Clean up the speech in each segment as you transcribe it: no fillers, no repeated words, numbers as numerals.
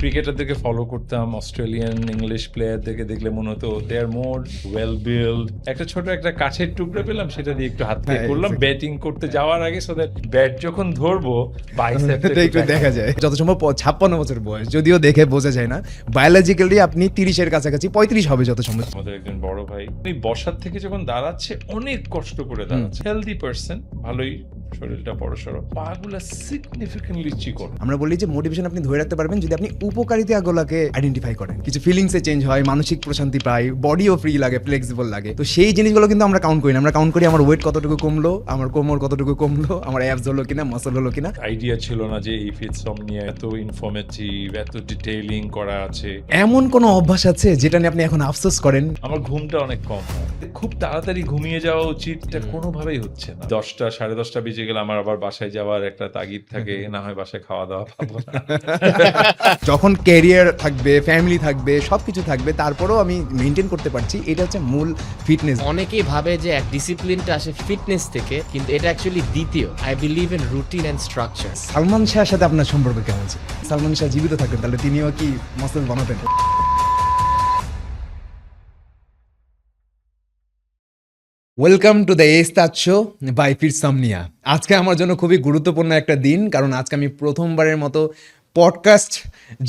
ক্রিকেটারদেরকে follow করতাম, Australian English প্লেয়ারদেরকে দেখলে মনে হতো they are more well build. একটা ছোট একটা কাঠের টুকরা পেলাম, সেটা দিয়ে একটু হাত দিয়ে হ্যাঁ, করলাম exactly. ব্যাটিং করতে যাওয়ার আগে, সো দ্যাট ব্যাট যখন ধরবো বাইসেপটা এটা একটু দেখা যায় যত সম্ভব 56 বছর বয়স, যদিও দেখে বোঝা যায় না। বায়োলজিক্যালি আপনি 30-এর কাছাকাছি, 35 হবে যত সম্ভব। আমাদের একজন বড় ভাই উনি বসার থেকে যখন দাঁড়াচ্ছে অনেক কষ্ট করে দাঁড়াচ্ছে, হেলদি পার্সন, ভালোই শরীরটা বড়সড়, পাগুলা সিগনিফিকেন্টলি চিকন। আমরা বলি যে মোটিভেশন আপনি ধরে রাখতে পারবেন যদি আপনি উপকারিতাগুলোকে আইডেন্টিফাই করেন। কিছু ফিলিংসে চেঞ্জ হয়, মানসিক প্রশান্তি পাই, বডিও ফ্রি লাগে, ফ্লেক্সিবল লাগে। তো সেই জিনিসগুলো কিন্তু আমরা কাউন্ট করি না। আমরা কাউন্ট করি আমার ওয়েট কতটুকু কমলো, আমার কোমর কতটুকু কমলো, আমার অ্যাবস হলো কিনা, মাসল হলো কিনা। আইডিয়া ছিল না যে এই ফিটসম নিয়ে এত ইনফরমেটিভ, এত ডিটেইলিং করা আছে। এমন কোনো অভ্যাস আছে যেটা নিয়ে আপনি এখন আফসোস করেন? আমার ঘুমটা অনেক কম হয়, খুব তাড়াতাড়ি ঘুমিয়ে যাওয়া উচিত, এটা কোনোভাবেই হচ্ছে না। 10টা 10:30 বেজে গেলে আমার আবার বাসায় যাওয়ার একটা তাগিদ থাকে, না হয় বাসায় খাওয়া দাওয়া পাবো না। যখন ক্যারিয়ার থাকবে, ফ্যামিলি থাকবে, সবকিছু থাকবে, তারপরেও আমি মেনটেন করতে পারছি, এটা হচ্ছে মূল ফিটনেস। অনেকেই ভাবে যে এক ডিসিপ্লিনটা আসে ফিটনেস থেকে, কিন্তু এটা অ্যাকচুয়ালি দ্বিতীয়। I believe in routine and structure. Salman শাহের সাথে আপনার সম্পর্ক কেমন ছিল? সালমান শাহ জীবিত থাকতেন তাহলে তিনিও কি মাসল বানাতেন? ওয়েলকাম টু দ্য এস্তাদ শো বাই ফিরসামনিয়া। আজকে আমার জন্য খুবই গুরুত্বপূর্ণ একটা দিন, কারণ আজকে আমি প্রথমবারের মতো পডকাস্ট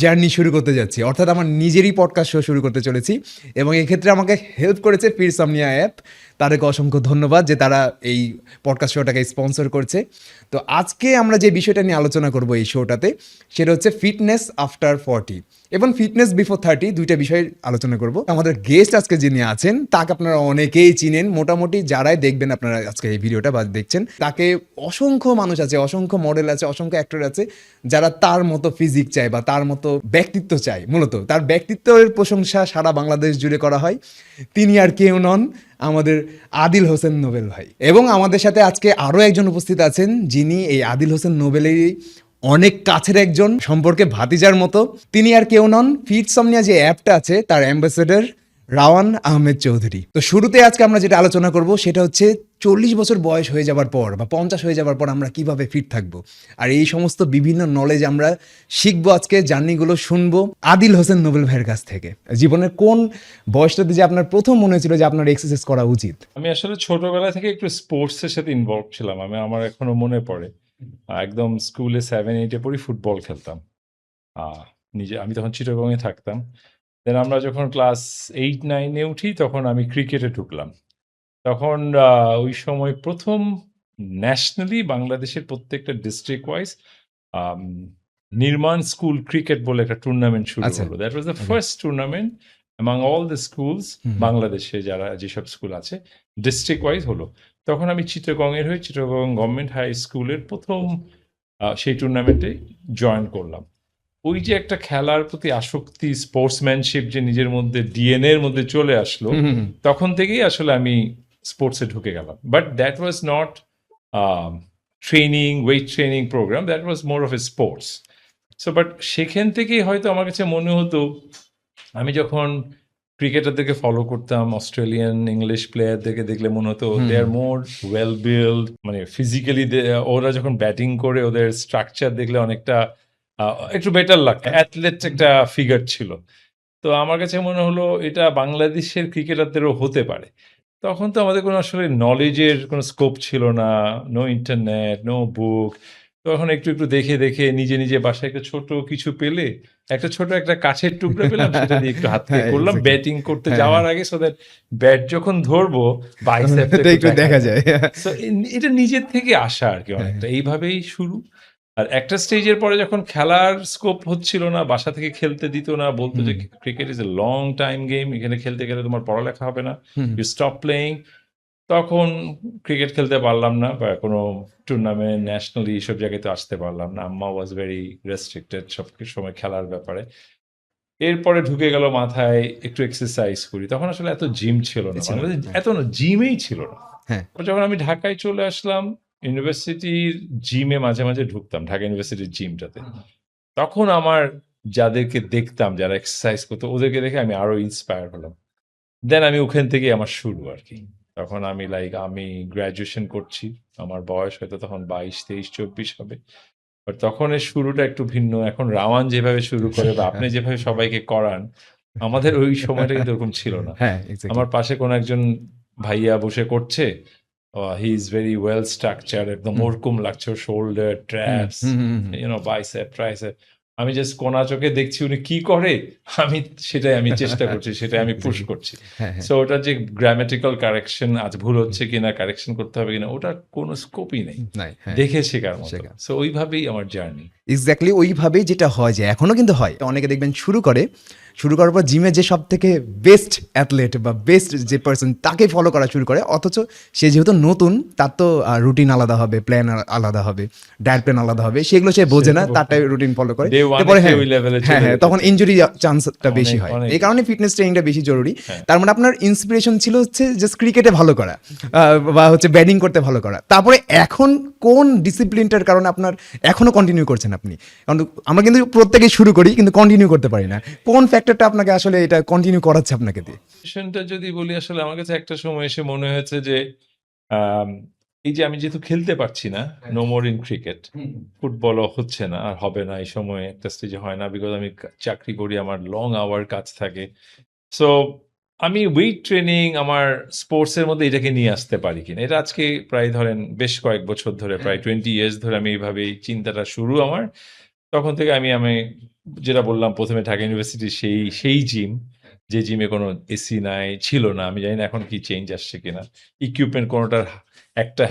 জার্নি শুরু করতে যাচ্ছি, অর্থাৎ আমার নিজেরই পডকাস্ট শো শুরু করতে চলেছি। এবং এক্ষেত্রে আমাকে হেল্প করেছে ফিরসামনিয়া অ্যাপ। তাদেরকে অসংখ্য ধন্যবাদ যে তারা এই পডকাস্ট শোটাকে স্পন্সর করছে। তো আজকে আমরা যে বিষয়টা নিয়ে আলোচনা করব এই শোটাতে, সেটা হচ্ছে ফিটনেস আফটার 40 এবং ফিটনেস বিফোর 30, দুইটা বিষয় আলোচনা করব। আমাদের গেস্ট আজকে যিনি আছেন তাকে আপনারা অনেকেই চিনেন, মোটামুটি যারাই দেখবেন আপনারা আজকে এই ভিডিওটা বা দেখছেন, তাকে অসংখ্য মানুষ আছে, অসংখ্য মডেল আছে, অসংখ্য অ্যাক্টর আছে যারা তার মতো ফিজিক চায় বা তার মতো ব্যক্তিত্ব চায়। মূলত তার ব্যক্তিত্বের প্রশংসা সারা বাংলাদেশ জুড়ে করা হয়। তিনি আর কেউ নন, আমাদের আদিল হোসেন নোবেল ভাই। এবং আমাদের সাথে আজকে আরও একজন উপস্থিত আছেন যিনি এই আদিল হোসেন নোবেলেরই অনেক কাছের একজন, সম্পর্কে ভাতিজার মতো। তিনি আর কেউ নন, ফিটসমনিয়া যে অ্যাপটা আছে তার অ্যাম্বাসেডর রাওয়ান আহমেদ চৌধুরী। তো শুরুতে আজকে আমরা যেটা আলোচনা করব সেটা হচ্ছে 40 বছর বয়স হয়ে যাবার পর বা 50 হয়ে যাবার পর আমরা কিভাবে ফিট থাকবো, আর এই সমস্ত বিভিন্ন নলেজ আমরা শিখবো আজকে, জার্নিগুলো শুনবো আদিল হোসেন নোবেল ভাইয়ের কাছ থেকে। জীবনের কোন বয়সটাতে যে আপনার প্রথম মনে হয়েছিল যে আপনার এক্সারসাইজ করা উচিত? আমি আসলে ছোটবেলা থেকে একটু স্পোর্টসের সাথে ইনভলভ ছিলাম। আমার এখনো মনে পড়ে, একদম স্কুলে 7-8-এ পড়ি ফুটবল খেলতাম। নিজে আমি তখন চিটাগংয়ে থাকতাম। দেন আমরা যখন ক্লাস 8-9-এ উঠি তখন আমি ক্রিকেটে ঢুকলাম। তখন ওই সময় ১ম ন্যাশনালি বাংলাদেশের প্রত্যেকটা ডিস্ট্রিক্ট ওয়াইজ আম নির্মাণ স্কুল ক্রিকেট বলে একটা টুর্নামেন্ট শুরু আচ্ছা, হলো। That was the okay. First tournament among all the schools, hmm. বাংলাদেশে যেসব স্কুল আছে ডিস্ট্রিক্ট ওয়াইজ হলো। তখন আমি চিটাগংয়ের হয়ে চিটাগং গভর্নমেন্ট হাই স্কুলের ১ম সেই টুর্নামেন্টে জয়েন করলাম। ওই যে একটা খেলার প্রতি আসক্তি, স্পোর্টসম্যানশিপ যে নিজের মধ্যে ডিএনএ এর মধ্যে চলে আসলো, হুম, হুম, হুম। তখন থেকেই আসলে আমি স্পোর্টসে ঢুকে গেলাম। But that was not training, weight training program, that was more of a sports. So but সেখান থেকেই হয়তো আমার কাছে মনে হতো, আমি যখন ক্রিকেটারদেরকে ফলো করতাম, অস্ট্রেলিয়ান ইংলিশ প্লেয়ারদেরকে দেখলে মনে হতো they are more well build, মানে ফিজিক্যালি ওরা যখন ব্যাটিং করে ওদের স্ট্রাকচার দেখলে অনেকটা একটু বেটার লাগতো, অ্যাথলেট একটা ফিগার ছিল। তো আমার কাছে মনে হলো এটা বাংলাদেশের ক্রিকেটারদেরও হতে পারে। তখন তো আমাদের কোনো আসলে নলেজের কোনো স্কোপ ছিল না, নো ইন্টারনেট, নো বুক। তখন একটু দেখে নিজে বাসায় একটা ছোট কিছু পেলে, একটা ছোট একটা কাঠের টুকরা পেলাম, সেটা দিয়ে একটু হাত দিয়ে হ্যাঁ, করলাম exactly. ব্যাটিং করতে হ্যাঁ, যাওয়ার হ্যাঁ। আগে, সো দ্যাট ব্যাট যখন ধরবো বাইসেপটা এটা একটু দেখা যায়। সো এটা নিজের থেকে আসা আরকি অনেকটা। এইভাবেই শুরু। আর একটা স্টেজের পরে যখন খেলার স্কোপ হচ্ছিল না, বাসা থেকে খেলতে দিত না, বলত যে hmm, cricket is a long time game, এখানে খেলতে গেলে তোমার পড়ালেখা হবে না, হুম। You stop playing. তখন ক্রিকেট খেলতে পারলাম না বা কোনো টুর্নামেন্ট, ন্যাশনালি এসব জায়গায় তো আসতে পারলাম না। আম্মা ওয়াজ ভেরি রেস্ট্রিক্টেড সব সময় খেলার ব্যাপারে। এরপরে ঢুকে গেল মাথায় একটু এক্সারসাইজ করি। তখন আসলে এত জিম ছিল না। ছিল না, বাংলাদেশে হ্যাঁ। এত না, জিমই ছিল না। হ্যাঁ। যখন আমি ঢাকায় চলে আসলাম, ইউনিভার্সিটির জিমে মাঝে ঢুকতাম, ঢাকা ইউনিভার্সিটির জিমটাতে। তখন আমার যাদেরকে দেখতাম, যারা এক্সারসাইজ করতো, ওদেরকে দেখে আমি আরো ইন্সপায়ার হলাম। দেন আমি ওখান থেকেই আমার শুরু আরকি। তখন আমি গ্র্যাজুয়েশন করছি। আমার বয়স হয়তো তখন 22, 23, 24 হবে। বাট তখন এর শুরুটা একটু ভিন্ন। এখন রাওয়ান যেভাবে শুরু করে বা আপনি যেভাবে সবাইকে করান, আমাদের ওই সময়টা কিন্তু ওরকম ছিল না। হ্যাঁ, এক্সাক্টলি। আমার পাশে কোনো একজন ভাইয়া বসে করছে, he is very well structured, একদম হুম। ওরকম লাগছে shoulder, hmm, traps, hmm, hmm, hmm. Bicep, tricep. আমি জাস্ট কোনা চোখে দেখছি উনি কি করে, সেটাই আমি চেষ্টা করছি, সেটাই আমি পুশ এক্সাক্টলি। করছি। হ্যাঁ, হ্যাঁ। সো ওটার যে গ্রামাটিক্যাল কারেকশন আজ ভুল হচ্ছে কিনা, কারেকশন করতে হবে কিনা, ওটার কোনো স্কোপই নেই। নাই, হ্যাঁ, দেখে শেখার মতো। শেখা। সো ওইভাবেই আমার জার্নি। এক্স্যাক্টলি ওইভাবেই যেটা হয় যে এখনো কিন্তু হয়। অনেকে দেখবেন শুরু করার পর জিমে যে সবথেকে বেস্ট অ্যাথলেট বা বেস্ট যে পারসন তাকে ফলো করা শুরু করে। অথচ সে যেহেতু নতুন তার তো রুটিন আলাদা হবে, প্ল্যান আলাদা হবে, ডায়েট প্ল্যান আলাদা হবে। সেগুলো সে বোঝে না, তারটাই রুটিন ফলো করে। Day one তারপরে এ হ্যাঁ, ওই level এ হ্যাঁ, চলে হ্যাঁ, যেতে তখন চায়। ইনজুরি চান্সটা বেশি অনেক, হয়। অনেক এই কারণে ফিটনেস ট্রেনিংটা বেশি জরুরি। হ্যাঁ। তার মানে আপনার ইন্সপিরেশন ছিল হচ্ছে জাস্ট ক্রিকেটে ভালো করা বা হচ্ছে ব্যাটিং করতে ভালো করা। তারপরে এখন কোন ডিসিপ্লিনটার কারণে আপনার এখনো কন্টিনিউ করছেন আপনি? কারণ আমরা কিন্তু প্রত্যেকেই শুরু করি কিন্তু কন্টিনিউ করতে পারি না। কোন ফ্যাক্টরটা আপনাকে আসলে এটা কন্টিনিউ করাচ্ছে আপনাকে দিয়ে? সিচুয়েশনটা যদি বলি, আসলে আমার কাছে একটা সময় এসে মনে হয়েছে যে আম এই যে আমি যেহেতু খেলতে পারছি না, নো মোর ইন ক্রিকেট। ফুটবলও হচ্ছে না, আর হবে না এই সময়ে, একটা স্টেজে হয় না, বিকজ আমি চাকরি করি, আমার লং আওয়ার কাজ থাকে। সো আমি ওয়েট ট্রেনিং আমার স্পোর্টস এর মধ্যে এটাকে নিয়ে আসতে পারি কিনা। এটা আজকে প্রায় ধরেন বেশ কয়েক বছর ধরে, প্রায় 20 ইয়ার্স ধরে আমি এইভাবেই চিন্তাটা শুরু আমার। তখন থেকে আমি যেটা বললাম ১ম এ ঢাকা ইউনিভার্সিটির সেই জিম, যে জিমে কোনো এসি নাই, ছিল না। আমি জানি না এখন কি চেঞ্জ আসছে কিনা। ইকুইপমেন্ট কোনটার একটা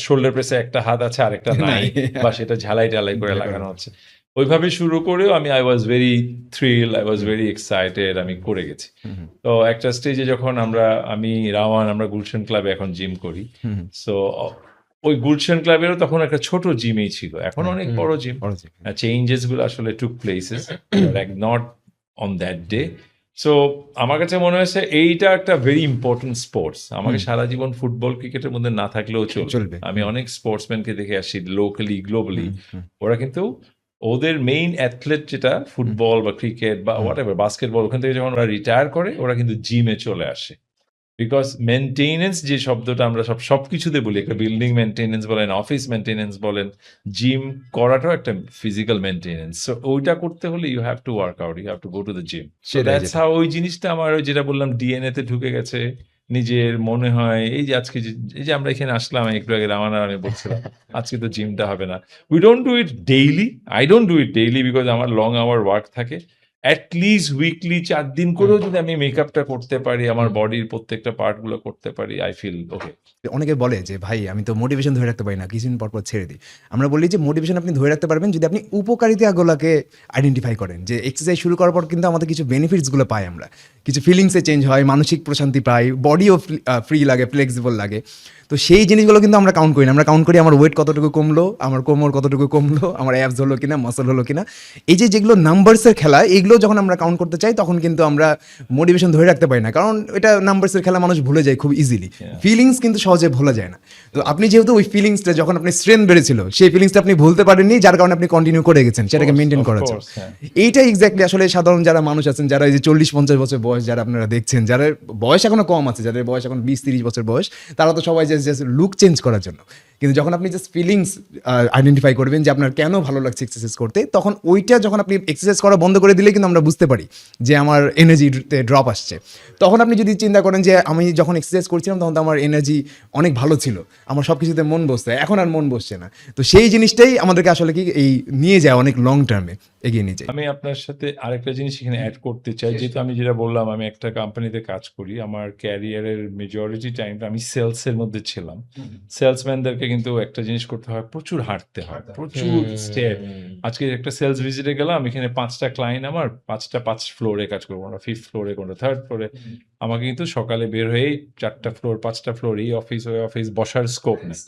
শোল্ডার প্রেসে একটা হাত আছে, আরেকটা নাই, নাই। বা সেটা ঝালাই-টালাই করে করে লাগানো করা। হচ্ছে। ওইভাবে শুরু করেও I was very thrill, I was very excited, আমি করে গেছি। হুম, হুম, তো একটা স্টেজে যখন আমি রাওয়ান, আমরা গুলশান ক্লাবে এখন জিম করি। হুম, সো ওই গুলশান ক্লাবেরও তখন একটা ছোট জিমই ছিল। এখন হ্যাঁ, অনেক বড় জিম। বড় জিম। চেঞ্জেস গুলো আসলে took places, like not on that day. So আমার কাছে মনে হয়েছে এইটা একটা ভেরি ইম্পর্টেন্ট স্পোর্টস। আমাকে হুম, সারা জীবন ফুটবল, ক্রিকেটের মধ্যে না থাকলেও চলবে। চলবে। আমি অনেক স্পোর্টসম্যানকে দেখে আসছি লোকালি, গ্লোবালি। হুম, হুম, ওরা কিন্তু ওদের মেইন অ্যাথলেট যেটা হুম, ফুটবল বা ক্রিকেট বা হুম। হোয়াটএভার, বাস্কেটবল, ওখান থেকে যখন ওরা রিটায়ার করে, ওরা কিন্তু জিমে চলে আসে। বিকজ মেইনটেন্যান্স যে শব্দটা আমরা সবকিছুতে বলি, একটা বিল্ডিং মেইনটেন্যান্স বলেন, অফিস মেইনটেন্যান্স বলেন, জিম করাটাও একটা ফিজিক্যাল মেইনটেন্যান্স। সো ওইটা করতে হলে you have to work out, you have to go to the gym. So সেটাই দ্যাটস যেটা। হাউ ওই জিনিসটা আমার, ওই যেটা বললাম, ডিএনএ তে ঢুকে গেছে। নিজের মনে হয় এই যে আজকে এই যে আমরা এখানে আসলাম, একটু আগে রামানা আমি বলছিলাম, আজকে তো জিমটা হবে না। We don't do it daily. I don't do it daily because আমার লং আওয়ার ওয়ার্ক থাকে। এট লিস্ট উইকলি ৪ দিন করেও যদি আমি মেকআপটা করতে পারি, আমার বডির প্রত্যেকটা পার্ট গুলো করতে পারি, আই ফিল ওকে। অনেকে বলে যে ভাই আমি তো মোটিভেশন ধরে রাখতে পারি না, কিছুদিন পর ছেড়ে দিই। আমরা বলি যে মোটিভেশন আপনি ধরে রাখতে পারবেন যদি আপনি উপকারিতাগুলোকে আইডেন্টিফাই করেন। যে এক্সারসাইজ শুরু করার পর কিন্তু আমাদের কিছু বেনিফিটসগুলো পাই আমরা, কিছু ফিলিংসে চেঞ্জ হয়, মানসিক প্রশান্তি পাই, বডিও ফ্রি লাগে, ফ্লেক্সিবল লাগে। তো সেই জিনিসগুলো কিন্তু আমরা কাউন্ট করি না। আমরা কাউন্ট করি আমার ওয়েট কতটুকু কমলো, আমার কোমর কতটুকু কমলো, আমার অ্যাবস হলো কিনা, মাসল হলো কিনা। এই যেগুলো নাম্বারসের খেলা, এগুলো যখন আমরা কাউন্ট করতে চাই তখন কিন্তু আমরা মোটিভেশন ধরে রাখতে পারি না, কারণ এটা নাম্বারসের খেলা, মানুষ ভুলে যায় খুব ইজিলি। ফিলিংস কিন্তু সহজে ভোলা যায় না। তো আপনি যেহেতু ওই ফিলিংসটা যখন আপনি স্ট্রেন্থ বেড়েছিল, সেই ফিলিংসটা আপনি ভুলতে পারেননি, যার কারণে আপনি কন্টিনিউ করে গেছেন সেটাকে মেনটেন Of করার জন্য। course, হ্যাঁ। এইটা এক্স্যাক্টলি আসলে সাধারণ যারা মানুষ আছেন, যারা এই যে 40-50 বছর বয়স, যারা আপনারা দেখছেন, যারা বয়স এখনো কম আছে, যাদের বয়স এখন 20-30 বছর বয়স, তারা তো সবাই জাস্ট লুক চেঞ্জ করার জন্য। কিন্তু যখন আপনি জাস্ট ফিলিংস আইডেন্টিফাই করবেন যে আপনার কেন ভালো লাগছে এক্সারসাইজ করতে, তখন ওইটা যখন আপনি এক্সারসাইজ করা বন্ধ করে দিলে কিন্তু আমরা বুঝতে পারি যে আমার এনার্জিতে ড্রপ আসছে। তখন আপনি যদি চিন্তা করেন যে আমি যখন এক্সারসাইজ করছিলাম তখন তো আমার এনার্জি অনেক ভালো ছিল, আমার সব কিছুতে মন বসতো, এখন আর মন বসছে না। তো সেই জিনিসটাই আমাদেরকে আসলে কি এই নিয়ে যায় অনেক লং টার্মে এগিয়ে নিয়ে যায়। আমি আপনার সাথে আরেকটা জিনিস এখানে অ্যাড করতে চাই। যেহেতু আমি যেটা বললাম, আমি একটা কোম্পানিতে কাজ করি। আমার ক্যারিয়ারের মেজরিটি টাইমটা আমি সেলস এর মধ্যে ছিলাম। সেলসম্যানদেরকে কিন্তু একটা জিনিস করতে হয়, প্রচুর হাঁটতে হয়, প্রচুর স্টেপ। আজকে একটা সেলস ভিজিটে গেলাম, এখানে ৫টা ক্লায়েন্ট, আমার ৫ ফ্লোরে কাজ করবো, কোনটা 5th ফ্লোরে, কোনটা 3rd ফ্লোরে। আমাকে কিন্তু সকালে বের হয়েই 4টা ফ্লোর, 5টা ফ্লোর, এই অফিস ওই অফিস, বসার স্কোপ নেই।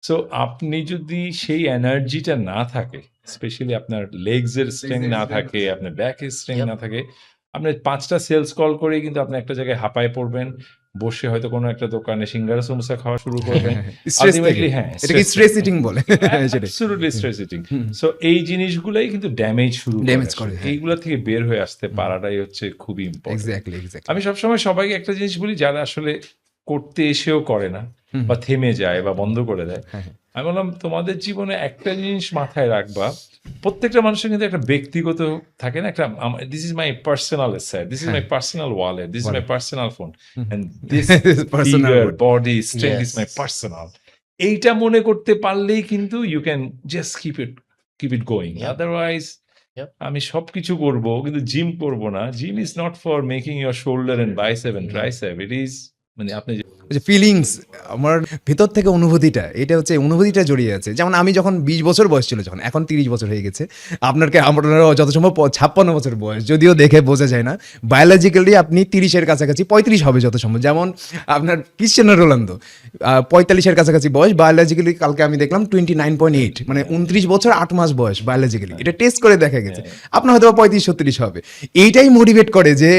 সো আপনি যদি সেই এনার্জিটা না থাকে, স্পেশালি আপনার লেগস এর স্ট্রেংথ না থাকে, আপনার ব্যাক এর স্ট্রেংথ না থাকে, আপনি ৫টা সেলস কল করেই কিন্তু আপনি একটা জায়গায় হাঁপায় পড়বেন। বসে হয়তো কোনো একটা দোকানে সিঙ্গারা সমোসা খাওয়া শুরু করবেন। স্ট্রেস থেকে, আলটিমেটলি হ্যাঁ, এটাকে স্ট্রেস ইটিং বলে সেটাই। Absolutely stress eating. সো এই জিনিসগুলাই কিন্তু ড্যামেজ শুরু করে ড্যামেজ আসলে। করে, হ্যাঁ। এইগুলা থেকে বের হয়ে আসতে পারাটাই হচ্ছে খুবই ইম্পর্টেন্ট। Exactly, exactly. আমি সবসময় সবাইকে একটা জিনিস বলি, যারা আসলে করতে এসেও করে না বা থেমে যায় বা বন্ধ করে দেয়, আমি বললাম তোমাদের জীবনে একটা জিনিস মাথায় রাখবা, প্রত্যেকটা মানুষের কিন্তু একটা ব্যক্তিগত থাকে না, একটা this is my personal asset, this is হ্যাঁ, my personal wallet, this is my বলেন। Personal phone, hmm. And this personal figure word. Body strength is Yes. My personal. এইটা মনে করতে পারলেই কিন্তু you can just keep it going. Yep. Otherwise Yep. আমি সবকিছু করব কিন্তু জিম করব না। Gym is not for making your shoulder and bicep and tricep, it is মানে আপনি যে ফিলিংস, আমার ভেতর থেকে অনুভূতিটা, এটা হচ্ছে অনুভূতিটা জড়িয়ে আছে। যেমন আমি যখন 20 বছর বয়স ছিল, যখন, এখন 30 বছর হয়ে গেছে, আপনারও যত সম্ভব 56 বছর বয়স, যদিও দেখে বোঝা যায় না। বায়োলজিক্যালি আপনি 30-এর কাছাকাছি, 35 হবে যত সম্ভব। যেমন আপনার ক্রিশ্চিয়ানো রোনালদো 45-এর কাছাকাছি বয়স, বায়োলজিক্যালি কালকে আমি দেখলাম 29.8, মানে 29 বছর 8 মাস বয়স বায়োলজিক্যালি, এটা টেস্ট করে দেখা গেছে। আপনার হয়তো 35-36 হবে। এইটাই মোটিভেট করে যে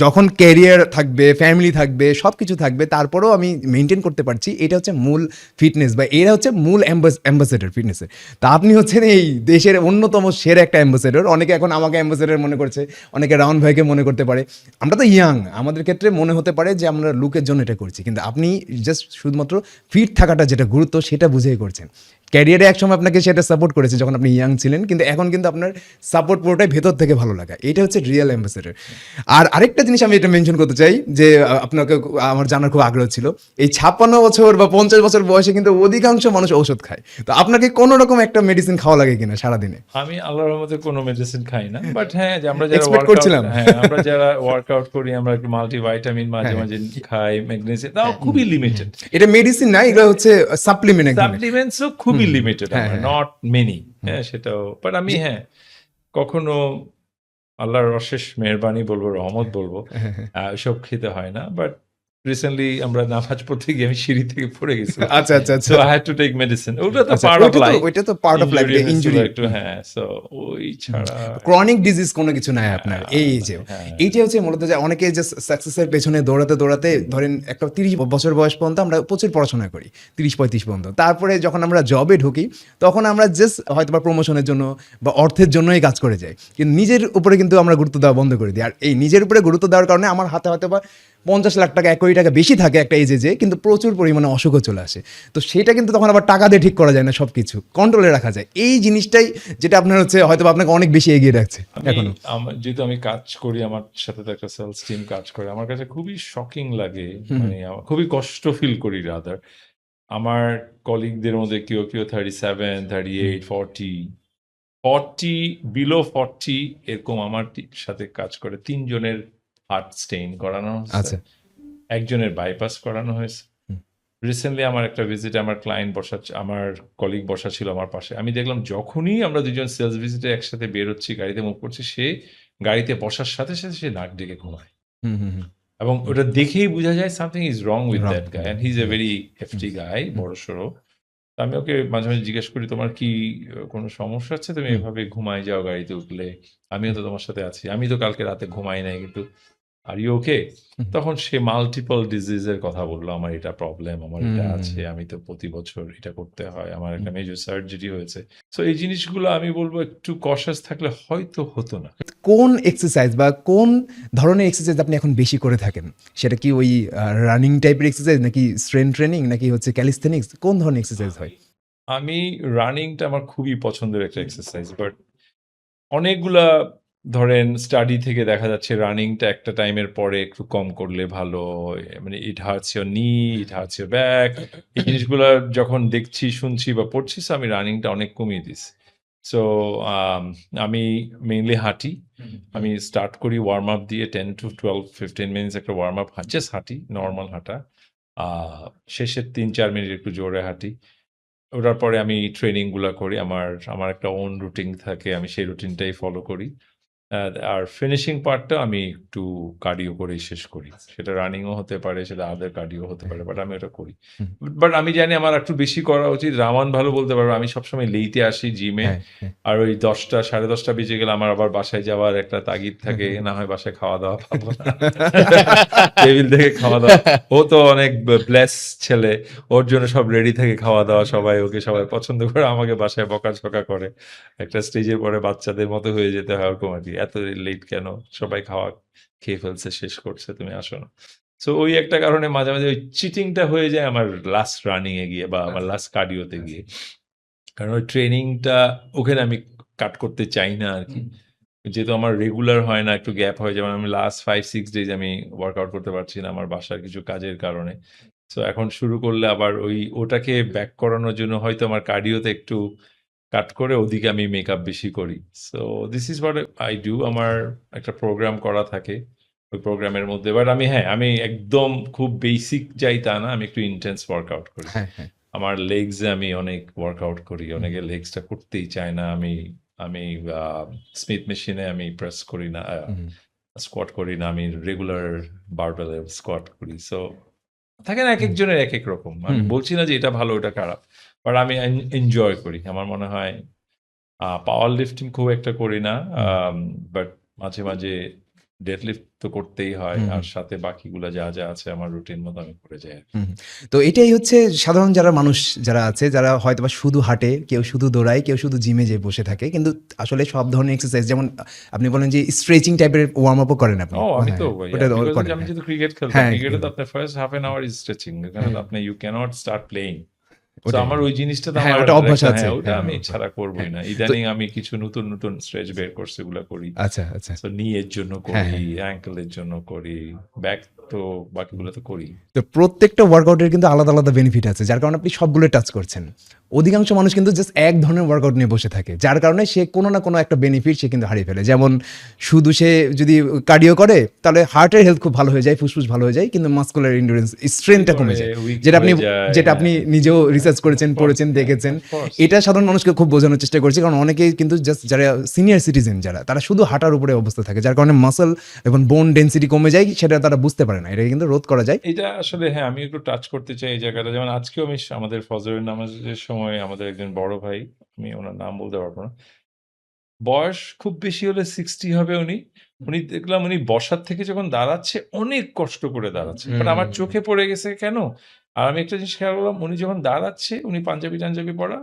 যখন ক্যারিয়ার থাকবে, ফ্যামিলি থাকবে, সব কিছু থাকবে, তারপরেও আমি মেনটেন করতে পারছি। এটা হচ্ছে মূল ফিটনেস, বা এরা হচ্ছে মূল অ্যাম্বাসেডর ফিটনেসের। তা আপনি হচ্ছেন এই দেশের অন্যতম সেরা একটা অ্যাম্বাসেডর। অনেকে এখন আমাকে অ্যাম্বাসেডর মনে করছে, অনেকে রাউন্ড ভাইকে মনে করতে পারে। আমরা তো ইয়াং, আমাদের ক্ষেত্রে মনে হতে পারে যে আমরা লুকের জন্য এটা করছি, কিন্তু আপনি জাস্ট শুধুমাত্র ফিট থাকাটা যেটা গুরুত্ব, সেটা বুঝেই করছেন। ক্যারিয়ারে একসময় আপনাকে সেটা সাপোর্ট করেছে যখন আপনি ইয়াং ছিলেন, কিন্তু এখন কিন্তু আপনার সাপোর্ট পুরোটাই ভেতর থেকে ভালো লাগা। এটা হচ্ছে রিয়েল অ্যাম্বাসেডর। আর আরেকটা জিনিস আমি এটা মেনশন করতে চাই যে আপনাকে আমার জানার খুব আগ্রহ ছিল, এই 56 বছর বা 50 বছর বয়সে কিন্তু অধিকাংশ মানুষ ঔষধ খায়। তো আপনাকে কোনো রকম একটা মেডিসিন খাওয়া লাগে কিনা সারাদিনে? আমি আল্লাহর রহমতে কোনো মেডিসিন খাই না, বাট হ্যাঁ, যে আমরা যারা Expect ওয়ার্কআউট, করছিলাম। হ্যাঁ আমরা যারা ওয়ার্কআউট করি আমরা একটু মাল্টিভিটামিন মাঝে হ্যাঁ। মাঝে খাই, ম্যাগনেসিয়াম, তাও খুবই লিমিটেড। এটা মেডিসিন না, এগুলো হচ্ছে সাপ্লিমেন্ট একদম। সাপ্লিমেন্টসও খুবই লিমিটেড, হ্যাঁ, আমার হ্যাঁ। Not many. হ্যাঁ, সেটাও, বাট আমি হ্যাঁ কখনো আল্লাহর অশেষ মেহেরবানি বলবো, রহমত বলবো, সব খেতে হয় না। বাট রিসেন্টলি আমরা নামাজ পড়তে গিয়ে আমি সিঁড়ি থেকে পড়ে গেছিলাম, আচ্ছা আচ্ছা আচ্ছা। So I had to take medicine. ওটা তো আচ্ছা, পার্ট অফ লাইফ, ওইটা তো পার্ট অফ লাইফ, ইনজুরি। একটু, হ্যাঁ, সো ওই ছাড়া ক্রনিক ডিজিজ কোনো কিছু নাই আপনার এই এজেও। হ্যাঁ। এইটা হচ্ছে মূলত যে অনেকে যে সাকসেসের পেছনে দৌড়াতে দৌড়াতে, ধরেন একটা 30 বছর বয়স পর্যন্ত আমরা প্রচুর পড়াশোনা করি, 30-35 পর্যন্ত। তারপরে যখন আমরা জবে ঢুকি, তখন আমরা জাস্ট হয়তো বা প্রমোশনের জন্য বা অর্থের জন্যই কাজ করে যাই, কিন্তু নিজের উপরে কিন্তু আমরা গুরুত্ব দেওয়া বন্ধ করে দিই। আর এই নিজের উপরে গুরুত্ব দেওয়ার কারণে আমার হাতে হয়তো বা 50 লাখ টাকা, 1 কোটি টাকা বেশি থাকে একটা এজে, যে কিন্তু প্রচুর পরিমাণে অসুখও চলে আসে। তো সেটা কিন্তু তখন আবার টাকা দিয়ে ঠিক করা যায় না, সব কিছু কন্ট্রোলে রাখা যায়। এই জিনিসটাই যেটা আপনার হচ্ছে হয়তো বা আপনাকে অনেক বেশি এগিয়ে রাখছে এখনো। যেহেতু আমি কাজ করি, আমার সাথে তো একটা সেলস টিম কাজ করে, আমার কাছে খুবই শকিং লাগে, মানে খুবই কষ্ট ফিল করি রাদার। আমার কলিগদের মধ্যে কেউ কেউ 37, 38, 40 বিলো 40 এরকম আমার সাথে কাজ করে। 3 জনের হার্ট স্টেইন করানো হয়েছে, আচ্ছা। একজনের বাইপাস করানো হয়েছে। রিসেন্টলি আমার একটা ভিজিটে আমার ক্লায়েন্ট আমার কলিগ বসা ছিল আমার পাশে। আমি দেখলাম যখনই আমরা দুজন সেলস ভিজিটে একসাথে বের হচ্ছি, গাড়িতে মুভ করছি, সে গাড়িতে বসার সাথে সাথে সে নাক ডেকে ঘুমায়, এবং ওটা দেখেই বোঝা যায় something is wrong with Wrong. That guy, and he is a very hefty guy, বড় সড়ো। আমি ওকে মাঝে মাঝে জিজ্ঞেস করি, তোমার কি কোনো সমস্যা হচ্ছে? তুমি এভাবে ঘুমায় যাও গাড়িতে উঠলে, আমিও তো তোমার সাথে আছি, আমি তো কালকে রাতে ঘুমাই নাই, কিন্তু আর ইউ ওকে? তখন সে মাল্টিপল ডিজিজের কথা বললো, আমার এটা প্রবলেম, আমার এটা আছে, আমি তো প্রতি বছর এটা করতে হয়, আমার একটা মেজর সার্জারি হয়েছে। সো এই জিনিসগুলো আমি বলবো একটু কশাস থাকলে হয়তো হতো না। কোন এক্সারসাইজ বা কোন ধরনের এক্সারসাইজ আপনি এখন বেশি করে থাকেন? সেটা কি ওই রানিং টাইপের এক্সারসাইজ, নাকি স্ট্রেংথ ট্রেনিং, নাকি হচ্ছে ক্যালিস্থেনিক্স? কোন ধরনের এক্সারসাইজ হয়? আমি রানিংটা আমার খুবই পছন্দের একটা এক্সারসাইজ, বাট অনেকগুলা ধরেন স্টাডি থেকে দেখা যাচ্ছে রানিংটা একটা টাইমের পরে একটু কম করলে ভালো, মানে ইট হার্টস ইওর নি, ইট হার্টস ইওর ব্যাক, এই জিনিসগুলো যখন দেখছি, শুনছি বা পড়ছি, সো আমি রানিংটা অনেক কমিয়ে দিছি। সো আমি মেইনলি হাঁটি। আমি স্টার্ট করি ওয়ার্ম আপ দিয়ে, 10 to 12, 15 মিনিটস একটা ওয়ার্ম আপ, জাস্ট হাঁটি, নর্মাল হাঁটা। শেষের 3-4 মিনিট একটু জোরে হাঁটি। ওটার পরে আমি ট্রেনিং গুলা করি, আমার একটা ওন রুটিন থাকে, আমি সেই রুটিনটাই ফলো করি। আর ফিনিশিং পার্টটা আমি একটু কার্ডিও করেই শেষ করি। সেটা রানিংও হতে পারে, সেটা আদার কার্ডিও হতে পারে, বাট আমি ওটা করি। বাট আমি জানি আমার একটু বেশি করা উচিত। রামান ভালো বলতে পারবে, আমি সবসময় লেইতে আসি জিমে, হ্যাঁ, হ্যাঁ। আর ওই 10টা 10:30 বেজে গেলে আমার আবার বাসায় যাওয়ার একটা তাগিদ থাকে, না হয় বাসায় খাওয়া দাওয়া পাবো না, টেবিল থেকে খাওয়া দাওয়া। ও তো অনেক ব্লেস ছেলে, ওর জন্য সব রেডি থাকে খাওয়া দাওয়া, ওকে সবাই পছন্দ করে, আমাকে বাসায় বকাঝকা করে। একটা স্টেজের পরে বাচ্চাদের মতো হয়ে যেতে হয় ওরকম আর কি, এত লেট কেন, সবাই খেয়ে ফেলছে, শেষ করছে, তুমি আসো না। সো ওই একটা কারণে মাঝে, মাঝে ওই চিটিংটা হয়ে যায় আমার লাস্ট রানিং এ গিয়ে বা আমার আচ্ছা। লাস্ট কার্ডিওতে গিয়ে। কারণ ওই ট্রেনিংটা ওখানে আমি কাট করতে চাই না আরকি। যেহেতু আমার রেগুলার হয় না, একটু গ্যাপ হয়। যেমন আমি লাস্ট 5-6 ডেজ আমি ওয়ার্কআউট করতে পারছি না আমার বাসার কিছু কাজের কারণে। সো এখন শুরু করলে আবার ওটাকে ব্যাক করানোর জন্য হয়তো আমার কার্ডিওতে একটু কাট করে ওদিকে আমি মেকআপ বেশি করি। So this is what I do. আমার একটা প্রোগ্রাম করা থাকে। ওই প্রোগ্রামের মধ্যে বাট আমি একদম খুব বেসিক যাই তা না। আমি একটু ইনটেন্স ওয়ার্কআউট করি। হ্যাঁ, হ্যাঁ। আমার লেগস এ আমি অনেক ওয়ার্কআউট করি। অনেকে লেগসটা করতেই চায় না। আমি আ স্মিথ মেশিনে আমি প্রেস করি না, হুম, স্কোয়াট করি না। আমি রেগুলার বারবেলে স্কোয়াট করি। সো থাকে না হুম, একেকজনের একেক রকম। আমি হুম। বলছি না যে এটা ভালো, ওটা খারাপ। বাট আমি এনজয় করি। আমার মনে হয় পাওয়ার লিফটিং খুব একটা করি না। হুম, বাট মাঝে, মাঝে ডেডলিফট তো করতেই হয়। হুম, আর হুম, সাথে বাকিগুলা যা, যা আছে আমার রুটিন মতো আমি করে যাই আরকি। হুম। তো এটাই হচ্ছে সাধারণ যারা মানুষ যারা আছে, যারা হয়তোবা শুধু হাঁটে, কেউ শুধু দৌড়ায়, কেউ শুধু জিমে যেয়ে বসে থাকে। কিন্তু আসলে সব ধরনের এক্সারসাইজ যেমন আপনি বলেন যে স্ট্রেচিং টাইপের ওয়ার্ম আপও করেন আপনি। আমি হ্যাঁ, তো ওটা বিকজ করেন। আমি হ্যাঁ, যেহেতু ক্রিকেট খেলতাম, হ্যাঁ, ক্রিকেটে তো আপনার first half an hour is stretching. এখানে তো হ্যাঁ, আপনি you can't start playing. So ওটাই। আমার ওই জিনিসটা তো হ্যাঁ, আমার ওটা অভ্যাস একটা আছে। ওটা হ্যাঁ, আমি ছাড়া করবই হ্যাঁ। না। তো ইদানিং আমি কিছু নতুন, নতুন স্ট্রেচ বের করছি, ওগুলা করি। আচ্ছা, আচ্ছা। সো নি এর জন্য হ্যাঁ, করি, হ্যাঁ। অ্যাঙ্কেল এর জন্য করি, ব্যাক তো বাকিগুলো তো করি। তো প্রত্যেকটা ওয়ার্কআউটের কিন্তু আলাদা, আলাদা বেনিফিট আছে। যার কারণে আপনি সবগুলো টাচ করছেন। অধিকাংশ মানুষ কিন্তু জাস্ট এক ধরনের ওয়ার্কআউট নিয়ে বসে থাকে। যার কারণে সে কোনো না কোনো একটা বেনিফিট সে কিন্তু হারিয়ে ফেলে। যেমন শুধু সে যদি কার্ডিও করে তাহলে হার্টের হেলথ খুব ভালো হয়ে যায়, ফুসফুস ভালো হয়ে যায়। কিন্তু মাসকুলার এন্ডুরেন্স স্ট্রেংথটা কমে যায়। উইক যেটা আপনি হয়ে যায়। যেটা আপনি নিজেও রিসার্চ করেছেন, পড়েছেন, দেখেছেন। Of course. এটা সাধারণ মানুষকে খুব বোঝানোর চেষ্টা করছি। কারণ অনেকেই কিন্তু জাস্ট যারা সিনিয়র সিটিজেন যারা, তারা শুধু হাঁটার উপরে অবস্থা থাকে। যার কারণে মাসল এবং বোন ডেনসিটি কমে যায়, সেটা তারা বুঝতে পারে না। এটাকে কিন্তু রোধ করা যায়। এটা আসলে আমি একটু টাচ করতে চাই এই জায়গাটা। যেমন আজকেও আমি আমাদের ফজরের নামাজের সময় আমাদের একজন বড় ভাই, আমি উনার নাম বলতে পারব না। বয়স খুব বেশি হলে 60 হবে উনি। উনি দেখলাম উনি বসার থেকে যখন দাঁড়াচ্ছে অনেক কষ্ট করে দাঁড়াচ্ছে। বাট আমার চোখে পড়ে গেছে কেন? আর আমি একটা জিনিস খেয়াল করলাম, উনি যখন দাঁড়াচ্ছে উনি পাঞ্জাবি-টাঞ্জাবি পরা,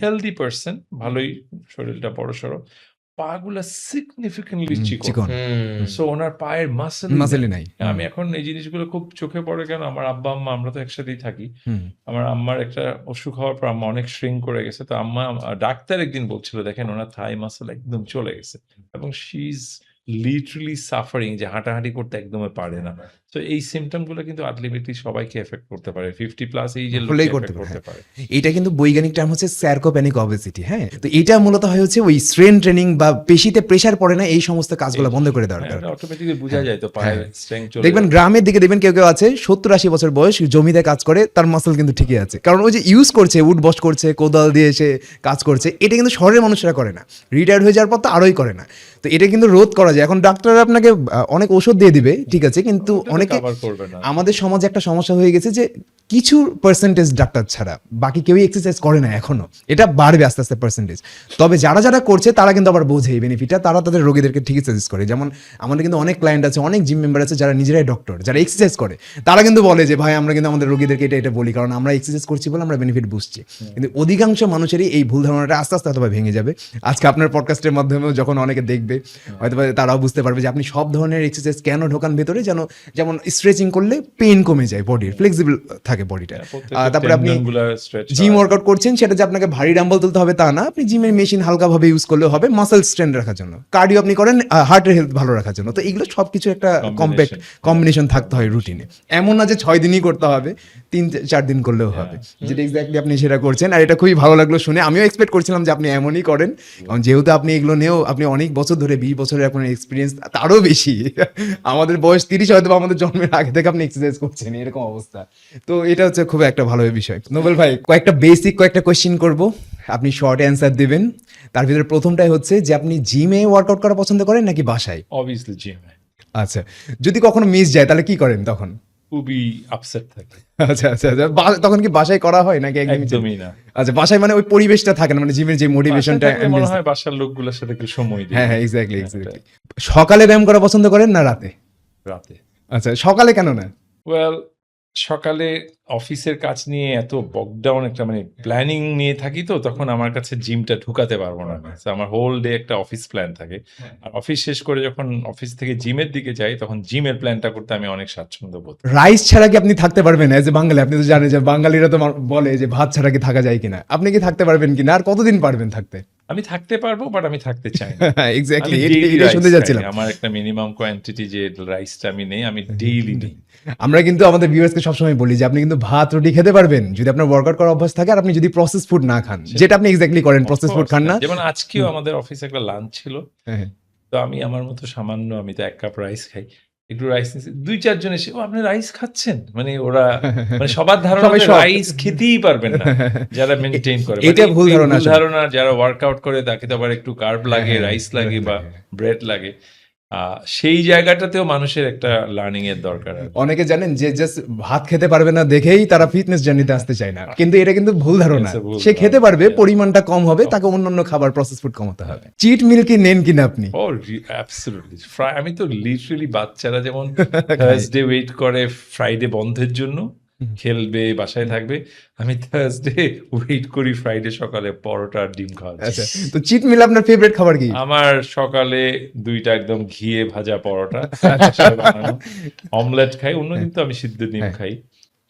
হেলথি পারসন, ভালোই শরীরটা বড়সড়। পাগুলা সিগনিফিক্যান্টলি চিকন। চিকন। সো উনার পায়ের মাসলই মাসেলই নাই। নাই। হুম, আমি এখন এই জিনিসগুলো খুব চোখে পড়ে কেন? আমার আব্বা-আম্মা আমরা তো একসাথেই থাকি। হুম, আমার আম্মার একটা অসুখ হওয়ার পর আম্মা অনেক শ্রিঙ্ক করে গেছে। তো ডাক্তার একদিন বলছিল, "দেখেন উনার থাই মাসল একদম চলে গেছে।" এবং শি ইজ লিটারালি সাফারিং, যে হাঁটাহাঁটি করতে একদমই পারে না। তো এই সিম্পটম গুলো কিন্তু আল্টিমেটলি সবাইকে এফেক্ট করতে পারে। 50 প্লাস এইজের লোককে হলেই করতে এফেক্ট পারে। করতে হ্যাঁ। পারে। এইটা কিন্তু বৈজ্ঞানিক টার্ম হচ্ছে স্যারকোপ্যানিক অবেসিটি, হ্যাঁ? তো এটা মূলত হয় হচ্ছে ওই স্ট্রেন ট্রেনিং বা পেশিতে প্রেশার পড়ে না এই সমস্ত কাজগুলো বন্ধ করে দেওয়ার এটা কারণে। অটোমেটিক্যালি বুঝা হ্যাঁ, যায় তো হ্যাঁ। পায়ের স্ট্রেংথ চলে দেখবেন যাচ্ছে। গ্রামের দিকে দেখবেন কেউ আছে ৭০-৮০ বছর বয়স জমিতে কাজ করে, তার মাসল কিন্তু ঠিকই আছে। কারণ ওই যে ইউজ করছে, উড বস করছে, কোদাল দিয়ে সে কাজ করছে। এটা কিন্তু শহরের মানুষরা করে না। রিটায়ার্ড হয়ে যাওয়ার পর তো আরোই করে না। তো এটা কিন্তু রোধ করা যায়। এখন ডাক্তার আপনাকে অনেক ওষুধ দিয়ে দিবে, ঠিক আছে? কিন্তু ওটা তো অনেকে কভার করবে না। আমাদের সমাজে একটা সমস্যা হয়ে গেছে যে কিছু পার্সেন্টেজ ডাক্তার ছাড়া বাকি কেউই এক্সারসাইজ করে না এখনো। এটা বাড়বে আস্তে আস্তে পার্সেন্টেজ। তবে যারা যারা করছে তারা কিন্তু আবার বোঝে এই বেনিফিটটা, তারা তাদের রোগীদেরকে ঠিকই সাজেস্ট করে। যেমন আমাদের কিন্তু অনেক ক্লায়েন্ট আছে, অনেক জিম মেম্বার আছে যারা নিজেরাই ডক্টর, যারা এক্সারসাইজ করে, তারা কিন্তু বলে যে ভাই আমরা কিন্তু আমাদের রোগীদেরকে এটা বলি, কারণ আমরা এক্সারসাইজ করছি বলে আমরা বেনিফিট বুঝছি। কিন্তু অধিকাংশ মানুষেরই এই ভুল ধারণাটা আস্তে আস্তে হয়তো ভেঙে যাবে। আজকে আপনার পডকাস্টের মাধ্যমেও যখন অনেকে দেখবে হয়তো তারাও বুঝতে পারবে যে আপনি সব ধরনের এক্সারসাইজ কেন ঢোকান ভেতরে, যেমন স্ট্রেচিং করলে পেইন কমে যায় বডির, ফ্লেক্সিবল থাকে বডিটা। তারপরে আপনি জিম ওয়ার্কআউট করছেন, সেটা যে আপনাকে ভারী ডাম্বল তুলতে হবে তা না, আপনি জিমের মেশিন হালকাভাবে ইউজ করলেও হবে মাসল স্ট্রেন্থ রাখার জন্য। কার্ডিও আপনি করেন হার্টের হেলথ ভালো রাখার জন্য। তো এগুলো সব কিছু একটা কম্প্যাক্ট কম্বিনেশন থাকতে হয় রুটিনে। এমন না যে 6 দিনই করতে হবে, 3-4 দিন করলেও হবে। যেটা এক্স্যাক্টলি আপনি সেটা করছেন, আর এটা খুবই ভালো লাগলো শুনে। আমিও এক্সপেক্ট করছিলাম যে আপনি এমনই করেন, কারণ যেহেতু আপনি এগুলো নিয়েও আপনি অনেক বছর ধরে 20 বছরের আপনার এক্সপিরিয়েন্স, তারও বেশি। আমাদের বয়স 30 হয়তো আমাদের জন্মের আগে থেকে আপনি এক্সারসাইজ করছেন, এরকম অবস্থা। তো এটা হচ্ছে খুব একটা ভালো বিষয়। নোবেল ভাই, কয়েকটা কোয়েশ্চেন করব, আপনি শর্ট অ্যান্সার দিবেন। তার ভিতরে প্রথমটাই হচ্ছে যে আপনি জিমে ওয়ার্কআউট করা পছন্দ করেন নাকি বাসায়? অবভিয়াসলি জিমে। আচ্ছা, যদি কখনো মিস যায় তাহলে কি করেন তখন? খুবই আপসেট থাকে। আচ্ছা আচ্ছা আচ্ছা, তখন কি বাসায় করা হয় নাকি একদমই না। আচ্ছা, বাসায় মানে ওই পরিবেশটা থাকে না, মানে জিমের যে মোটিভেশনটা। বাসায় থাকলে মনে হয় বাসার লোকগুলোর সাথে একটু সময় দিই। হ্যাঁ হ্যাঁ, এক্স্যাক্টলি। সকালে ব্যায়াম করা পছন্দ করেন না রাতে? রাতে। আচ্ছা, সকালে কেন না? ওয়েল সকালে অফিসের কাজ নিয়ে এত বকডাউন একটা মানে প্ল্যানিং নিয়ে থাকি, তো তখন আমার কাছে জিমটা ঢুকাতে পারবো না। So আমার হোল ডে একটা অফিস প্ল্যান থাকে। আর অফিস শেষ করে যখন অফিস থেকে জিমের দিকে যাই, তখন জিমের প্ল্যানটা করতে আমি অনেক স্বাচ্ছন্দ্য বোধ করি। রাইস ছাড়া কি আপনি থাকতে পারবেন এজ এ বাঙালি? আপনি তো জানেন যে বাঙালিরা তো বলে যে ভাত ছাড়া কি থাকা যায় কিনা। আপনি কি থাকতে পারবেন কিনা, আর কতদিন পারবেন থাকতে? আমি থাকতে পারবো, বাট আমি থাকতে চাই না। এক্স্যাক্টলি, আমি ডেইলি এটা রাইস শুনতে খাই। যাচ্ছিলাম। আমার একটা মিনিমাম কোয়ান্টিটি যে রাইসটা আমি নেই, আমি ডেইলি নেই। আমরা কিন্তু আমাদের ভিউয়ার্সকে সবসময় বলি যে আপনি কিন্তু ভাত রুটি খেতে পারবেন যদি আপনার ওয়ার্কআউট করার অভ্যাস থাকে, আর আপনি যদি প্রসেস ফুড না খান, যেটা আপনি এক্স্যাক্টলি করেন, প্রসেস ফুড খান না। যেমন আজকেও আমাদের অফিসে একটা লাঞ্চ ছিল, হ্যাঁ, তো আমি আমার মতো সামান্য, আমি তো 1 কাপ রাইস খাই। একটু রাইস নিয়েছি, 2-4 জন এসে, "ও আপনি রাইস খাচ্ছেন?" মানে ওরা, মানে সবার ধারণা সবাই যে shocked। রাইস খেতেই পারবেন না যারা মেইনটেইন করে। এটা মানে ভুল এই ধারণা ভুল আসলে। ধারণা, যারা ওয়ার্কআউট করে তাকে তো আবার একটু কার্ব লাগে, হ্যাঁ, রাইস লাগে bread বা লাগে। ব্রেড লাগে। সেই জায়গাটাতেও মানুষের একটা লার্নিং এর দরকার আছে। অনেকে জানেন যে জাস্ট ভাত খেতে পারবে না দেখেই তারা ফিটনেস জার্নিতে আসতে চায় না, কিন্তু এটা কিন্তু ভুল ধারণা। It's a ভুল সে খেতে ধারণা, পারবে, yeah. পরিমাণটা কম হবে, তাকে অন্যান্য খাবার প্রসেস ফুড কমাতে হবে। চিট মিল কি নেন কিনা আপনি? ও অ্যাবসলিউটলি। আমি তো লিটারালি, বাচ্চারা যেমন থার্সডে ওয়েট করে ফ্রাইডে বন্ধের জন্য, খেলবে, বাসায় থাকবে, আমি থার্সডে ওয়েট করি ফ্রাইডে সকালে পরোটা আর ডিম খাওয়ার জন্য। আচ্ছা, তো চিট মিল আপনার ফেভারিট খাবার কি? আমার সকালে 2টা একদম ঘিয়ে ভাজা পরোটা, অমলেট খাই, অন্য কিন্তু আমি সিদ্ধ ডিম হ্যাঁ। খাই,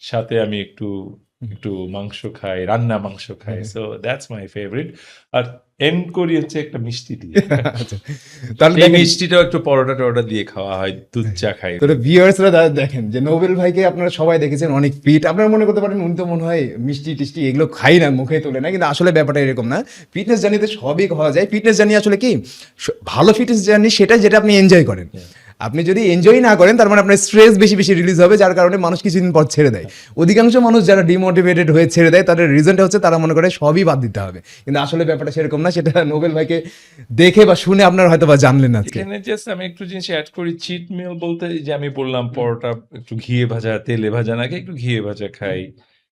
সাথে আমি একটু একটু মাংস খাই, রান্না মাংস খাই। So that's my favourite. আর এন্ড করি হচ্ছে একটা মিষ্টি দিয়ে। আচ্ছা, তাহলে এই দেখেন, মিষ্টিটাও একটু পরোটা টরোটা দিয়ে খাওয়া হয়, দুধ চা খাই। তো ভিউয়ার্সরা দেখেন যে নোবেল ভাইকে আপনারা সবাই দেখেছেন অনেক ফিট। আপনারা মনে করতে পারেন উনি তো মনে হয় মিষ্টি টিষ্টি এগুলো খাই না, মুখে তোলে না, কিন্তু আসলে ব্যাপারটা এরকম না। ফিটনেস জার্নিতে সবই খাওয়া যায়। ফিটনেস জার্নি আসলে কি, ভালো ফিটনেস জার্নি সেটা যেটা আপনি এনজয় করেন। আপনি যদি এনজয় না করেন, তার মানে আপনার স্ট্রেস বেশি বেশি রিলিজ হবে, যার কারণে মানুষ কিছুদিন পর ছেড়ে দেয়। অধিকাংশ মানুষ যারা ডিমোটিভেটেড হয়ে ছেড়ে দেয়, তাদের রিজনটা হচ্ছে তারা মনে করে সবই বাদ দিতে হবে, কিন্তু আসলে ব্যাপারটা সেরকম না। সেটা নোবেল ভাইকে দেখে বা শুনে আপনারা হয়তো বা জানলেন আজকে। এখানে জাস্ট আমি একটু জিনিস অ্যাড করি। চিট মিল বলতে যে আমি বললাম পরোটা একটু ঘিয়ে ভাজা, তেলে ভাজা না খেয়ে একটু ঘিয়ে ভাজা খাই,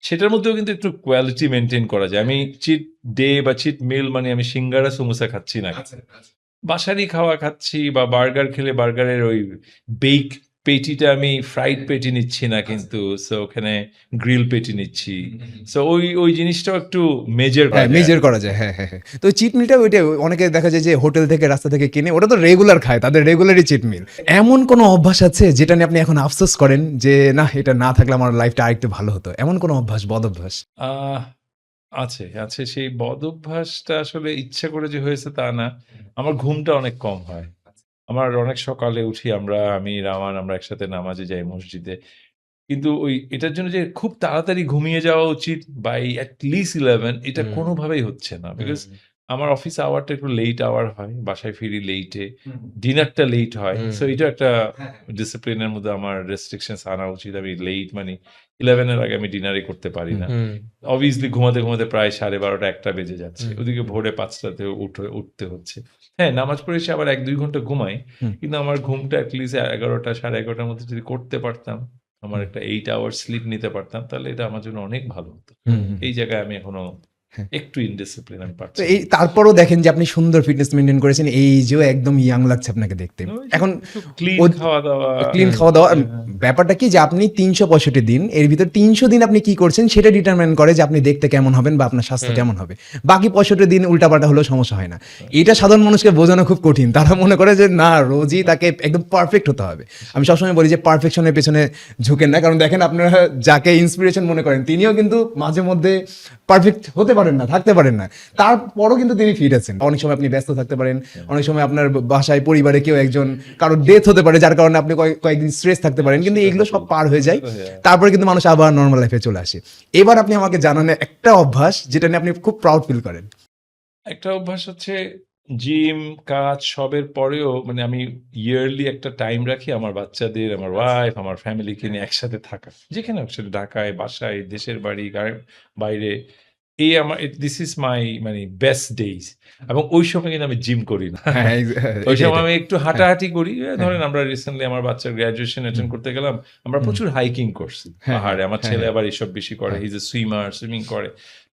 সেটার মধ্যেও কিন্তু একটু কোয়ালিটি মেনটেন করা যায়। আমি চিট ডে বা চিট মিল মানে আমি সিঙ্গারা সমোসা খাচ্ছি না, বাসারই খাওয়া খাচ্ছি, বা বার্গার খেলে বার্গারের ওই বেক পেটিটা আমি ফ্রাইড পেটি নিচ্ছি না, কিন্তু সো ওখানে গ্রিল পেটি নিচ্ছি। সো ওই জিনিসটাও একটু মেজার হ্যাঁ, মেজার করা যায়। হ্যাঁ, হ্যাঁ, হ্যাঁ। তো চিট মিলটা ওইটা অনেকে দেখা যায় যে হোটেল থেকে, রাস্তা থেকে কিনে, ওটা তো রেগুলার খায়, তাদের রেগুলারই চিট মিল। এমন কোনো অভ্যাস আছে যেটা নিয়ে আপনি এখন আফসোস করেন যে না, এটা না থাকলে আমার লাইফটা আরেকটু ভালো হতো? এমন কোনো অভ্যাস, বদ অভ্যাস? আছে। সেই বদঅভ্যাসটা আসলে ইচ্ছা করে যে হয়েছে তা না। আমার ঘুমটা অনেক কম হয়। আমার অনেক সকালে উঠি, আমি রামান আমরা একসাথে নামাজে যাই মসজিদে। কিন্তু এটার জন্য যে খুব তাড়াতাড়ি ঘুমিয়ে যাওয়া উচিত বাই এট লিস্ট 11, এটা কোনোভাবেই হচ্ছে না। বিকজ আমার অফিস আওয়ারটা একটু লেট আওয়ার হয়। বাসায় ফিরি লেইটে। ডিনারটা লেট হয়। সো এটা একটা ডিসিপ্লিনের মধ্যে আমার রেস্ট্রিকশনস আনা উচিত। আমি লেট মানে 11 এর আগে আমি ডিনারই করতে পারি না। অবভিয়াসলি ঘুমাতে প্রায় 12:30 1টা বেজে যাচ্ছে। ওদিকে ভোরে 5টাতে উঠতে হচ্ছে। হ্যাঁ, নামাজ পড়ে এসে আবার 1-2 ঘন্টা ঘুমাই। কিন্তু আমার ঘুমটা এট লিস্ট 11টা 11:30টার মধ্যে যদি করতে পারতাম, আমার একটা 8 আওয়ার স্লিপ নিতে পারতাম, তাহলে এটা আমার জন্য অনেক ভালো হতো। এই জায়গায় আমি এখনো একটু ইনডিসিপ্লিন, আমি তো পারছি এই তারপরও দেখেন যে আপনি সুন্দর ফিটনেস মেনটেন করেছেন, এই যে একদম ইয়াং লাগছে আপনাকে দেখতে। এখন ক্লিন ওদ- খাওয়া-দাওয়া। ক্লিন খাওয়া দাওয়া, ব্যাপারটা কি যে আপনি 365 দিন, এর ভিতর 300 দিন আপনি কি করছেন সেটা ডিটারমাইন করে যে আপনি দেখতে কেমন হবেন বা আপনার স্বাস্থ্য কেমন হবে। বাকি 65 দিন উল্টাপাল্টা হলেও সমস্যা হয় না। এটা সাধারণ মানুষকে বোঝানো খুব কঠিন। তারা মনে করে যে না, রোজই তাকে একদম পারফেক্ট হতে হবে। আমি সবসময় বলি যে পারফেকশনের পেছনে ঝুঁকেন না, কারণ দেখেন আপনারা যাকে ইন্সপিরেশন মনে করেন তিনিও কিন্তু মাঝে মধ্যে পারফেক্ট হতে পারেন না, থাকতে পারেন না, তারপরও কিন্তু তিনি ফিট আছেন। অনেক সময় আপনি ব্যস্ত থাকতে পারেন, অনেক সময় আপনার বাসায় পরিবারে কেউ একজন কারোর ডেথ হতে পারে, যার কারণে আপনি কয়েকদিন স্ট্রেস থাকতে পারেন, কিন্তু এগুলো সব পার হয়ে যায়, তারপরে কিন্তু মানুষ আবার নর্মাল লাইফে চলে আসে। এবার আপনি আমাকে জানান একটা অভ্যাস যেটা নিয়ে আপনি খুব প্রাউড ফিল করেন। একটা অভ্যাস হচ্ছে জিম, কাজ সবের পরেও মানে আমি ইয়ারলি একটা টাইম রাখি আমার বাচ্চাদের, আমার ওয়াইফ, আমার ফ্যামিলিকে নিয়ে একসাথে থাকা। যেখানে একসাথে ঢাকায়, বাসায়, দেশের বাড়ি, বাইরে। এই আমার দিস ইজ মাই মানে বেস্ট ডেইজ। এবং ওই সময় কিন্তু আমি জিম করি না। হ্যাঁ, ওই সময় আমি একটু হাঁটাহাঁটি করি। ধরেন আমরা রিসেন্টলি আমার বাচ্চার গ্র্যাজুয়েশন অ্যাটেন্ড করতে গেলাম। আমরা প্রচুর হাইকিং করছি পাহাড়ে। আমার ছেলে আবার এসব বেশি করে। হি ইজ এ সুইমার, সুইমিং করে।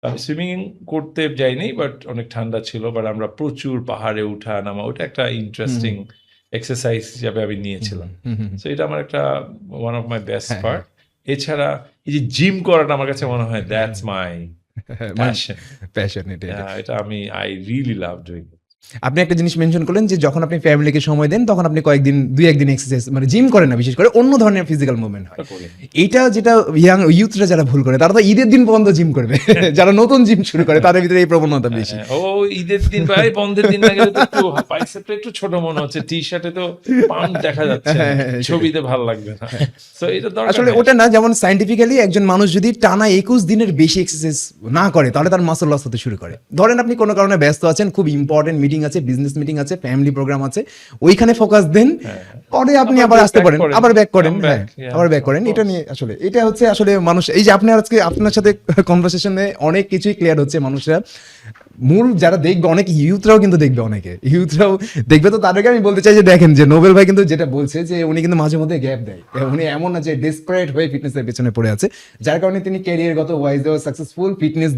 আমি সুইমিং করতে যাইনি, বাট অনেক ঠান্ডা ছিল। বাট আমরা প্রচুর পাহাড়ে উঠা নামা, ওটা একটা ইন্টারেস্টিং এক্সারসাইজ হিসাবে আমি নিয়েছিলাম। সো এটা আমার একটা one of my best part. এছাড়া এই যে জিম করাটা আমার কাছে মনে হয় দ্যাটস মাই প্যাশন। প্যাশন এটা। এটা আমি আই রিয়েলি লাভ ডুইং। আপনি একটা জিনিস মেনশন করলেন যে যখন আপনি ফ্যামিলিকে সময় দেন তখন আপনি কয়েকদিন 2-1 দিন এক্সারসাইজ মানে জিম করেন না, বিশেষ করে অন্য ধরনের ফিজিক্যাল মুভমেন্ট হয়। এইটা যেটা ইউথরা যারা ভুল করে তারা তো ঈদের দিন পর্যন্ত জিম করবে, যারা নতুন জিম শুরু করে তাদের ভিতরে এই প্রবণতা বেশি। ও ঈদের দিন বা এই বন্ধের দিন না গেলে তো একটু বাইসেপটা একটু ছোট মনে হচ্ছে, টি শার্টে তো পাম্প দেখা যাচ্ছে না, ছবিতে ভালো লাগবে না। সো এটা দরকার আসলে নেই। ওটা না, যেমন সাইন্টিফিক্যালি একজন মানুষ যদি টানা 21 দিনের বেশি এক্সারসাইজ না করে তাহলে তার মাসল লস হতে শুরু করে। ধরেন আপনি কোনো কারণে ব্যস্ত আছেন, খুব ইম্পর্টেন্ট মিটিং আছে, বিজনেস মিটিং আছে, ফ্যামিলি প্রোগ্রাম আছে, ওইখানে ফোকাস দেন, পরে আপনি আবার আসতে পারেন, আবার ব্যাক করেন, হ্যাঁ আবার ব্যাক করেন। এটা নিয়ে আসলে এটা হচ্ছে আসলে মানুষ, এই যে আপনি আজকে আপনার সাথে কনভারসেশনে অনেক কিছুই ক্লিয়ার হচ্ছে। মানুষরা মূল যারা দেখবে, অনেক ইউথরাও কিন্তু দেখবে, অনেকে ইউথরাও দেখবে, তো তাদেরকে আমি বলতে চাই যে দেখেন যে নোবেল ভাই কিন্তু যেটা বলছে যে উনি কিন্তু মাঝে মধ্যে গ্যাপ দেয়, উনি এমন না যে ডেসপারেট হয়ে ফিটনেসের পেছনে পড়ে আছে, যার কারণে তিনি ক্যারিয়ারগত ওয়াইজেও সাকসেসফুল, ফিটনেস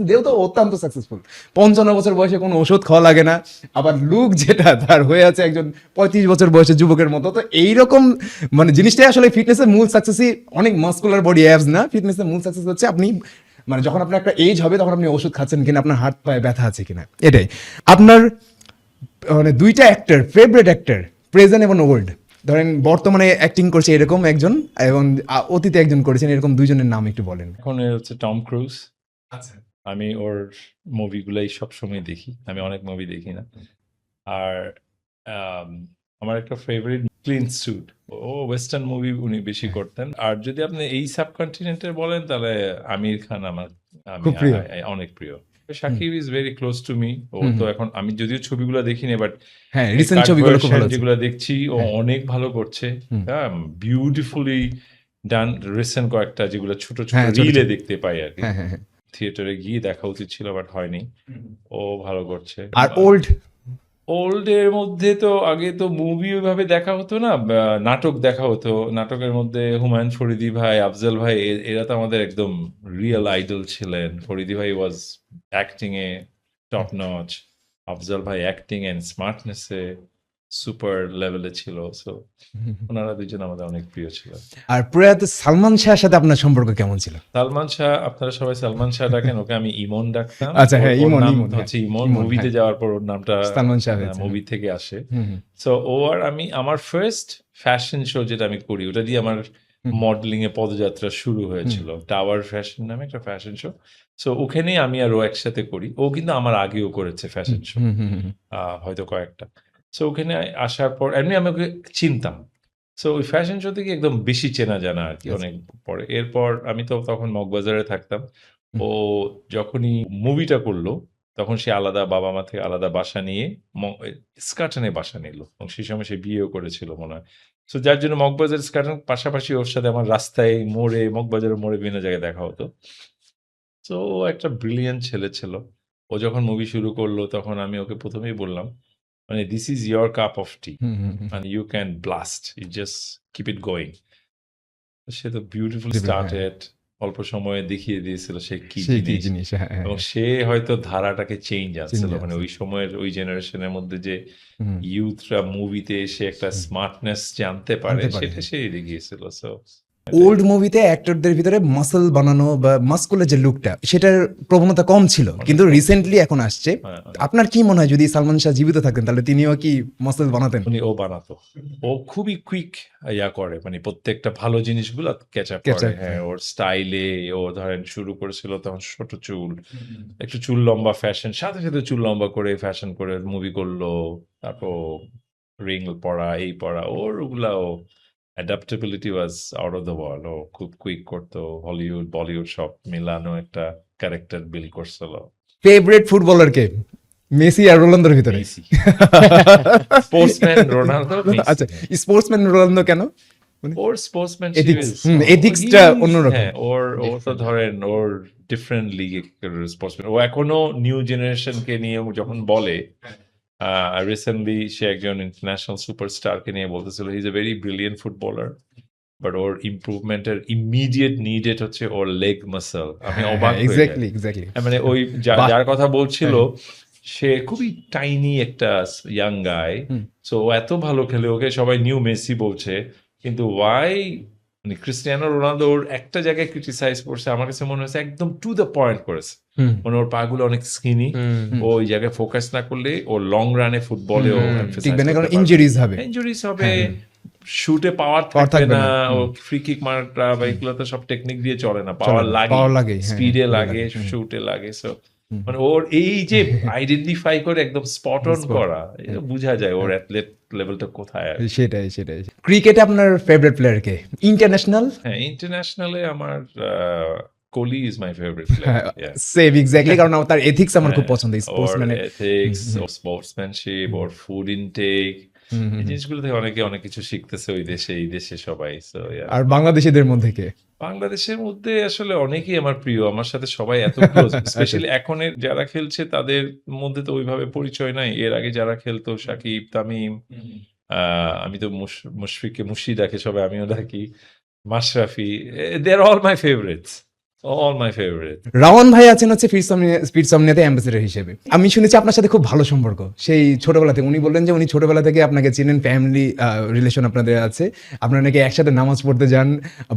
দিয়েও তো অত্যন্ত সাকসেসফুল। 55 বছর বয়সে কোনো ওষুধ খাওয়া লাগে না, আবার লুক যেটা তার হয়ে আছে একজন 35 বছর বয়সে যুবকের মতো। তো এইরকম মানে জিনিসটাই আসলে ফিটনেসের মূল সাকসেসই অনেক মাসকুলার বডি অ্যাবস না, ফিটনেসের মূল সাকসেস হচ্ছে আপনি মানে যখন আপনার একটা এজ হবে তখন আপনি ওষুধ খাচ্ছেন কিনা, আপনার হাত পায়ে ব্যথা আছে কিনা, এটাই। আপনার মানে দুইটা অ্যাক্টর, ফেভারিট অ্যাক্টর প্রেজেন্ট এবং ওল্ড, ধরেন বর্তমানে অ্যাক্টিং করছে এরকম একজন এবং অতীতে একজন করেছেন এরকম দুইজনের নাম একটু বলেন। এখন হচ্ছে টম ক্রুজ। আচ্ছা, আমি ওর মুভিগুলাই সবসময় দেখি, আমি অনেক মুভি দেখি না। আর আমার একটা ফেভারিট ক্লিন স্যুট, ও ওয়েস্টার্ন মুভি উনি বেশি করতেন। আর যদি আপনি এই সাবকন্টিনেন্টের বলেন তাহলে আমির খান আমার খুব প্রিয়। অনেক প্রিয়। Shakib is very close to me. ও তো এখন আমি যদিও ছবিগুলো দেখিনি, বাট হ্যাঁ রিসেন্ট ছবিগুলো খুব ভালো, যেগুলো দেখছি ও অনেক ভালো করছে। হ্যাঁ, বিউটিফুলি ডান। রিসেন্ট কয়েকটা যেগুলো ছোট ছোট রিলে দেখতে পাই আর কি, থিয়েটারে গিয়ে দেখা উচিত ছিল বাট হয়নি। ও ভালো করছে। আর ওল্ড এর মধ্যে তো আগে তো মুভি ওইভাবে দেখা হতো না, নাটক দেখা হতো। নাটকের মধ্যে হুমায়ুন ফরিদি ভাই, আফজল ভাই, এরা তো আমাদের একদম রিয়েল আইডল ছিলেন। ফরিদি ভাই ওয়াজ অ্যাক্টিং এ টপ নচ, আফজল ভাই অ্যাক্টিং এন্ড স্মার্টনেস এ সুপার লেভেলে ছিল। সো ওনারা দুজন আমাদের অনেক প্রিয় ছিল। আর প্রয়াত সালমান শাহের সাথে আপনার সম্পর্ক কেমন ছিল? সালমান শাহ, আপনারা সবাই সালমান শাহ ডাকেন, ওকে আমি ইমন ডাকতাম। আচ্ছা, হ্যাঁ, ওর ইমন, নাম ইমন, হচ্ছে হ্যাঁ, ইমন। ইমন, মুভিতে হ্যাঁ। যাওয়ার পর ওর নামটা সালমান শাহ হয়েছে। মুভি থেকে আসে। হুম, সো ও আর আমি, আমার ফার্স্ট ফ্যাশন শো যেটা আমি করি, ওটা দিয়ে আমার মডেলিং এ পদযাত্রা শুরু হয়েছিল। টাওয়ার ফ্যাশন নামে একটা ফ্যাশন শো। সো ওখানেই আমি আর ও একসাথে করি। ও কিন্তু আমার আগেও করেছে ফ্যাশন শো, হয়তো কয়েকটা। সো ওখানে আসার পর এমনি আমি ওকে চিনতাম। সো ওই ফ্যাশন শো থেকে একদম বেশি চেনা জানা আর কি অনেক পরে। এরপর আমি তো তখন মগবাজারে থাকতাম। ও যখনই মুভিটা করলো তখন সে আলাদা, বাবা মা থেকে আলাদা বাসা নিয়ে স্কাটনে বাসা নিল, এবং সেই সময় সে বিয়েও করেছিল মনে হয়। সো যার জন্য মগবাজার স্কাটন পাশাপাশি ওর সাথে আমার রাস্তায় মোড়ে, মগবাজারের মোড়ে বিভিন্ন জায়গায় দেখা হতো। সো ও একটা ব্রিলিয়ান্ট ছেলে ছিল। ও যখন মুভি শুরু করলো তখন আমি ওকে প্রথমেই বললাম, মানে this is your cup of T, and you can blast, you just keep it going. সে তো বিউটিফুল স্টার্টেড, অল্প সময়ে দেখিয়ে দিয়েছিল সে কি জিনিস, এবং সে হয়তো ধারাটাকে চেঞ্জ আনছিল। মানে ওই সময়ের ওই জেনারেশনের মধ্যে যে ইউথরা মুভিতে এসে একটা স্মার্টনেস জানতে পারে, সেটা সে দেখিয়েছিল। সো ওল্ড মুভিতে অ্যাক্টরদের ভিতরে মাসল বানানো বা মাস্কুলার যে লুকটা, সেটার প্রবণতা কম ছিল, কিন্তু রিসেন্টলি এখন আসছে। আপনার কি মনে হয় যদি সালমান শাহ জীবিত থাকতেন তাহলে তিনিও কি মাসল বানাতেন? ও বানাতো। ও খুবই কুইক করে, মানে প্রত্যেকটা ভালো জিনিসগুলো ক্যাচ আপ করে। হ্যাঁ, ওর স্টাইলে ও ধরেন শুরু করেছিল তখন ছোট চুল, একটু চুল লম্বা ফ্যাশন, সাথে সাথে চুল লম্বা করে ফ্যাশন করে মুভি করলো। তারপর রিং পরা, এই পরা, ওর ওগুলাও adaptability was out of the world. ও খুব কুইক করতো, হলিউড বলিউড সব মিলানো একটা ক্যারেক্টার বিল্ড করছিল। ফেভারিট ফুটবলার কে? মেসি আর রোনালদোর ভিতরে? মেসি। Sportsman Ronaldo. আচ্ছা, স্পোর্টসম্যান রোনালদো কেন? ওর স্পোর্টসম্যান এথিক্সটা অন্যরকম। হ্যাঁ, ওর তো ধরেন ওর ডিফারেন্ট লিগে স্পোর্টসম্যান। ও এখনো নিউ জেনারেশনকে নিয়ে যখন বলে, রিসেন্টলি সে একজন ইন্টারন্যাশনাল সুপারস্টারকে নিয়ে বলতেছিল he is a very brilliant footballer, but ওর ইমপ্রুভমেন্টের ইমিডিয়েট নিডেড হচ্ছে ওর লেগ মাসল। আমি অবাক হয়ে যাই। মানে ওই যার কথা বলছিল সে খুবই টাইনি একটা ইয়াং গাই, সো এত ভালো খেলে, ওকে সবাই নিউ মেসি বলছে, কিন্তু ওয়াই মানে ক্রিস্টিয়ানো রোনালদো ওর একটা জায়গায় ক্রিটিসাইজ করছে, আমার কাছে মনে হয়েছে একদম টু দ্য পয়েন্ট করেছে। হুম মানে ওর পা গুলো অনেক স্কিনি, ও ওই জায়গায় ফোকাস না করলে ও লং রানে ফুটবলেও টিকবে না, কারণ ইনজুরিজ হবে। ইনজুরিজ হবে, হ্যাঁ। শুটে পাওয়ার Power থাকবে থাকবে না, না। ও ফ্রি কিক মারাটা বা এগুলো তো সব টেকনিক দিয়ে চলে না, পাওয়ার লাগে, পাওয়ার লাগে, হ্যাঁ, স্পিডে হ্যাঁ, লাগে, লাগে, হুম। শুটে লাগে। সো হুম। মানে ওর এই যে আইডেন্টিফাই করে একদম স্পট অন Spot, করা, এটা হ্যাঁ। বোঝা যায় ওর অ্যাথলেট লেভেলটা কোথায় আর কি। সেটাই সেটাই। ক্রিকেটে আপনার ফেভারিট প্লেয়ার কে? ইন্টারন্যাশনাল? হ্যাঁ, ইন্টারন্যাশনালে আমার কোহলি ইজ মাই ফেভারিট হ্যাঁ, প্লেয়ার। সেম এক্স্যাক্টলি, কারণ তার এথিক্স আমার খুব হ্যাঁ, পছন্দ, ওর স্পোর্টসম্যানের। এথিক্স, ওর স্পোর্টসম্যানশিপ, ওর ফুড ইনটেক, হুম, হুম, এই হুম। জিনিসগুলো থেকে অনেকে অনেক কিছু শিখতেছে ওই দেশে, এই দেশে সবাই। সো আর বাংলাদেশিদের মধ্যে কে? বাংলাদেশের মধ্যে আসলে অনেকেই আমার প্রিয়, আমার সাথে সবাই এত ক্লোজ, স্পেশালি এখনের যারা খেলছে তাদের মধ্যে তো ওইভাবে পরিচয় নাই। এর আগে যারা খেলতো সাকিব, তামিম, আমি তো মুশফিককে মুশি ডাকে সবাই, আমিও ডাকি, Mashrafe, they are all my favourites, all my favourite. Rawan ভাই আছেন হচ্ছে স্পিড সামনিয়াতে অ্যাম্বাসেডর হিসেবে। আমি শুনেছি আপনার সাথে খুব ভালো সম্পর্ক সেই ছোটবেলা থেকে। উনি বললেন যে উনি ছোটবেলা থেকে আপনাকে চিনেন, ফ্যামিলি রিলেশন আপনাদের আছে, আপনারা নাকি একসাথে নামাজ পড়তে যান,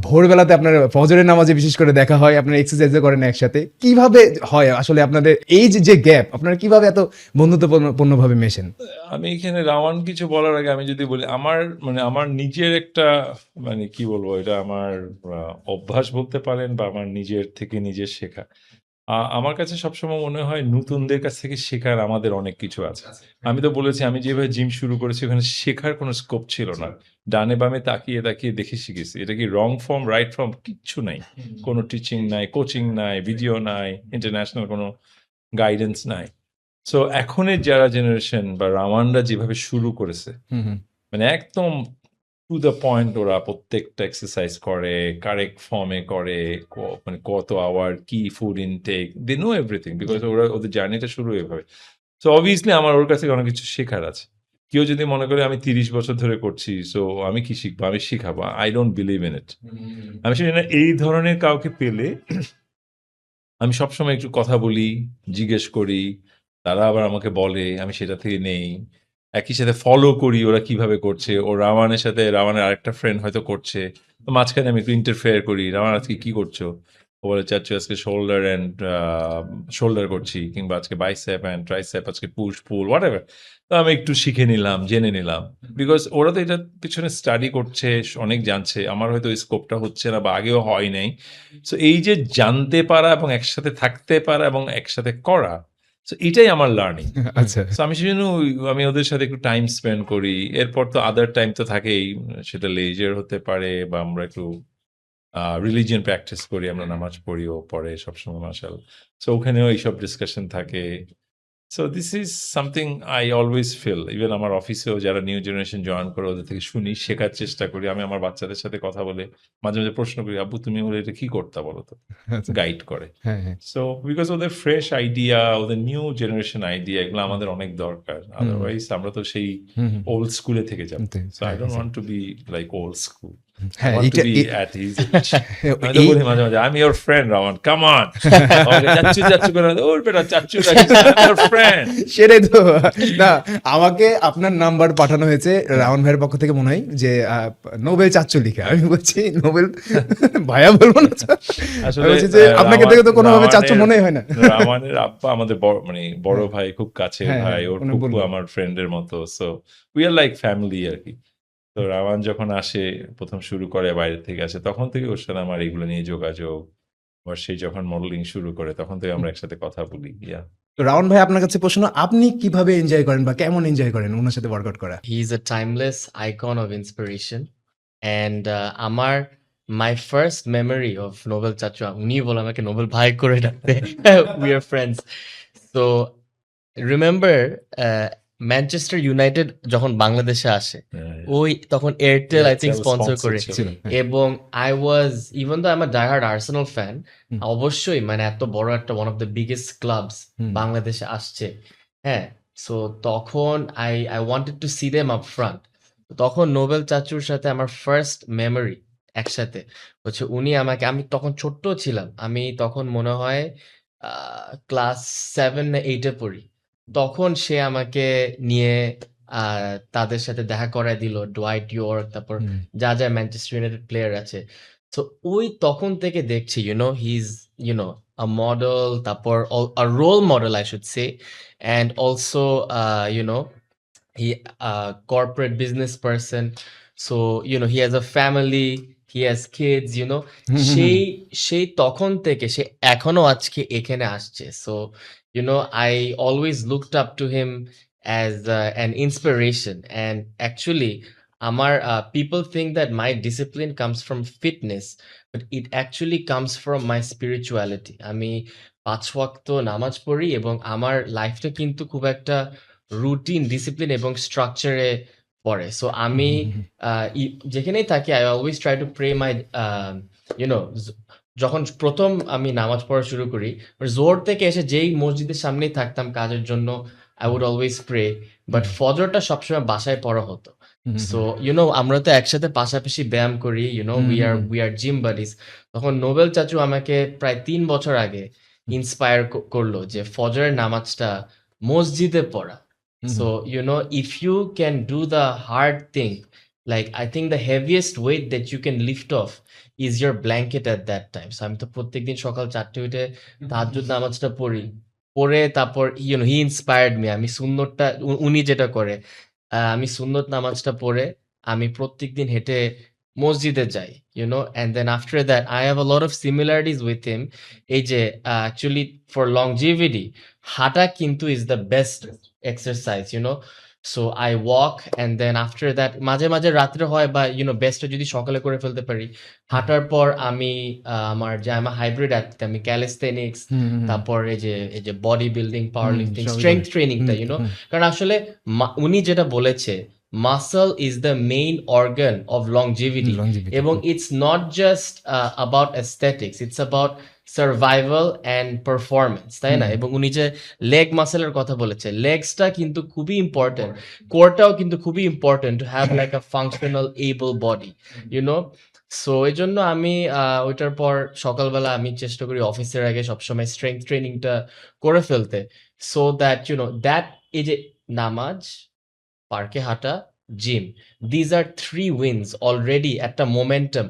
ভোরবেলাতে আপনার ফজরের নামাজে বিশেষ করে দেখা হয়, আপনারা এক্সারসাইজও করেন একসাথে। কিভাবে হয় আসলে আপনাদের এই যে গ্যাপ, আপনারা কিভাবে এত বন্ধুত্বপূর্ণভাবে মেশেন? আমি এখানে রাওয়ান কিছু বলার আগে আমি যদি বলি, আমার নিজের একটা, মানে কি বলবো, এটা আমার অভ্যাস বলতে পারেন বা আমার নিজের থেকে নিজের শেখা। আমার কাছে সবসময় মনে হয় নতুনদের কাছ থেকে শেখার আমাদের অনেক কিছু আছে। আমি তো বলেছি আমি যেভাবে জিম শুরু করেছি ওখানে শেখার কোনো স্কোপ ছিল না। ডানে বামে তাকিয়ে তাকিয়ে দেখে শিখেছি। এটা কি রং ফর্ম, রাইট ফর্ম, কিচ্ছু নাই। কোনো টিচিং নাই, কোচিং নাই, ভিডিও নাই, ইন্টারন্যাশনাল কোনো গাইডেন্স নাই। সো এখনের যারা জেনারেশন বা রাওয়ানরা যেভাবে শুরু করেছে, হুম হুম মানে একদম টু দ্য পয়েন্ট, ওরা প্রত্যেকটা এক্সারসাইজ করে, কারেক্ট ফর্মে করে, মানে কত আওয়ার, কি food intake, they know everything, because ওরা ওদের জার্নিটা শুরু এভাবে। সো অবভিয়াসলি আমার ওর কাছে অনেক কিছু শেখার আছে। কেউ যদি মনে করে আমি ৩০ বছর ধরে করছি, সো আমি কি শিখবো, আমি শিখাবো, I don't believe in it. আমি সেজন্য এই ধরনের কাউকে পেলে আমি সবসময় একটু কথা বলি, জিজ্ঞেস করি, তারা আবার আমাকে বলে, আমি সেটা থেকে নেই। একই সাথে ফলো করি ওরা কিভাবে করছে। ও রাওয়ানের সাথে রাওয়ানের আরেকটা ফ্রেন্ড হয়তো করছে। তো মাঝখানে আমি একটু ইন্টারফেয়ার করি। রাওয়ান আজকে কি করছো? ও বলে চাচ্চু আজকে শোল্ডার করছি, কিংবা আজকে বাইসেপ অ্যান্ড ট্রাইসেপ, আজকে পুশ পুল হোয়াটএভার। তো আমি একটু শিখে নিলাম, জেনে নিলাম। বিকজ ওরা তো এটার পিছনে স্টাডি করছে, অনেক জানছে। আমার হয়তো ওই স্কোপটা হচ্ছে না বা আগেও হয় নাই। সো এই যে জানতে পারা এবং একসাথে থাকতে পারা এবং একসাথে করা, সো এটাই আমার লার্নিং। আচ্ছা। সো আমি সেজন্য আমি ওদের সাথে একটু টাইম স্পেন্ড করি। এরপর তো আদার টাইম তো থাকেই। সেটা লেজার হতে পারে বা আমরা একটু রিলিজিয়ন প্র্যাকটিস করি, আমরা নামাজ পড়িও পড়ে সবসময় মাশাআল্লাহ। সো ওখানেও এইসব ডিসকাশন থাকে। So this is something I always feel. Even আমার অফিসেও যারা নিউ জেনারেশন জয়েন করে ওদের থেকে শুনি, শেখার চেষ্টা করি। আমি আমার বাচ্চাদের সাথে কথা বলে মাঝে মাঝে প্রশ্ন করি, আব্বু তুমি হলে এটা কি করতা বলো তো? আচ্ছা। গাইড করে। হ্যাঁ হ্যাঁ। সো বিকজ ওদের ফ্রেশ আইডিয়া, ওদের নিউ জেনারেশন আইডিয়া, এগুলো আমাদের অনেক দরকার। আদারওয়াইজ আমরা তো সেই হুম হুম। ওল্ড স্কুলে থেকে যাব। সো আই হ্যাঁ, don't want to be like old school. I হ্যাঁ, want to এটা be A- at his age. আমি তো এই- বলি মাঝে মাঝে, I'm your friend, Raman. Come on. আমাকে চাচ্চু চাচ্চু করে, ওর বেটা চাচ্চু ডাকিস না, I'm your friend. সেটাই তো। না, আমাকে আপনার নাম্বার পাঠানো হয়েছে রাউন্ড ভাইয়ের পক্ষ থেকে, মনে হয় যে নোবেল চাচ্চু লিখে। আমি বলছি নোবেল ভাইয়া বলবো না তো। আমি বলছি যে আপনাকে দেখে তো কোনোভাবে চাচ্চু মনেই হয় না। রামানের আব্বা আমাদের মানে বড় ভাই, খুব কাছের হ্যাঁ, ভাই, হ্যাঁ, ওর উনি ফুফু বললেন। আমার ফ্রেন্ডের মতো। So we are like family আর কি। তো রামান যখন আসে, প্রথম শুরু করে বাইরে থেকে আসে, তখন থেকে ওর সাথে আমার এগুলো নিয়ে যোগাযোগ। আবার সেই যখন মডেলিং শুরু করে তখন থেকে আমরা একসাথে কথা বলি। তো রাউন্ড ভাই, আপনার কাছে প্রশ্ন, আপনি কিভাবে এনজয় করেন বা কেমন এনজয় করেন ওনার সাথে ওয়ার্কআউট করা? He is a timeless icon of inspiration. And আমার my first memory of Nobel চাচু, উনি বলে আমাকে নোবেল ভাই করে ডাকতে। We are friends. So remember Manchester United যখন বাংলাদেশে আসে, ওই তখন এয়ারটেল আই থিঙ্ক স্পন্সর করে। ছিল, হ্যাঁ। এবং I was, even though I am a diehard Arsenal fan, hmm. অবশ্যই মানে এত বড় একটা one of the biggest clubs hmm. বাংলাদেশে আসছে, হ্যাঁ। সো তখন I wanted to see them up front. তখন নোবেল চাচুর সাথে আমার ফার্স্ট মেমোরি একসাথে হচ্ছে, উনি আমাকে, আমি তখন ছোট্ট ছিলাম, আমি তখন মনে হয় ক্লাস 7 না 8 পড়ি। তখন সে আমাকে নিয়ে তাদের সাথে দেখা করায় দিল, ডোয়াইট ইয়র্ক, তারপর হুম, যা ম্যানচেস্টার ইউনাইটেড প্লেয়ার আছে। তো ওই তখন থেকে দেখছি, হি ইজ a model, তারপর a role model I should say, and also he corporate business person. So he has a family, he has kids, হুম, হুম, সেই হুম, সেই তখন থেকে সে এখনো আজকে এখানে আসছে। So I always looked up to him as an inspiration, and actually আমার people think that my discipline comes from fitness, but it actually comes from my spirituality. আমি 5 ওয়াক্ত নামাজ পড়ি এবং আমার লাইফটা কিন্তু খুব একটা রুটিন, ডিসিপ্লিন এবং স্ট্রাকচারে পড়ে। সো আমি হুম, হুম, যেখানেই থাকি I always try to pray my you know যখন প্রথম আমি নামাজ পড়া শুরু করি, জোহর থেকে এসে যেই মসজিদের সামনেই থাকতাম কাজের জন্য, I would always pray, but ফজরটা সবসময় বাসায় পড়া হতো। হুম, সো আমরা তো একসাথে পাশাপাশি ব্যায়াম করি, হুম, উই আর জিম বাডিজ। তখন নোবেল চাচু আমাকে প্রায় 3 বছর আগে ইন্সপায়ার করলো যে ফজরের নামাজটা মসজিদে পড়া। হুম, So, if you can do the hard thing, like I think the heaviest weight that you can lift off is your blanket at that time. So আমি তো প্রত্যেকদিন সকাল 4টে উঠে তাহাজ্জুদ নামাজটা পড়ি। পড়ে তারপর he inspired me. আমি সুন্নতটা উনি যেটা করে, আমি সুন্নত নামাজটা পড়ে আমি প্রত্যেকদিন হেঁটে মসজিদে যাই, and then after that I have a lot of similarities with him. এই যে actually for longevity, হাঁটা কিন্তু is the best exercise. So I walk, and then after that মাঝে রাত্রে হয় বা বেস্টটা যদি সকালে করে ফেলতে পারি, হাঁটার পর আমি আমার যে আমার হাইব্রিড অ্যাথলিট, আমি ক্যালিস্থেনিক্স, হুম, হুম, তারপর এই যে বডি বিল্ডিং, পাওয়ার হুম, লিফটিং, সবই স্ট্রেংথ করে। ট্রেনিংটা, হুম, হুম, কারণ আসলে উনি যেটা বলেছে, muscle is the main organ of longevity, longevity, এবং it's not just about aesthetics, it's about survival and performance, তাই না? হুম, এবং উনি যে লেগ মাসেলের কথা বলেছে, লেগসটা কিন্তু খুবই ইম্পর্টেন্ট, কোরটাও কিন্তু খুবই important to have like a functional able body, YONO so এই জন্য আমি ওইটার পর সকালবেলা আমি চেষ্টা করি অফিসের আগে সবসময় স্ট্রেংথ ট্রেনিংটা করে ফেলতে, সো দ্যাট দ্যাট এই যে নামাজ, পার্কে হাঁটা, gym, these are 3 wins already at a momentum.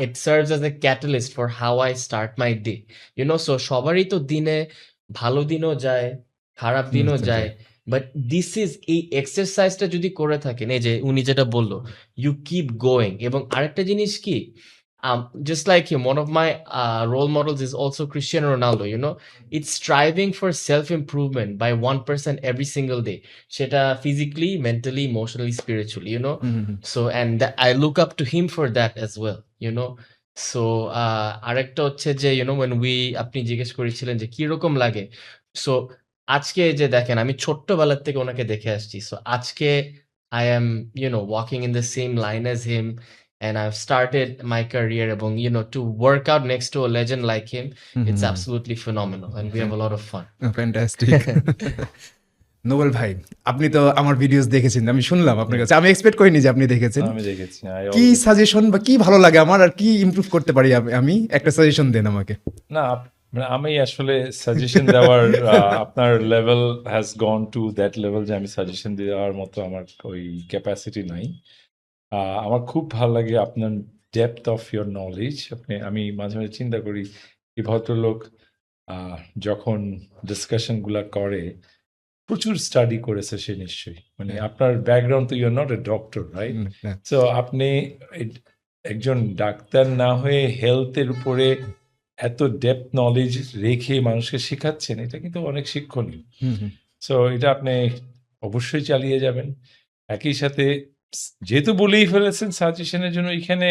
It serves as a catalyst for how I start my day. So সবারই তো দিনে ভালো দিনও যায়, খারাপ হুম, দিনও আচ্ছা, যায়। বাট এই এক্সারসাইজটা যদি করে থাকেন, এই যে উনি যেটা বলল, you keep going. এবং আরেকটা জিনিস কি, just like him, one of my role models is also Cristiano Ronaldo. It's striving for self-improvement by 1% every single day. সেটা physically, mentally, emotionally, spiritually, hmm, hmm, So, and I look up to him for that as well. So, আরেকটা হচ্ছে যে, আপনি জিজ্ঞেস করেছিলেন যে কিরকম লাগে? So, আজকে যে দেখেন, আমি ছোট্টবেলার থেকে ওনাকে দেখে আসছি। So, আজকে I am, walking in the same line as him, and I've started my career, এবং, to work out next to a legend like him, hmm, it's hmm, absolutely phenomenal, and we have a lot of fun. Fantastic. Nobel ভাই, আপনি তো আমার videos দেখেছেন, আমি শুনলাম আপনার কাছে, আমি এক্সপেক্ট করিনি যে আপনি দেখেছেন। আমি দেখেছি কি সাজেশন বা কি ভালো লাগে আমার, আর কি ইমপ্রুভ করতে পারি আমি, একটা সাজেশন দেন আমাকে। না মানে আমি আসলে সাজেশন দেওয়ার আপনার level has gone to that level যে আমি সাজেশন দেওয়ার মতো আমার ওই ক্যাপাসিটি নাই। আমার খুব ভালো লাগে আপনার ডেপথ অফ ইয়োর নলেজ। আমি মাঝে মাঝে চিন্তা করি এই ভদ্রলোক যখন ডিসকাশনগুলা করে প্রচুর স্টাডি করেছে সে নিশ্চয়ই। মানে আপনার ব্যাকগ্রাউন্ড তো your not a doctor, right? So আপনি একজন ডাক্তার না হয়ে হেলথের উপরে এত ডেপথ নলেজ রেখে মানুষকে শেখাচ্ছেন, এটা কিন্তু অনেক শিক্ষণীয়। সো এটা আপনি অবশ্যই চালিয়ে যাবেন। একই সাথে যেহেতু বলেই ফেলেছেন সাজেশনের জন্য, এখানে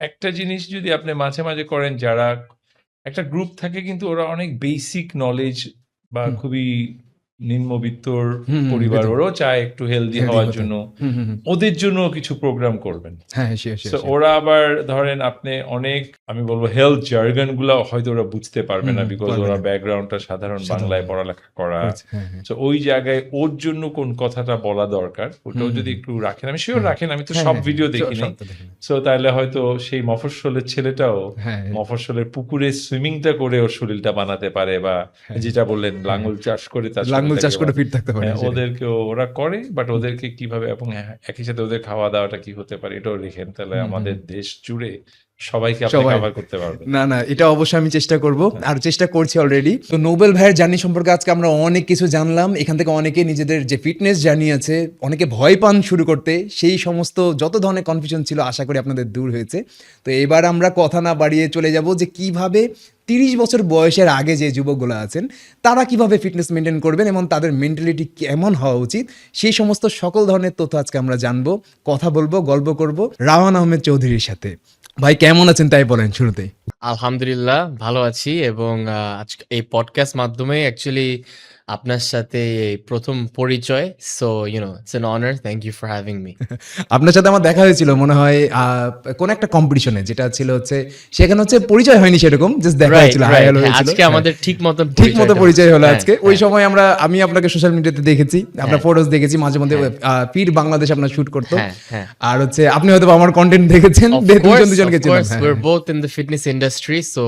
একটা জিনিস যদি আপনি মাঝে মাঝে করেন, যারা একটা গ্রুপ থাকে কিন্তু ওরা অনেক বেসিক নলেজ বা খুবই নিম্নবিত্তর পরিবার, ওরাও চায় একটু হেলদি হওয়ার জন্য, ওদের জন্য কিছু প্রোগ্রাম করবেন। So, ওরা আবার ধরেন আপনি অনেক, আমি বলবো হেলথ জার্গন গুলা হয়তো ওরা বুঝতে পারবে না, বিকজ ওরা ব্যাকগ্রাউন্ডটা সাধারণ বাংলায় পড়ালেখা করা। তো ওই জায়গায় ওর জন্য কোন কথাটা বলা দরকার ওটাও যদি একটু রাখেন, আমি শিওর রাখেন, আমি তো সব ভিডিও দেখিনি। সো তাহলে হয়তো সেই মফস্বলের ছেলেটাও মফস্বলের পুকুরে সুইমিংটা করে ওর শরীরটা বানাতে পারে, বা যেটা বললেন লাঙ্গল চাষ করে তার আঙ্গুল চাষ করে বা ফিট থাকতে পারে সেটাই। ওদেরকে ওরা করে, বাট ওদেরকে কিভাবে এবং একই সাথে ওদের খাওয়া দাওয়াটা কি হতে পারে এটাও রেখেন, তাহলে আমাদের দেশ জুড়ে সবাইকে আপনি সবাই। কভার করতে পারবেন। না না, এটা অবশ্যই আমি চেষ্টা করব, আর চেষ্টা করছি অলরেডি। তো নোবেল ভাইয়ের জার্নি সম্পর্কে আজকে আমরা অনেক কিছু জানলাম। এখান থেকে অনেকে নিজেদের যে ফিটনেস জার্নি আছে, অনেকে ভয় পান শুরু করতে, সেই সমস্ত যত ধরনের কনফিউশন ছিল আশা করি আপনাদের দূর হয়েছে। তো এবার আমরা কথা না বাড়িয়ে চলে যাব যে কিভাবে 30 বছর বয়সের আগে যে যুবকগুলো আছেন তারা কিভাবে ফিটনেস মেনটেন করবেন এবং তাদের মেন্টালিটি কেমন হওয়া উচিত, সেই সমস্ত সকল ধরনের তথ্য আজকে আমরা জানবো, কথা বলবো, গল্প করব রাওয়ান আহমেদ চৌধুরীর সাথে। ভাই কেমন আছেন তাই বলেন শুরুতেই। আলহামদুলিল্লাহ ভালো আছি, এবং আজকে এই পডকাস্ট মাধ্যমে অ্যাকচুয়ালি আপনার সাথে এই প্রথম পরিচয়। So it's an honour, thank you for having me. আপনার সাথে আমার দেখা হয়েছিল মনে হয় কোন একটা কম্পিটিশনে, যেটা ছিল হচ্ছে সেখানে হচ্ছে পরিচয় হয়নি সেরকম, জাস্ট দেখা রাইট হয়েছিল, হাই রাইট হ্যালো হয়েছিল। আজকে আমাদের ঠিক মতন ঠিক মতো পরিচয় হলো হ্যাঁ, আজকে। ওই সময় আমি আপনাকে সোশ্যাল মিডিয়াতে দেখেছি, আপনার ফটোস দেখেছি, মাঝে মধ্যে পীর বাংলাদেশ আপনার শুট করতো। হ্যাঁ, হ্যাঁ। আর হচ্ছে আপনি হয়তো আমার কন্টেন্ট দেখেছেন, Of দুজন course, দুজনকে of ছিলাম। course, we're both in the fitness industry, so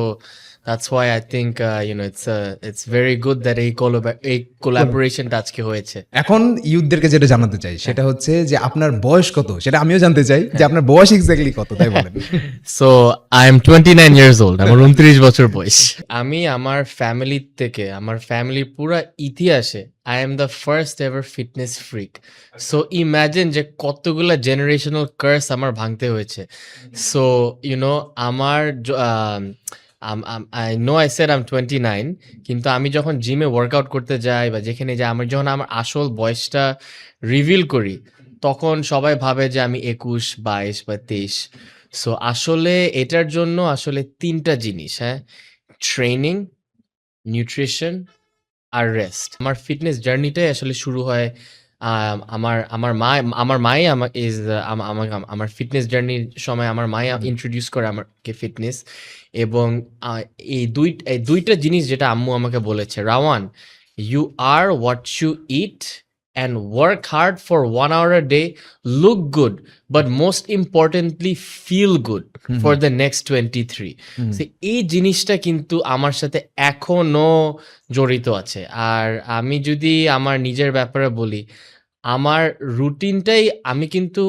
that's why I think it's very good that এই collaborationটা আজকে হয়েছে। এখন ইউথদেরকে যেটা জানাতে চাই সেটা হচ্ছে যে আপনার বয়স কত, সেটা আমিও জানতে চাই যে আপনার বয়স এক্স্যাক্টলি কত, তাই বলেন। So I am 29 years old. আমার 29 বছর বয়স। আমি আমার ফ্যামিলি থেকে, আমার ফ্যামিলির পুরো ইতিহাসে I am the first ever fitness freak. So imagine যে কতগুলা generational curse আমার ভাঙতে হয়েছে। So আমার I know I said I'm 29, কিন্তু আমি যখন জিমে ওয়ার্কআউট করতে যাই বা যেখানে যাই, যখন আমার আসল বয়সটা রিভিল করি, তখন সবাই ভাবে যে আমি 21, 22 বা 23। সো আসলে এটার জন্য আসলে 3টা জিনিস, হ্যাঁ? ট্রেনিং, নিউট্রিশন আর রেস্ট। আমার ফিটনেস জার্নিটাই আসলে শুরু হয় আমার মাই আমার ফিটনেস জার্নির সময় আমার মাই ইন্ট্রোডিউস করে আমাকে ফিটনেস। এবং এই দুইটা জিনিস যেটা আম্মু আমাকে বলেছে, Rawan, you are what you eat and work hard for 1 hour a day, look good, but most importantly feel good for the next 23. So এই জিনিসটা কিন্তু আমার সাথে এখনো জড়িত আছে। আর আমি যদি আমার নিজের ব্যাপারে বলি, আমার রুটিনটাই, আমি কিন্তু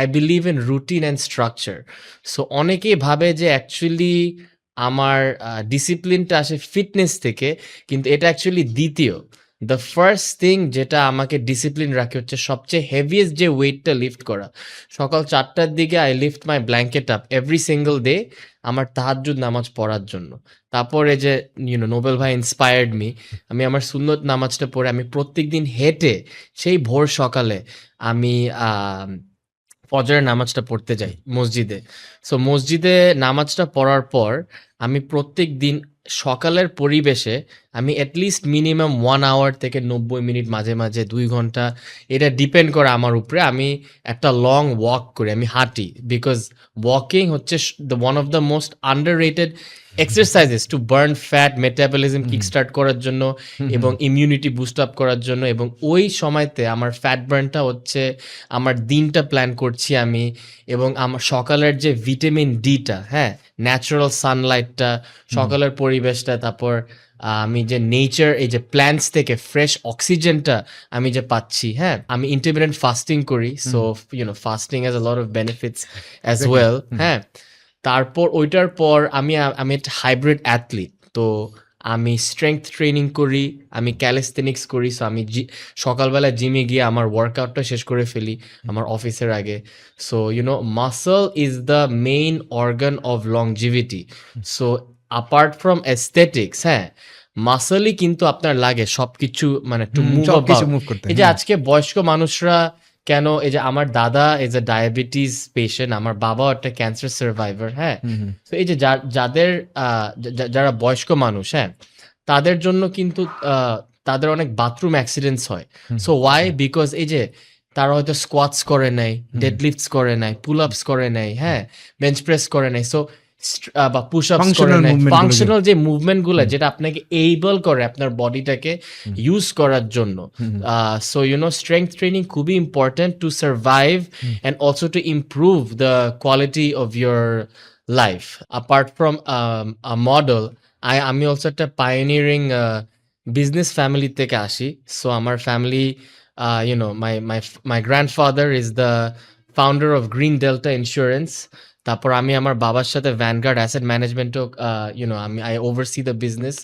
I believe in routine and structure. So অনেকেই ভাবে যে অ্যাকচুয়ালি আমার ডিসিপ্লিনটা আসে ফিটনেস থেকে, কিন্তু এটা অ্যাকচুয়ালি দ্বিতীয়। দ্য ফার্স্ট থিং যেটা আমাকে ডিসিপ্লিন রাখে হচ্ছে সবচেয়ে হেভিয়েস্ট যে ওয়েটটা লিফট করা। সকাল 4টার দিকে I lift my blanket up every single day আমার তাহাজ্জুদ নামাজ পড়ার জন্য। তারপরে যে নোবেল ভাই ইন্সপায়ার্ড মি, আমি আমার সুন্নত নামাজটা পড়ে আমি প্রত্যেকদিন হেঁটে সেই ভোর সকালে আমি ফজরের নামাজটা পড়তে যাই মসজিদে। সো মসজিদে নামাজটা পড়ার পর আমি প্রত্যেক দিন সকালের পরিবেশে আমি অ্যাটলিস্ট মিনিমাম 1 আওয়ার থেকে 90 মিনিট, মাঝে মাঝে 2 ঘন্টা, এটা ডিপেন্ড করে আমার উপরে, আমি একটা লং ওয়াক করি, আমি হাঁটি। বিকজ ওয়াকিং হচ্ছে one of the most underrated exercises to burn fat, metabolism Kickstart করার জন্য এবং ইমিউনিটি বুস্ট আপ করার জন্য। এবং ওই সময়তে আমার ফ্যাট বার্নটা হচ্ছে, আমার দিনটা প্ল্যান করছি আমি, এবং আমার সকালের যে ভিটামিন ডিটা, হ্যাঁ, ন্যাচারাল সানলাইটটা, সকালের পরিবেশটা, তারপর আমি যে নেচার, এই যে প্ল্যান্টস থেকে ফ্রেশ অক্সিজেনটা আমি যে পাচ্ছি, হ্যাঁ। আমি ইন্টারমিটেন্ট ফাস্টিং করি, so fasting has a lot of benefits as well, হ্যাঁ। তারপর ওইটার পর আমি একটা হাইব্রিড অ্যাথলিট, তো আমি স্ট্রেংথ ট্রেনিং করি, আমি ক্যালিস্থেনিক্স করি। সো আমি সকালবেলা জিমে গিয়ে আমার ওয়ার্কআউটটা শেষ করে ফেলি আমার অফিসের আগে। So muscle is the main organ of longevity. So apart from aesthetics, হ্যাঁ, মাসলই কিন্তু আপনার লাগে সবকিছু, মানে টু মুভ সবকিছু অ্যাবাউট। মুভ করতে। এই যে আজকে বয়স্ক মানুষরা কেন, এই যে আমার দাদা ইজ এ ডায়াবেটিস পেশেন্ট, আমার বাবাও একটা ক্যান্সার সার্ভাইভার, হ্যাঁ। তো এই যে যাদের যারা বয়স্ক মানুষ, হ্যাঁ, তাদের জন্য কিন্তু তাদের অনেক বাথরুম অ্যাক্সিডেন্টস হয়। So why? বিকজ এই যে তারা হয়তো স্কোয়াটস করে নাই, ডেডলিফটস করে নাই, পুল আপস করে নাই, হ্যাঁ, বেঞ্চ প্রেস করে নাই, সো বা পুশ আপস করে নাই, ফাংশনাল যে মুভমেন্ট গুলো যেটা আপনাকে এইবল করে আপনার বডিটাকে ইউজ করার জন্য। সো স্ট্রেংথ ট্রেনিং খুবই important to survive and also to improve the quality of your life. Apart from a model, আমি অলসো একটা পায়োনিয়ারিং বিজনেস ফ্যামিলি থেকে আসি। সো আমার family, my grandfather is the founder of Green Delta Insurance. তারপর আমি আমার বাবার সাথে ভ্যানগার্ড অ্যাসেট ম্যানেজমেন্টও, I oversee the business.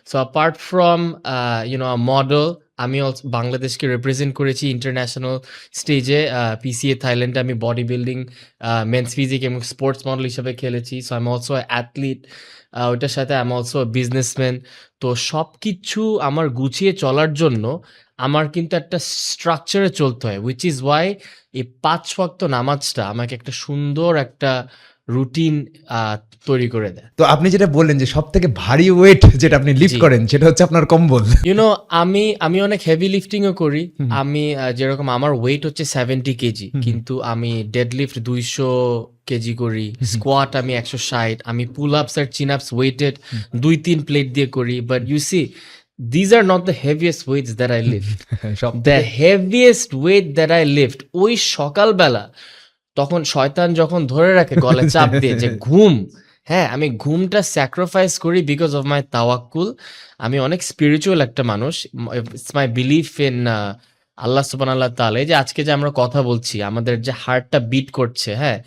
So apart from a model, আমি অলসো বাংলাদেশকে রিপ্রেজেন্ট করেছি ইন্টারন্যাশনাল স্টেজে। পিসিএ থাইল্যান্ডে আমি বডি বিল্ডিং, মেন্স ফিজিক এবং স্পোর্টস মডেল হিসেবে খেলেছি। So I am also athlete. ওইটার সাথে আই এম অলসো বিজনেসম্যান। তো সবকিছু আমার গুছিয়ে চলার জন্য আমার কিন্তু একটা স্ট্রাকচারে চলতে হয়, হুইচ ইজ ওয়াই এই ৫ ওয়াক্ত নামাজটা আমাকে একটা সুন্দর একটা রুটিন তৈরি করে দেয়। তো আপনি যেটা বললেন যে সব থেকে ভারী ওয়েট যেটা আপনি লিফট জি। করেন সেটা হচ্ছে আপনার কম্বল। আমি অনেক হেভি লিফটিংও করি। আমি যেরকম আমার ওয়েট হচ্ছে 70 কেজি, কিন্তু আমি ডেডলিফট 200 কেজি করি, স্কোয়াট আমি 160, আমি পুল আপস আর চিন আপস ওয়েটেড 2-3 প্লেট দিয়ে করি। But you see, these are not the heaviest weights that I lift. সব the heaviest weight that I lift ওই সকালবেলা, তখন শয়তান যখন ধরে রাখে গলে চাপ দিয়ে যে ঘুম, হ্যাঁ, আমি ঘুমটা স্যাক্রিফাইস করি বিকজ অফ মাই তাওয়াক্কুল। আমি অনেক স্পিরিচুয়াল একটা মানুষ। ইটস মাই বিলিফ ইন আল্লাহ সুবহানাহু তাআলা। যে আজকে যে আমরা কথা বলছি, আমাদের যে হার্টটা বিট করছে, হ্যাঁ,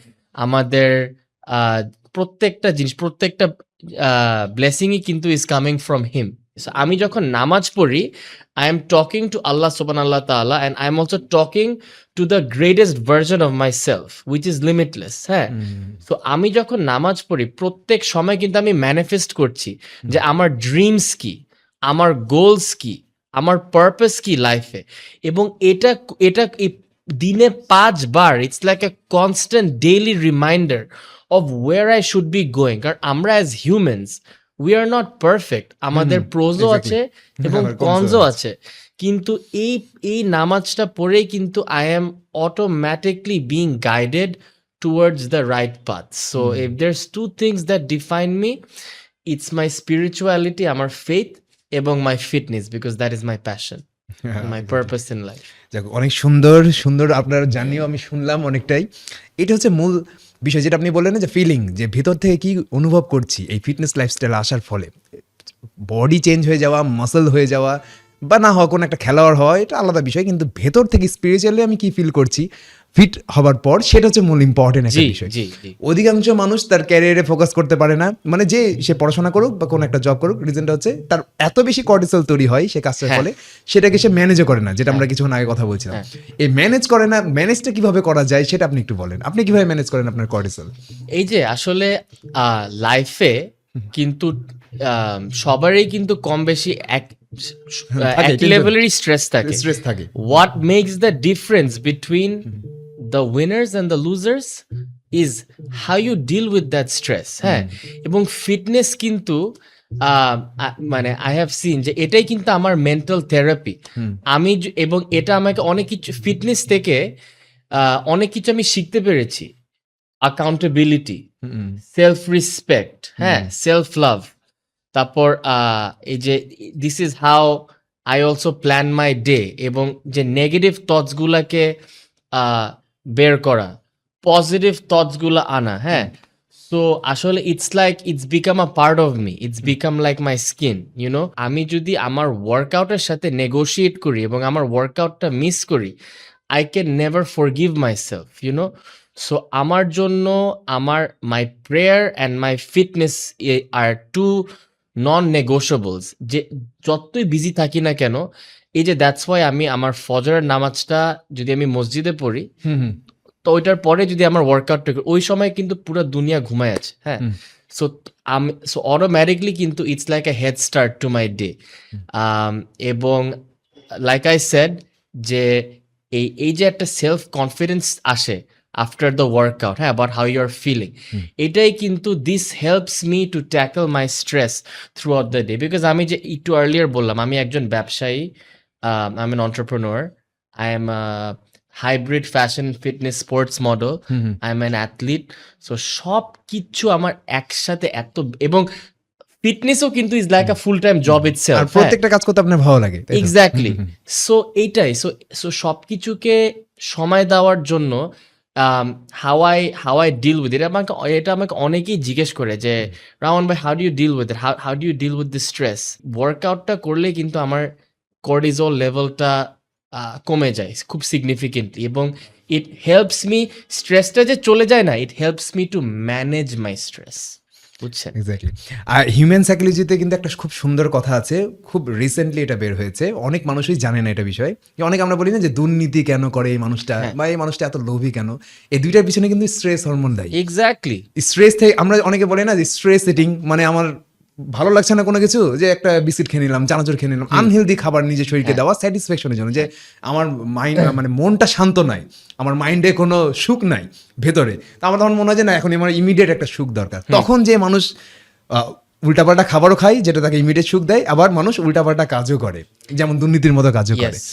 আমাদের আহ, প্রত্যেকটা জিনিস, প্রত্যেকটা ব্লেসিংই কিন্তু ইজ কামিং ফ্রম হিম। আমি যখন নামাজ পড়ি, আই এম টকিং টু আল্লাহ সুবহানাহু তাআলা, and I am also talking to the greatest version of my self which is limitless. হ্যাঁ, তো আমি যখন নামাজ পড়ি প্রত্যেক সময় কিন্তু আমি ম্যানিফেস্ট করছি যে আমার ড্রিমস কি, আমার গোলস কি, আমার পারপাস কি লাইফে। এবং এটা এটা এই দিনে 5 বার, it's like a constant daily reminder of where I should be going. কারণ আমরা as humans we are not perfect. আমাদের প্রোজও আছে এবং আবার cons ও কনজও আছে। আছে। কিন্তু এই নামাজটা পড়েই কিন্তু I am automatically being guided towards the right path. So if there's two things that define me, it's my spirituality, আমার faith, এবং my fitness, because that is my passion, my purpose in life. যাক, অনেক সুন্দর সুন্দর আপনার জার্নিও আমি শুনলাম অনেকটাই। এটা হচ্ছে মূল বিষয় যেটা আপনি বললেন না, যে ফিলিং, যে ভিতর থেকে কি অনুভব করছি এই ফিটনেস লাইফস্টাইল আসার ফলে। বডি চেঞ্জ হয়ে যাওয়া, মাসল হয়ে যাওয়া বা না হওয়া, কোনো একটা খেলোয়াড় হওয়া, এটা আলাদা বিষয়, কিন্তু ভেতর থেকে স্পিরিচুয়ালি আমি কি ফিল করছি ফিট হবার পর, সেটা হচ্ছে মূল ইম্পর্টেন্ট একটা জি বিষয়। জি জি অধিকাংশ মানুষ তার ক্যারিয়ারে ফোকাস করতে পারে না, মানে যে সে পড়াশোনা করুক বা কোনো একটা জব করুক, রিজনটা হচ্ছে তার এত বেশি কর্টিসল তৈরি হয় সে কাজটার হ্যাঁ। ফলে, সেটাকে সে ম্যানেজও করে না, যেটা আমরা কিছুক্ষণ আগে কথা বলছিলাম। এই ম্যানেজ করে না, ম্যানেজটা কিভাবে করা যায় সেটা আপনি একটু বলেন। আপনি কিভাবে ম্যানেজ করেন আপনার কর্টিসল? এই যে আসলে লাইফে কিন্তু সবারই কিন্তু কম বেশি থাকে, এক কিন্তু লেভেলেরই স্ট্রেস থাকে। স্ট্রেস থাকে। What makes the difference between the winners and the losers is how you deal with that stress. হ্যাঁ, এবং ফিটনেস কিন্তু মানে আই হ্যাভ সিন যে এটাই কিন্তু আমার মেন্টাল থেরাপি। এবং এটা আমাকে অনেক কিছু ফিটনেস থেকে অনেক কিছু আমি শিখতে পেরেছি। অ্যাকাউন্টেবিলিটি, সেলফ রেসপেক্ট, হ্যাঁ, সেলফ লাভ। তারপর এই যে this is how I also plan my day, এবং যে নেগেটিভ থটস গুলাকে বের করা, পজিটিভ থটস গুলা আনা। হ্যাঁ, সো আসলে it's become a part of me, it's become like my skin, you know. আমি যদি আমার ওয়ার্কআউটের সাথে নেগোশিয়েট করি এবং আমার ওয়ার্কআউটটা মিস করি, I can never forgive myself, you know. So আমার জন্য my prayer and my fitness are two non negotiables. যে যতই বিজি থাকি না কেন, এই যে দ্যাটস ওয়াই আমি আমার ফজরের নামাজটা যদি আমি মসজিদে পড়ি, তো ওইটার পরে যদি আমার ওয়ার্কআউটটা করি, ওই সময় কিন্তু পুরো দুনিয়া ঘুমায় আছে। হ্যাঁ, সো অটোমেটিকলি কিন্তু it's like a head start to my day. এবং লাইক আই সেড যে এই যে একটা সেলফ কনফিডেন্স আসে আফটার দ্য ওয়ার্কআউট, হ্যাঁ, about how you are feeling, এটাই কিন্তু this helps me to tackle my stress throughout the day. Because আমি যে একটু আর্লিয়ার বললাম, আমি একজন ব্যবসায়ী, I am an entrepreneur, I am hybrid fashion fitness sports model, I am an athlete. So সব কিছু আমার একসাথে এত, এবং ফিটনেসও কিন্তু is like a full time job আর ইটসেলফ। প্রত্যেকটা কাজ করতে আপনার ভালো লাগে, তাই তো? এক্স্যাক্টলি। সো এইটাই, সো সবকিছুকে সময় দেওয়ার জন্য হাউ আই ডিল উইথ এটা আমাকে অনেকেই জিজ্ঞেস করে যে রাওয়ান ভাই how do you deal with it, how do you deal with this stress. ওয়ার্কআউটটা করলে কিন্তু আমার কর্টিজল লেভেলটা কমে যায় খুব সিগনিফিকেন্টলি, এবং ইট হেল্পস মি, স্ট্রেসটা যে চলে যায় না, it helps me to manage my stress, বুঝছেন? এক্স্যাক্টলি। আর হিউম্যান সাইকোলজিতে কিন্তু একটা খুব সুন্দর কথা আছে, খুব রিসেন্টলি এটা বের হয়েছে, অনেক মানুষই জানে না এটা বিষয়ে। অনেক আমরা বলি না যে দুর্নীতি কেন করে এই মানুষটা, হ্যাঁ। বা এই মানুষটা এত লোভী কেন, এই দুইটার পিছনে কিন্তু স্ট্রেস হরমোন দেয়। এক্স্যাক্টলি। স্ট্রেস থেকে আমরা অনেকে বলে না যে স্ট্রেস ইটিং, মানে আমার ভালো লাগছে না কোনো কিছু, যে একটা বিস্কিট খেয়ে নিলাম, চানাচুর খেয়ে নিলাম, আনহেলদি খাবার নিজের শরীরকে হ্যাঁ। দেওয়া স্যাটিসফ্যাকশনের জন্য, যে আমার মাইন্ড মানে মনটা শান্ত নাই, আমার মাইন্ডে কোনো সুখ নাই ভেতরে, তো আমার তখন মনে হয় যে না এখন আমার ইমিডিয়েট একটা সুখ দরকার। তখন যে মানুষ উল্টাপাল্টা খাবারও খায় যেটা তাকে ইমিডিয়েট সুখ দেয়, আবার মানুষ উল্টাপাল্টা কাজও করে, যেমন দুর্নীতির মতো কাজও করে। Yes.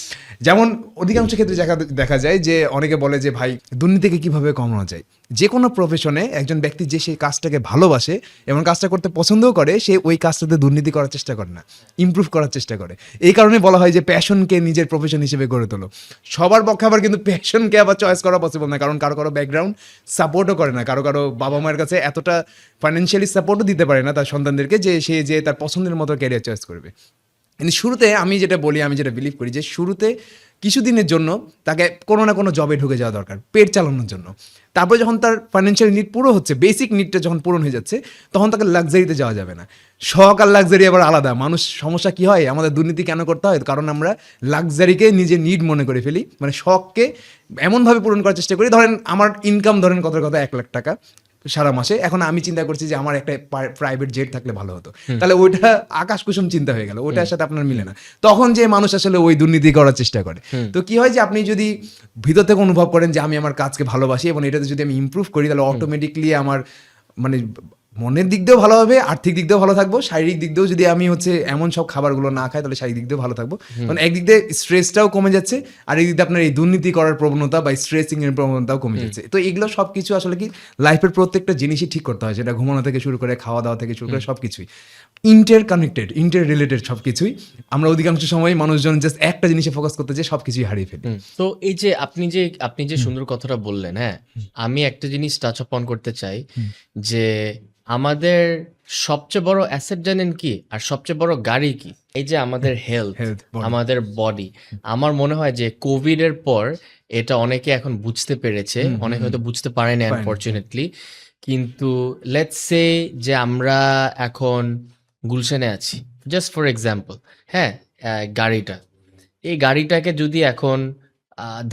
যেমন অধিকাংশ ক্ষেত্রে দেখা যায় যে অনেকে বলে যে ভাই দুর্নীতিকে কিভাবে কমানো যায়। যে কোনো প্রফেশনে একজন ব্যক্তি যে সেই কাজটাকে ভালোবাসে এবং কাজটা করতে পছন্দও করে, সে ওই কাজটাতে দুর্নীতি করার চেষ্টা করে না, ইমপ্রুভ করার চেষ্টা করে। এই কারণে বলা হয় যে প্যাশনকে নিজের প্রফেশন হিসেবে গড়ে তোলো। সবার পক্ষে আবার কিন্তু প্যাশনকে আবার চয়েস করা পসিবল না, কারণ কারো কারো ব্যাকগ্রাউন্ড সাপোর্টও করে না, কারো কারো বাবা মায়ের কাছে এতটা ফাইন্যান্সিয়ালি সাপোর্টও দিতে পারে না তার সন্তানদেরকে যে সে যে তার পছন্দের মতো ক্যারিয়ার চয়েস করবে। কিন্তু শুরুতে আমি যেটা বলি, আমি যেটা বিলিভ করি যে শুরুতে কিছুদিনের জন্য তাকে কোনো না কোনো জবে ঢুকে যাওয়া দরকার পেট চালানোর জন্য। তারপরে যখন তার ফাইন্যান্সিয়াল নিড পুরো হচ্ছে, বেসিক নিডটা যখন পূরণ হয়ে যাচ্ছে, তখন তাকে লাক্সারিতে যাওয়া যাবে না। শখ আর লাক্সারি আবার আলাদা। মানুষ সমস্যা কি হয়, আমাদের দুর্নীতি কেন করতে হয়, কারণ আমরা লাক্সারিকে নিজের নিড মনে করে ফেলি, মানে শখকে এমনভাবে পূরণ করার চেষ্টা করি। ধরেন আমার ইনকাম ধরেন কত 1 লাখ টাকা সারা মাসে, এখন আমি চিন্তা করছি যে আমার একটা প্রাইভেট জেট থাকলে ভালো হতো, তাহলে ওইটা আকাশ কুসুম চিন্তা হয়ে গেল, ওইটার সাথে আপনার মিলে না। তখন যে মানুষ আসলে ওই দুর্নীতি করার চেষ্টা করে। তো কি হয় যে আপনি যদি ভিতর থেকে অনুভব করেন যে আমি আমার কাজকে ভালোবাসি এবং এটাতে যদি আমি ইমপ্রুভ করি, তাহলে অটোমেটিকলি আমার মানে মনের দিক দিয়েও ভালো হবে, আর্থিক দিক দিয়েও ভালো থাকবো, শারীরিক দিক দিয়েও যদি আমি এমন সব খাবারগুলো না খাই, তাহলে শারীরিক দিক দিয়েও ভালো থাকবো। কারণ একদিক দিয়ে স্ট্রেসটাও কমে যাচ্ছে, আর একদিক দিয়ে আপনার এই দুর্নীতি করার প্রবণতা বা স্ট্রেসিং এর প্রবণতাও কমে যাচ্ছে। তো এগুলো সব কিছু আসলে কি লাইফের প্রত্যেকটা জিনিসই ঠিক করতে হয়, সেটা ঘুমানো থেকে শুরু করে খাওয়া দাওয়া থেকে শুরু করে সব কিছুই ইন্টার কানেক্টেড, ইন্টার রিলেটেড সব কিছুই। আমরা অধিকাংশ সময় মানুষজন জাস্ট একটা জিনিসে ফোকাস করতে যে সব কিছুই হারিয়ে ফেলি। তো এই যে আপনি যে সুন্দর কথাটা বললেন, হ্যাঁ, আমি একটা জিনিস টাচ অন করতে চাই যে আমাদের সবচেয়ে বড় অ্যাসেট জানেন কি, আর সবচেয়ে বড় গাড়ি কি? এই যে আমাদের হেলথ, body. আমাদের বডি। আমার মনে হয় যে কোভিড এর পর এটা অনেকে এখন বুঝতে পেরেছে, অনেকে হয়তো বুঝতে পারেনি আনফরচুনেটলি। কিন্তু লেটস সে যে আমরা এখন গুলশানে আছি, জাস্ট ফর এক্সাম্পল, হ্যাঁ, গাড়িটা, এই গাড়িটাকে যদি এখন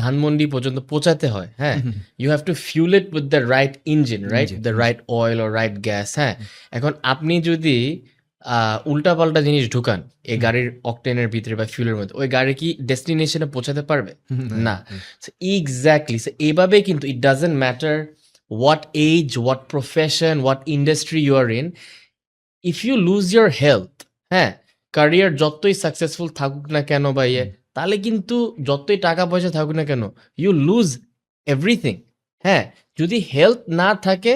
ধানমন্ডি পর্যন্ত পৌঁছাতে হয়, হ্যাঁ, you have to fuel it with the right engine, right, the right oil or right gas, হ্যাঁ। এখন আপনি যদি উল্টাপাল্টা জিনিস ঢুকান এই গাড়ির অকটেনের ভিতরে বা ফিউলের মধ্যে, ওই গাড়ি কি ডেস্টিনেশনে পৌঁছাতে পারবে? না। এক্স্যাক্টলি, এইভাবে কিন্তু ইট doesn't matter what age, what profession, what industry you are in, if you lose your health, হ্যাঁ, career যতই সাকসেসফুল থাকুক না কেন বা তাহলে কিন্তু যতই টাকা পয়সা থাকুক না কেন, you lose everything, হ্যাঁ। যদি হেলথ না থাকে,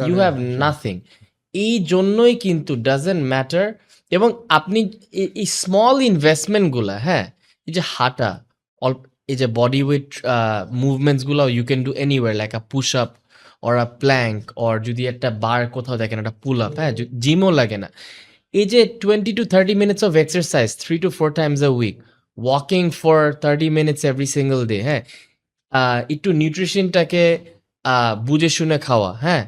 you have nothing. এই জন্যই কিন্তু ডাজন্ট ম্যাটার। এবং আপনি এই স্মল ইনভেস্টমেন্টগুলা, হ্যাঁ, এই যে হাঁটা, এই যে বডি ওয়েট মুভমেন্টসগুলো you can do anywhere, like a push up or a plank, or যদি একটা বার কোথাও দেখেন একটা পুল আপ, হ্যাঁ, জিমও লাগে না। এই যে 20 to 30 minutes of exercise 3 to 4 times a week, walking for 30 minutes every single day, হ্যাঁ, একটু নিউট্রিশনটাকে বুঝে শুনে খাওয়া, হ্যাঁ,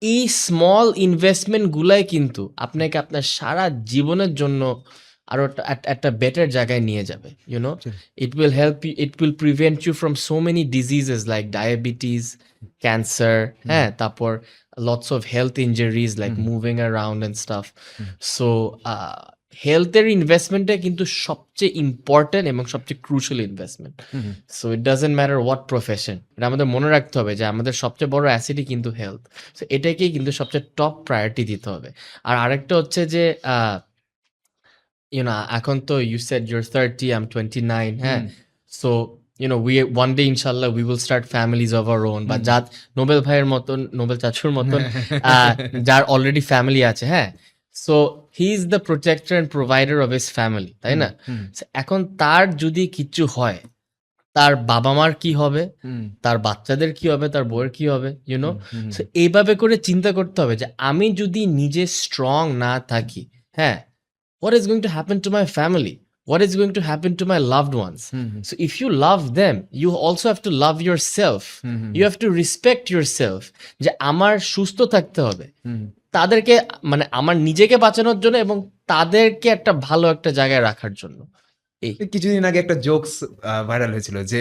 এই স্মল ইনভেস্টমেন্ট গুলাই কিন্তু আপনাকে আপনার সারা জীবনের জন্য আরো একটা বেটার জায়গায় নিয়ে যাবে, you know. It will help you, it will prevent you from so many diseases like diabetes, cancer, হ্যাঁ, তারপর lots of health injuries like moving around and stuff. So হেলথের ইনভেস্টমেন্টটা কিন্তু সবচেয়ে ইম্পর্টেন্ট এবং সবচেয়ে crucial investment. So it doesn't matter what profession, এটা আমাদের মনে রাখতে হবে যে আমাদের সবচেয়ে বড় অ্যাসেটই কিন্তু হেলথ। সো এটাকেই কিন্তু সবচেয়ে টপ প্রায়োরিটি দিতে হবে। আর আরেকটা হচ্ছে যে এখন তো you said you're 30, I'm 29, হ্যাঁ। So we one day inshallah we will start families of our own, বা যার নোবেল ভাইয়ের মতন, নোবেল চাচুর মতন যার অলরেডি ফ্যামিলি আছে, হ্যাঁ। So he is the protector and provider of his family, তাই না? So এখন তার যদি কিছু হয়, তার বাবা-মার কি হবে, হুম, তার বাচ্চাদের কি হবে, তার বউয়ের কি হবে, ইউ নো? হুম, সো এইভাবে করে চিন্তা করতে হবে যে আমি যদি নিজে স্ট্রং না থাকি, হ্যাঁ? What is going to happen to my family? What is going to happen to my loved ones? Hmm, hmm, So if you love them, you also have to love yourself. Hmm, hmm, You have to respect yourself. যে আমার সুস্থ থাকতে হবে। হুম। তাদেরকে মানে আমার নিজেকে বাঁচানোর জন্য এবং তাদেরকে একটা ভালো একটা জায়গায় রাখার জন্য। এই। এই কিছুদিন আগে একটা জোকস ভাইরাল হয়েছিল যে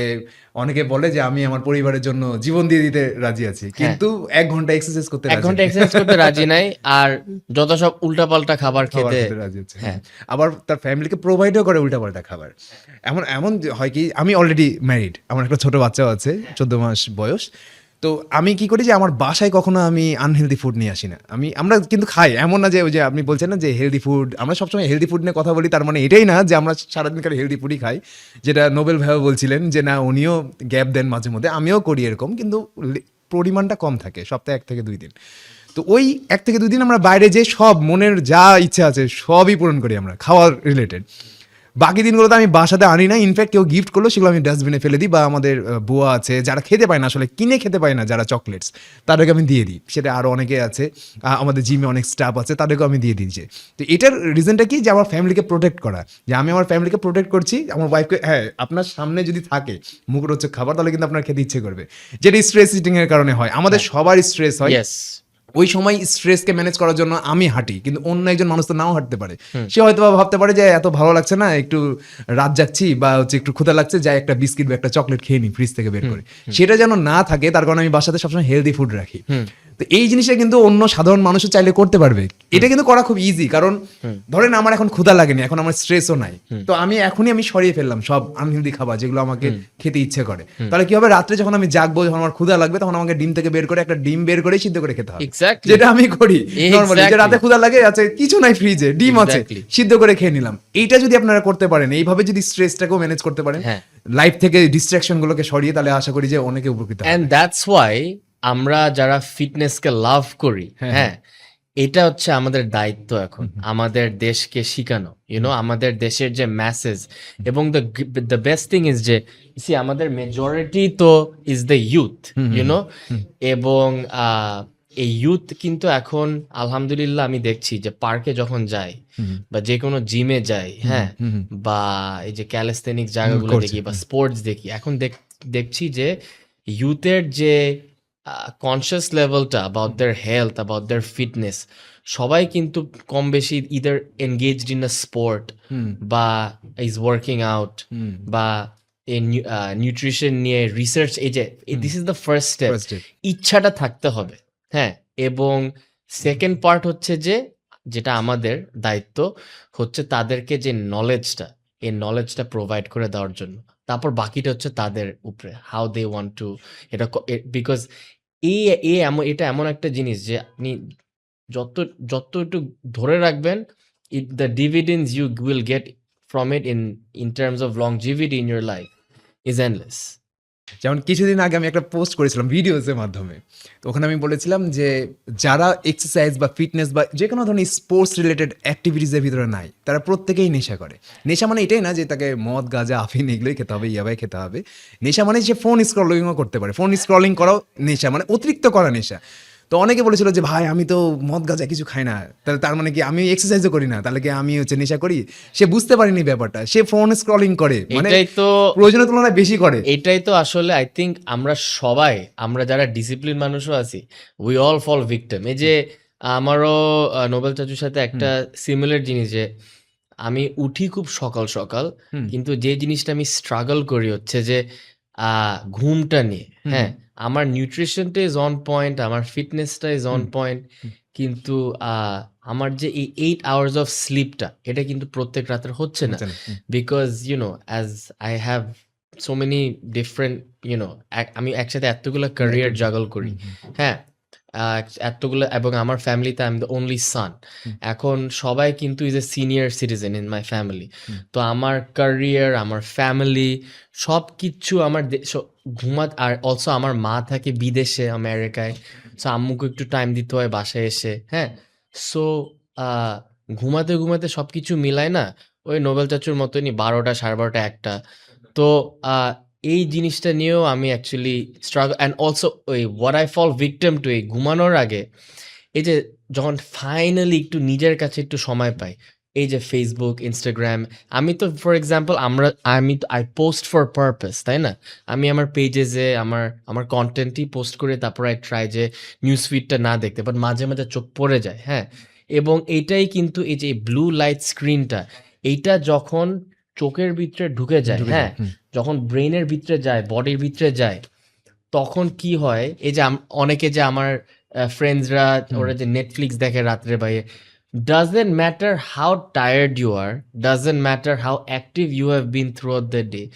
অনেকে বলে যে আমি আমার পরিবারের জন্য জীবন দিয়ে দিতে রাজি আছি, হ্যাঁ। কিন্তু ১ ঘন্টা এক্সারসাইজ করতে ১ রাজি ঘন্টা নেই। এক্সারসাইজ করতে রাজি নাই। আর যত সব উল্টাপাল্টা খাবার খাবার খেতে খেতে রাজি হচ্ছে। হ্যাঁ। আবার তার ফ্যামিলিকে প্রোভাইডও করে উল্টাপাল্টা খাবার। এমন এমন যে হয় কি, আমি অলরেডি ম্যারিড, আমার একটা ছোট বাচ্চাও আছে, ১৪ মাস বয়স। তো আমি কি করি যে আমার বাসায় কখনো আমি আনহেলদি ফুড নিয়ে আসি না। আমরা কিন্তু খাই, এমন না যে ওই যে আপনি বলছেন না যে হেলদি ফুড, আমরা সবসময় হেলদি ফুড নিয়ে কথা বলি, তার মানে এটাই না যে আমরা সারাদিনকার হেলদি ফুডই খাই, যেটা নোবেল ভাইও বলছিলেন যে না উনিও গ্যাপ দেন মাঝে মধ্যে, আমিও করি এরকম, কিন্তু পরিমাণটা কম থাকে, সপ্তাহে ১ থেকে ২ দিন। তো ওই ১ থেকে ২ দিন আমরা বাইরে যেয়ে সব মনের যা ইচ্ছা আছে সবই পূরণ করি আমরা, খাওয়ার রিলেটেড। বাকি দিনগুলোতে আমি বাসাতে আনি না, ইনফ্যাক্ট কেউ গিফট করলো সেগুলো আমি ডাস্টবিনে ফেলে দিই, বা আমাদের বুয়া আছে যারা খেতে পায় না, আসলে কিনে খেতে পায় না যারা চকলেটস, তাদেরকে আমি দিয়ে দিই। সেটা আরও অনেকে আছে, আমাদের জিমে অনেক স্টাফ আছে, তাদেরকেও আমি দিয়ে দিয়েছি। তো এটার রিজনটা কি, যে আমার ফ্যামিলিকে প্রোটেক্ট করা, যে আমি আমার ফ্যামিলিকে প্রোটেক্ট করছি। আমার ওয়াইফকে, হ্যাঁ আপনার সামনে যদি থাকে মুখরোচক খাবার, তাহলে কিন্তু আপনার খেতে ইচ্ছে করবে, যেটা স্ট্রেস ইটিং এর কারণে হয়, আমাদের সবার স্ট্রেস হয়। ইয়েস। ওই সময় স্ট্রেসকে ম্যানেজ করার জন্য আমি হাঁটি, কিন্তু অন্য একজন মানুষ তো নাও হাঁটতে পারে। সে হয়তো বা ভাবতে পারে যে এত ভালো লাগছে না, একটু রাত জাগছি বা হচ্ছে একটু ক্ষুধা লাগছে, যাই একটা বিস্কিট বা একটা চকলেট খেয়ে নিই ফ্রিজ থেকে বের করে। সেটা যেন না থাকে, তার কারণে আমি বাসাতে সবসময় হেলদি ফুড রাখি। তো এই জিনিসটা কিন্তু অন্য সাধারণ মানুষও চাইলে করতে পারবে। এটা কিন্তু করা খুব ইজি, কারণ ধরেন আমার এখন ক্ষুধা লাগেনি, এখন আমার স্ট্রেসও নাই, তো আমি এখনই সরিয়ে ফেললাম সব আনহেলদি খাবার যেগুলো আমাকে খেতে ইচ্ছে করে। তাহলে কি হবে, রাত্রে যখন আমি জাগবো, যখন আমার ক্ষুধা লাগবে, তখন আমাকে ডিম থেকে বের করে একটা ডিম বের করে সিদ্ধ করে খেতে হবে, এক্স্যাক্টলি। যেটা আমি করি নরমালি। যে Exactly. রাতে ক্ষুধা লাগে, আছে কিছু নাই ফ্রিজে, ডিম আছে, Exactly. সিদ্ধ করে খেয়ে নিলাম। এইটা যদি আপনারা করতে পারেন, এইভাবে যদি স্ট্রেসটাকেও ম্যানেজ করতে পারেন, হ্যাঁ। লাইফ থেকে ডিস্ট্রাকশন গুলোকে সরিয়ে, তাহলে আশা করি যে অনেকে উপকৃত হবে। অ্যান্ড দ্যাটস ওয়াই আমরা যারা ফিটনেসকে লাভ করি, হ্যাঁ, হ্যাঁ, এটা হচ্ছে আমাদের দায়িত্ব এখন আমাদের দেশকে শিখানো, ইউনো, আমাদের দেশের যে ম্যাসেজ। এবং দ্য বেস্ট থিং ইজ যে আমাদের মেজরিটি তো ইজ দ্য ইউথ, ইউনো। এবং এই ইউথ কিন্তু এখন আলহামদুলিল্লাহ আমি দেখছি যে পার্কে যখন যাই বা যে কোনো জিমে যাই, হ্যাঁ, বা এই যে ক্যালিস্থেনিক জায়গাগুলো করছে, দেখি বা স্পোর্টস দেখি, এখন দেখছি যে ইউথের যে কনসিয়াস লেভেলটা about their health, about their fitness, সবাই কিন্তু কম বেশি either engaged in a sport বা ইজ ওয়ার্কিং আউট বা এই নিউট্রিশন নিয়ে রিসার্চ। এই যে this is the first step. First step. ইচ্ছাটা থাকতে হবে, হ্যাঁ। এবং সেকেন্ড পার্ট হচ্ছে যে যেটা আমাদের দায়িত্ব হচ্ছে তাদেরকে যে নলেজটা, এই নলেজটা প্রোভাইড করে দেওয়ার জন্য। তারপর বাকিটা হচ্ছে তাদের উপরে, হাউ দে ওয়ান্ট টু এটা, বিকজ এটা এমন একটা জিনিস যে আপনি যত যত একটু ধরে রাখবেন, the dividends you will get from it in terms of longevity in your life is endless. যেমন কিছুদিন আগে আমি একটা পোস্ট করেছিলাম ভিডিওসের মাধ্যমে, তো ওখানে আমি বলেছিলাম যে যারা এক্সারসাইজ বা ফিটনেস বা যে কোনো ধরনের স্পোর্টস রিলেটেড অ্যাক্টিভিটিসের ভিতরে নাই, তারা প্রত্যেকেই নেশা করে। নেশা মানে এটাই না যে তাকে মদ গাঁজা আফিন এগুলোই খেতে হবে, ইয়াবাই খেতে হবে। নেশা মানে সে ফোন স্ক্রলিংও করতে পারে, ফোন স্ক্রলিং করাও নেশা, মানে অতিরিক্ত করা নেশা। তো অনেকে বলেছিল যে ভাই আমি তো মদ গাঁজা কিছু খাই না, তাহলে তার মানে কি আমি এক্সারসাইজও করি না, তাহলে কি আমি হচ্ছে নেশা করি? সে বুঝতে পারিনি ব্যাপারটা, সে ফোন স্ক্রলিং করে, মানে এটাই তো প্রয়োজনের তুলনায় বেশি করে। এটাই তো আসলে আই থিঙ্ক আমরা সবাই, আমরা যারা ডিসিপ্লিন মানুষও আছি, উই অল ফল ভিকটিম। এই যে আমারও নোবেল চাচুর সাথে একটা সিমিলার জিনিস, যে আমি উঠি খুব সকাল সকাল, কিন্তু যে জিনিসটা আমি স্ট্রাগল করি হচ্ছে যে ঘুমটা নিয়ে। হ্যাঁ, আমার নিউট্রিশনটা ইজ অন পয়েন্ট, আমার ফিটনেসটা ইজ অন পয়েন্ট, কিন্তু আমার যে এই 8 আওয়ার্স অফ স্লিপটা, এটা কিন্তু প্রত্যেক রাতের হচ্ছে না। Because as I have so many different, আমি একসাথে এতগুলো ক্যারিয়ার জাগল করি, হ্যাঁ, এতগুলো, এবং আমার ফ্যামিলিতে আই এম দ্য অনলি সান। এখন সবাই কিন্তু is a senior citizen in my family. তো আমার ক্যারিয়ার, আমার ফ্যামিলি, সব কিছু আমার আর অলসো আমার মা থাকে বিদেশে, আমেরিকায়। সো আম্মুকে একটু টাইম দিতে হয় বাসায় এসে, হ্যাঁ। সো ঘুমাতে ঘুমাতে সবকিছু মিলায় না, ওই নোবেল চাচুর মতনই 12টা, 12:30, 1টা। তো এই জিনিসটা নিয়েও আমি অ্যাকচুয়ালি স্ট্রাগল অ্যান্ড অলসো ওই what I fall victim to এই ঘুমানোর আগে এই যে যখন ফাইনালি একটু নিজের কাছে একটু সময় পাই, এই যে ফেসবুক, ইনস্টাগ্রাম, আমি তো for example I post for purpose, তাই না? আমি আমার পেজে আমার কন্টেন্টই পোস্ট করে তারপর আই ট্রাই যে নিউজ ফিডটা না দেখতে, বাট মাঝে মাঝে চোখ পড়ে যায়, হ্যাঁ। এবং এইটাই কিন্তু এই যে ব্লু লাইট স্ক্রিনটা, এইটা যখন চোখের ভিতরে ঢুকে যায়, ঢুকে হ্যাঁ, যায়। হুম। যখন ব্রেনের ভিতরে যায়, বডির ভিতরে যায়, তখন কি হয়, এই যে অনেকে যে আমার ফ্রেন্ডসরা ওরা যে নেটফ্লিক্স দেখে রাত্রে বাইরে, doesn't matter how tired you are, doesn't matter how active you have been throughout the day,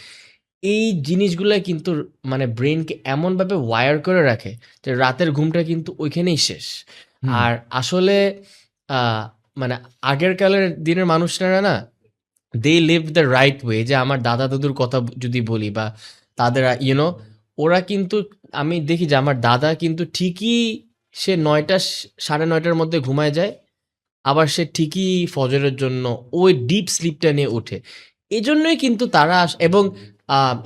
এই জিনিসগুলো কিন্তু মানে ব্রেনকে এমনভাবে ওয়্যার করে রাখে যে রাতের ঘুমটা কিন্তু ওইখানেই শেষ। হুম। আর আসলে মানে আগের কালের দিনের মানুষরা না, they live the right way. যে আমার দাদা দাদুর কথা যদি বলি বা তাদের ইউনো, ওরা কিন্তু আমি দেখি যে আমার দাদা কিন্তু ঠিকই সে ৯টা ৯:৩০ মধ্যে ঘুমায় যায়, আবার সে ঠিকই ফজরের জন্য ওই ডিপ স্লিপটা নিয়ে ওঠে। এজন্যই কিন্তু তারা এবং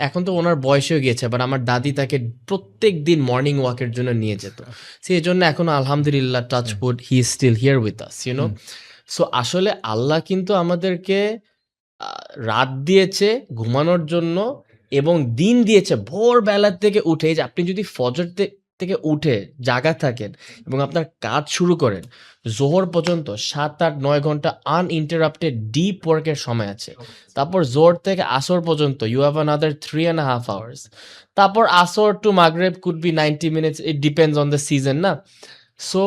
এখন তো ওনার বয়স হয়ে গিয়েছে, বাট আমার দাদি তাকে প্রত্যেক দিন মর্নিং ওয়াকের জন্য নিয়ে যেত। সে এই জন্য এখনো আলহামদুলিল্লাহ touch wood he is still here with us, you know. So আসলে আল্লাহ কিন্তু আমাদেরকে রাত দিয়েছে ঘুমানোর জন্য এবং দিন দিয়েছে ভোরবেলার থেকে উঠে। এই যে আপনি যদি ফজর থেকে উঠে জাগা থাকেন এবং আপনার কাজ শুরু করেন, জোহর পর্যন্ত ৭, ৮, ৯ ঘন্টা আনইন্টারাপ্টেড ডিপ ওয়ার্কের সময় আছে। তারপর জোহর থেকে আসর পর্যন্ত ইউ হ্যাভ অ্যানাদার 3.5 hours। তারপর আসর টু মাগরিব could be 90 minutes, it depends on the season, না? সো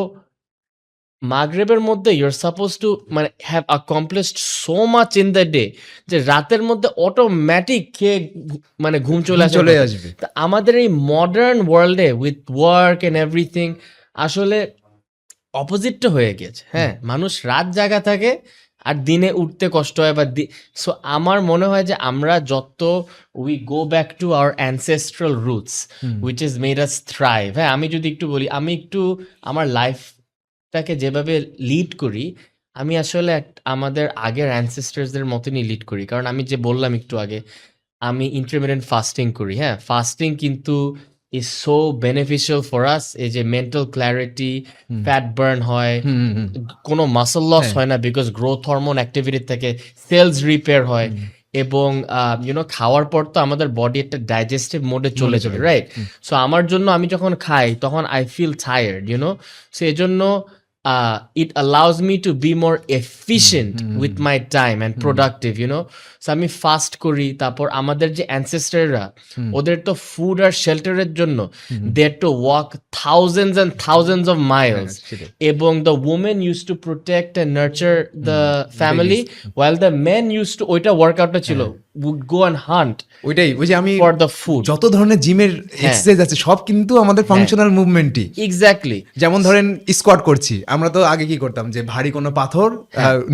মাগরিবের মধ্যে ইউ আর সাপোজ টু মানে have accomplished so much in the day, যে রাতের মধ্যে অটোমেটিক খেয়ে মানে ঘুম চলে চলে আসবে। আসবে। তা আমাদের এই মডার্ন ওয়ার্ল্ডে উইথ ওয়ার্ক এন্ড এভরিথিং আসলে অপোজিটটা হয়ে গেছে, হ্যাঁ। মানুষ রাত জাগা থাকে আর দিনে উঠতে কষ্ট হয় বা সো আমার মনে হয় যে আমরা যত we go back to our ancestral roots which is made us thrive. হ্যাঁ, আমি যদি একটু বলি, আমি একটু আমার লাইফটাকে যেভাবে লিড করি, আমি আসলে আমাদের আগের অ্যানসেস্টার্সদের মতনই লিড করি। কারণ আমি যে বললাম একটু আগে, আমি ইন্টারমিটেন্ট ফাস্টিং করি, হ্যাঁ। ফাস্টিং কিন্তু is so beneficial for us. এই যে মেন্টাল ক্ল্যারিটি, ফ্যাট বার্ন হয়, কোনো মাসল লস হ্যাঁ। হয় না বিকজ গ্রোথ হরমোন অ্যাক্টিভিটি থেকে সেলস রিপেয়ার হয়, এবং ইউনো খাওয়ার পর তো আমাদের বডি একটা ডাইজেস্টিভ মোডে চলে যাবে, রাইট? সো আমার জন্য আমি যখন খাই তখন I feel tired, you know. So এই জন্য it allows me to be more efficient with my time and productive, you know. So আমি ফাস্ট করি। তারপর আমাদের যে অ্যানসেস্টাররা, ওদের তো ফুড আর শেল্টারের জন্য they had to walk thousands and thousands of miles, এবং the women used to protect and nurture the family while the men used to, ওইটা ওয়ার্কআউটটা ছিল, would go and hunt ওইটাই, ওই যে আমি for the food। যত ধরনের জিমের এক্সারসাইজ আছে সব কিন্তু আমাদের ফাংশনাল মুভমেন্টই। এক্স্যাক্টলি। যেমন ধরেন স্কোয়াট করছি, আমরা তো আগে কি করতাম যে ভারী কোনো পাথর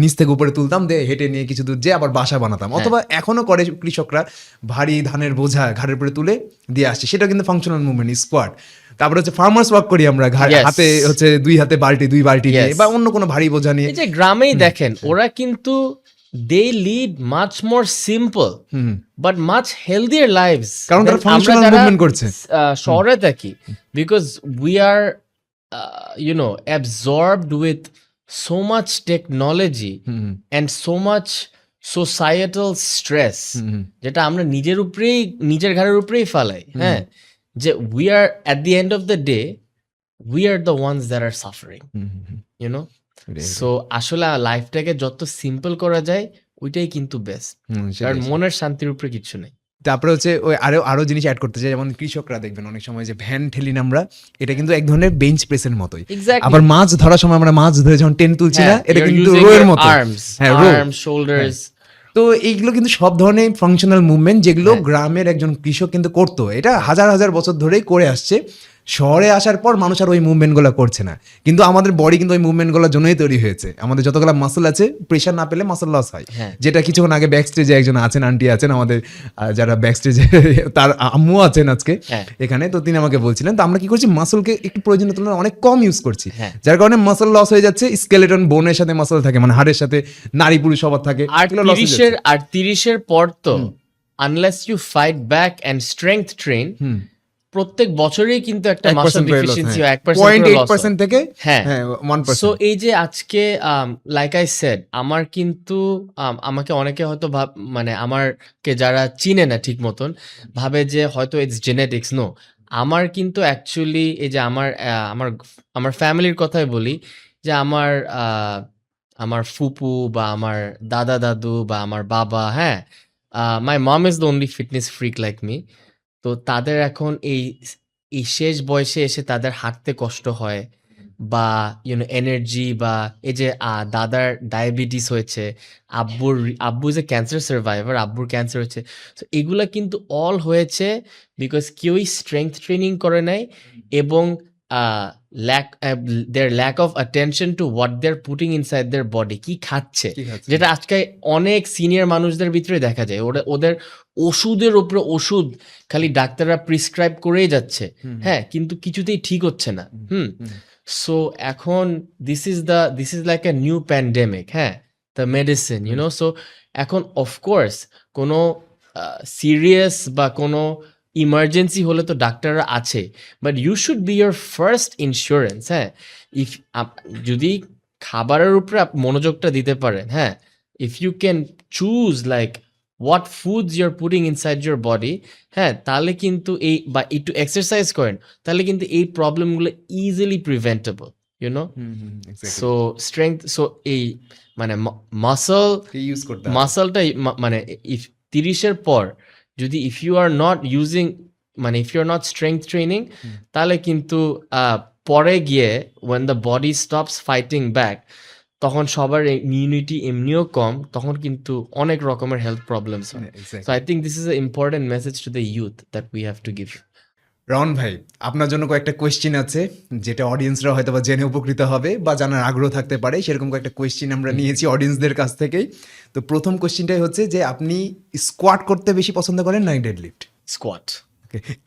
নিচ থেকে উপরে তুলতাম, দিয়ে হেঁটে নিয়ে কিছু দূর যেয়ে আবার বাসা বানাতাম, অথবা এখনো করে কৃষকরা ভারী ধানের বোঝা ঘাড়ের উপরে তুলে দিয়ে আসছে, সেটা কিন্তু ফাংশনাল মুভমেন্ট স্কোয়াট। তারপরে হচ্ছে ফার্মার্স ওয়ার্ক করি আমরা, হাতে হচ্ছে দুই বালতি নিয়ে বা অন্য কোনো ভারী বোঝা নিয়ে। এই যে গ্রামেই দেখেন, ওরা কিন্তু they lead much more simple but much healthier lives, কারণ তারা functional movement করছে। শহরে থাকি because we are you know absorbed with so much technology and so much societal stress, যেটা আমরা নিজের ঘাড়ের উপরেই ফালাই, হ্যাঁ। যে we are at the end of the day we are the ones that are suffering, you know. So আসলে লাইফটাকে যত সিম্পল করা যায় ওইটাই কিন্তু বেস্ট, কারণ মনের শান্তির উপরে কিছু নেই। তারপরে হচ্ছে ওই আরো জিনিস অ্যাড করতে চাই, যেমন কৃষকরা দেখবেন অনেক সময় যে ভ্যান ঠেলি আমরা, এটা কিন্তু এক ধরনের বেঞ্চ প্রেসের মতোই। আবার মাছ ধরার সময় আমরা মাছ ধরে যখন টেন তুলছি না, এটা কিন্তু রোয়ের মতো, শোল্ডার্স। তো এইগুলো কিন্তু সব ধরনের ফাংশনাল মুভমেন্ট যেগুলো গ্রামের একজন কৃষক কিন্তু করতো, এটা হাজার হাজার বছর ধরেই করে আসছে। শহরে আসার পর মানুষ আর ওই মুভমেন্টগুলো করছে না, কিন্তু আমাদের বডি কিন্তু ওই মুভমেন্টগুলোর জন্যই তৈরি হয়েছে। আমাদের যতগুলো মাসল আছে, প্রেশার না পেলে মাসল লস হয়, যেটা কিছুক্ষণ আগে ব্যাক স্টেজে একজন আছেন, আন্টি আছেন আমাদের, যারা ব্যাক স্টেজে, তার আম্মু আছেন আজকে এখানে, তো তিনি আমাকে বলছিলেন, তো আমরা কি করছি, মাসলকে একটু প্রয়োজনীয় তুলনায় অনেক কম ইউজ করছি, যার কারণে মাসল লস হয়ে যাচ্ছে। স্কেলেটন বোনের সাথে মাসল থাকে, মানে হাড়ের সাথে নারী পুরুষ সবার থাকে। আর 30-এর পর তো unless you fight back and strength train, hmm প্রত্যেক বছরই কিন্তু একটা 1% মাসল করে loss, ডেফিসিয়েন্সি হ্যাঁ। 1% করে লস হয়। 0.8% থেকে হ্যাঁ, হ্যাঁ 1%। সো এই যে আজকে লাইক আই সেড, আমার কিন্তু আমাকে অনেকে হয়তো মানে আমারকে যারা চিনে না ঠিক মতন ভাবে যে হয়তো ইটস জেনেটিক্স। নো, আমার কিন্তু অ্যাকচুয়ালি এই যে আমার ফ্যামিলির কথাই বলি, যে আমার ফুপু বা আমার দাদা দাদু বা আমার বাবা, হ্যাঁ, my mom is the only fitness freak like me. তো তাদের এখন এই শেষ বয়সে এসে তাদের হাঁটতে কষ্ট হয়, বা এনার্জি, বা এই যে দাদার ডায়াবেটিস হয়েছে, আব্বু ইজ এ ক্যান্সার সার্ভাইভার, আব্বুর ক্যান্সার হয়েছে। তো এগুলা কিন্তু অল হয়েছে বিকজ কেউই স্ট্রেংথ ট্রেনিং করে নাই, এবং lack of attention to what they are putting inside their body, কি খাচ্ছে, কি খাচ্ছে? যেটা আজকে অনেক সিনিয়র মানুষদের ভিতরে দেখা যায়। ওদের ওষুধের উপরে ওষুধ খালি ডাক্তাররা প্রিসক্রাইব করেই যাচ্ছে, হুম, হ্যাঁ, কিন্তু কিছুতেই ঠিক হচ্ছে না। হুম, সো এখন this is like a new pandemic, হ্যাঁ, দ্য মেডিসিন, সো এখন অফকোর্স কোনো সিরিয়াস বা কোনো ইমার্জেন্সি হলে তো ডাক্তাররা আছে, but you should be your first insurance, হ্যাঁ। ইফ যদি খাবারের উপরে মনোযোগটা দিতে পারেন, হ্যাঁ, if you can choose like what foods you're putting inside your body, হ্যাঁ, তাহলে কিন্তু বা একটু এক্সারসাইজ করেন, তাহলে কিন্তু এই প্রবলেমগুলো easily preventable, you know. Exactly so strength, so এই মানে মাসল ইউজ করতে হবে। মাসলটা মানে ইফ 30-এর পর যদি if you are not using, মানে if you are not strength training, তাহলে কিন্তু পরে গিয়ে when the body stops fighting back, তখন সবার ইমিউনিটি এমনিও কম, তখন কিন্তু অনেক রকমের হেলথ প্রবলেমস হয়। So I think this is a important message to the youth that we have to give. Ron ভাই, আপনার জন্য কয়েকটা কোয়েশ্চেন আছে যেটা অডিয়েন্সরা হয়তো বা জেনে উপকৃত হবে বা জানার আগ্রহ থাকতে পারে, সেরকম কয়েকটা কোয়েশ্চেন আমরা নিয়েছি অডিয়েন্সদের কাছ থেকেই। তো প্রথম কোয়েশ্চেনটাই হচ্ছে যে আপনি স্কোয়াট করতে বেশি পছন্দ করেন না ডেডলিফট? স্কোয়াট।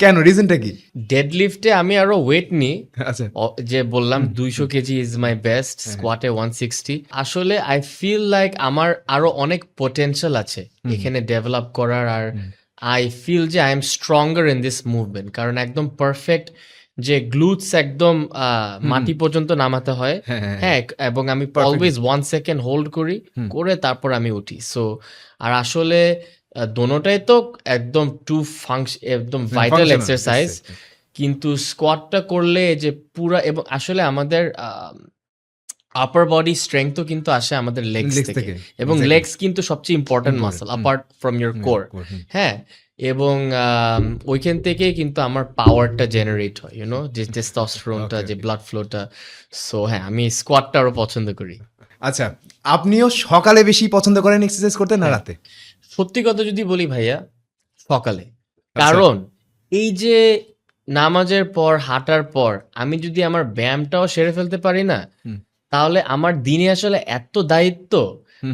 কেন, রিজনটা কি? ডেডলিফটে আমি আরো ওয়েট নিই, আচ্ছা যে বললাম 200 কেজি ইজ মাই বেস্ট, স্কোয়াটে 160। আসলে আই ফিল লাইক আমার আরো অনেক পোটেনশিয়াল আছে এখানে ডেভেলপ করার, আর আই ফিল যে I am stronger in this movement, কারণ একদম পারফেক্ট যে গ্লুটস একদম মাটি পর্যন্ত নামাতে হয়, হ্যাঁ, এবং আমি অলওয়েজ 1 সেকেন্ড হোল্ড করি, করে তারপর আমি উঠি। সো আর আসলে দোনোটাই তো একদম একদম ভাইটাল এক্সারসাইজ, কিন্তু স্কোয়াটটা করলে যে পুরা, এবং আসলে আমাদের আপার বডি স্ট্রেংথও কিন্তু আসে আমাদের লেগস থেকে, এবং লেগস কিন্তু সবচেয়ে important muscle apart from your core, হ্যাঁ, এবং ওইখান থেকে কিন্তু আমার পাওয়ারটা জেনারেট হয়, যে টেস্টোস্টেরনটা, যে ব্লাড ফ্লোটা। সো হ্যাঁ, আমি স্কোয়াটটা আরো পছন্দ করি। আচ্ছা, আপনিও সকালে বেশি পছন্দ করেন এক্সারসাইজ করতে না রাতে? সত্যি কথা যদি বলি ভাইয়া, সকালে। কারণ এই যে নামাজের পর হাঁটার পর আমি যদি আমার ব্যায়ামটাও সেরে ফেলতে পারি না, তাহলে আমার দিনে আসলে এত দায়িত্ব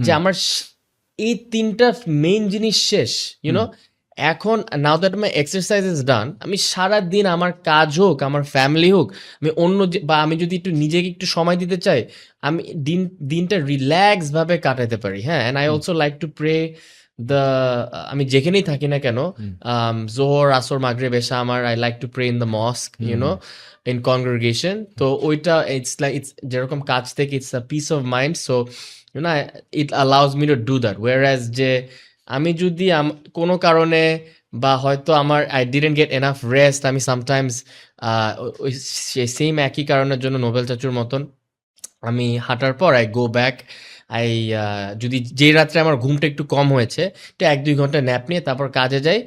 যে আমার এই 3টা মেইন জিনিস শেষ, এখন now that my exercise is done, আমি সারা দিন আমার কাজ হোক, আমার ফ্যামিলি হোক, আমি বা আমি যদি একটু নিজেকে একটু সময় দিতে চাই, আমি দিনটা রিল্যাক্স ভাবে কাটাতে পারি, হ্যাঁ। And I also like to pray আমি যেখানেই থাকি না কেন, জোহর, আসর, মাগরিব, এশা, I like to pray in the mosque, in congregation. তো ওইটা ইটস যেরকম কাজ থেকে it's a peace of mind, so it allows me to do that. Whereas যে আমি যদি কোনো কারণে বা হয়তো আমার I didn't get enough rest, আমি সামটাইমস ওই সেম একই কারণের জন্য নোবেল চাচুর মতন আমি হাঁটার পর আই গো ব্যাক, যদি যে রাত্রে আমার ঘুমটা একটু কম হয়েছে, তো 1-2 ঘন্টা ন্যাপ নিয়ে তারপর কাজে যাই,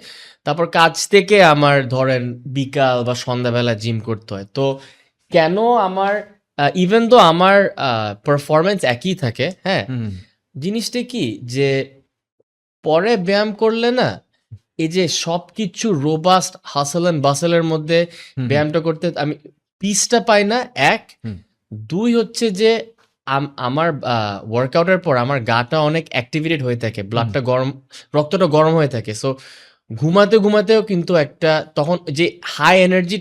তারপর কাজ থেকে আমার ধরেন বিকাল বা সন্ধ্যাবেলা জিম করতে হয়। তো কেন আমার ইভেন তো আমার পারফরমেন্স একই থাকে, হ্যাঁ, জিনিসটা কি যে পরে ব্যায়াম করলে না, এই যে সবকিছু রোবাস্ট হাসল এন্ড বাসেলের মধ্যে ব্যায়ামটা করতে আমি পিসটা পাই না, 1। 2 হচ্ছে যে আমার ওয়ার্কআউটের পর আমার গাটা অনেক অ্যাক্টিভেটেড হয়ে থাকে, ব্লাডটা গরম, রক্তটা গরম হয়ে থাকে। সো ঘুমাতেও কিন্তু একটা তখন যে হাই এনার্জি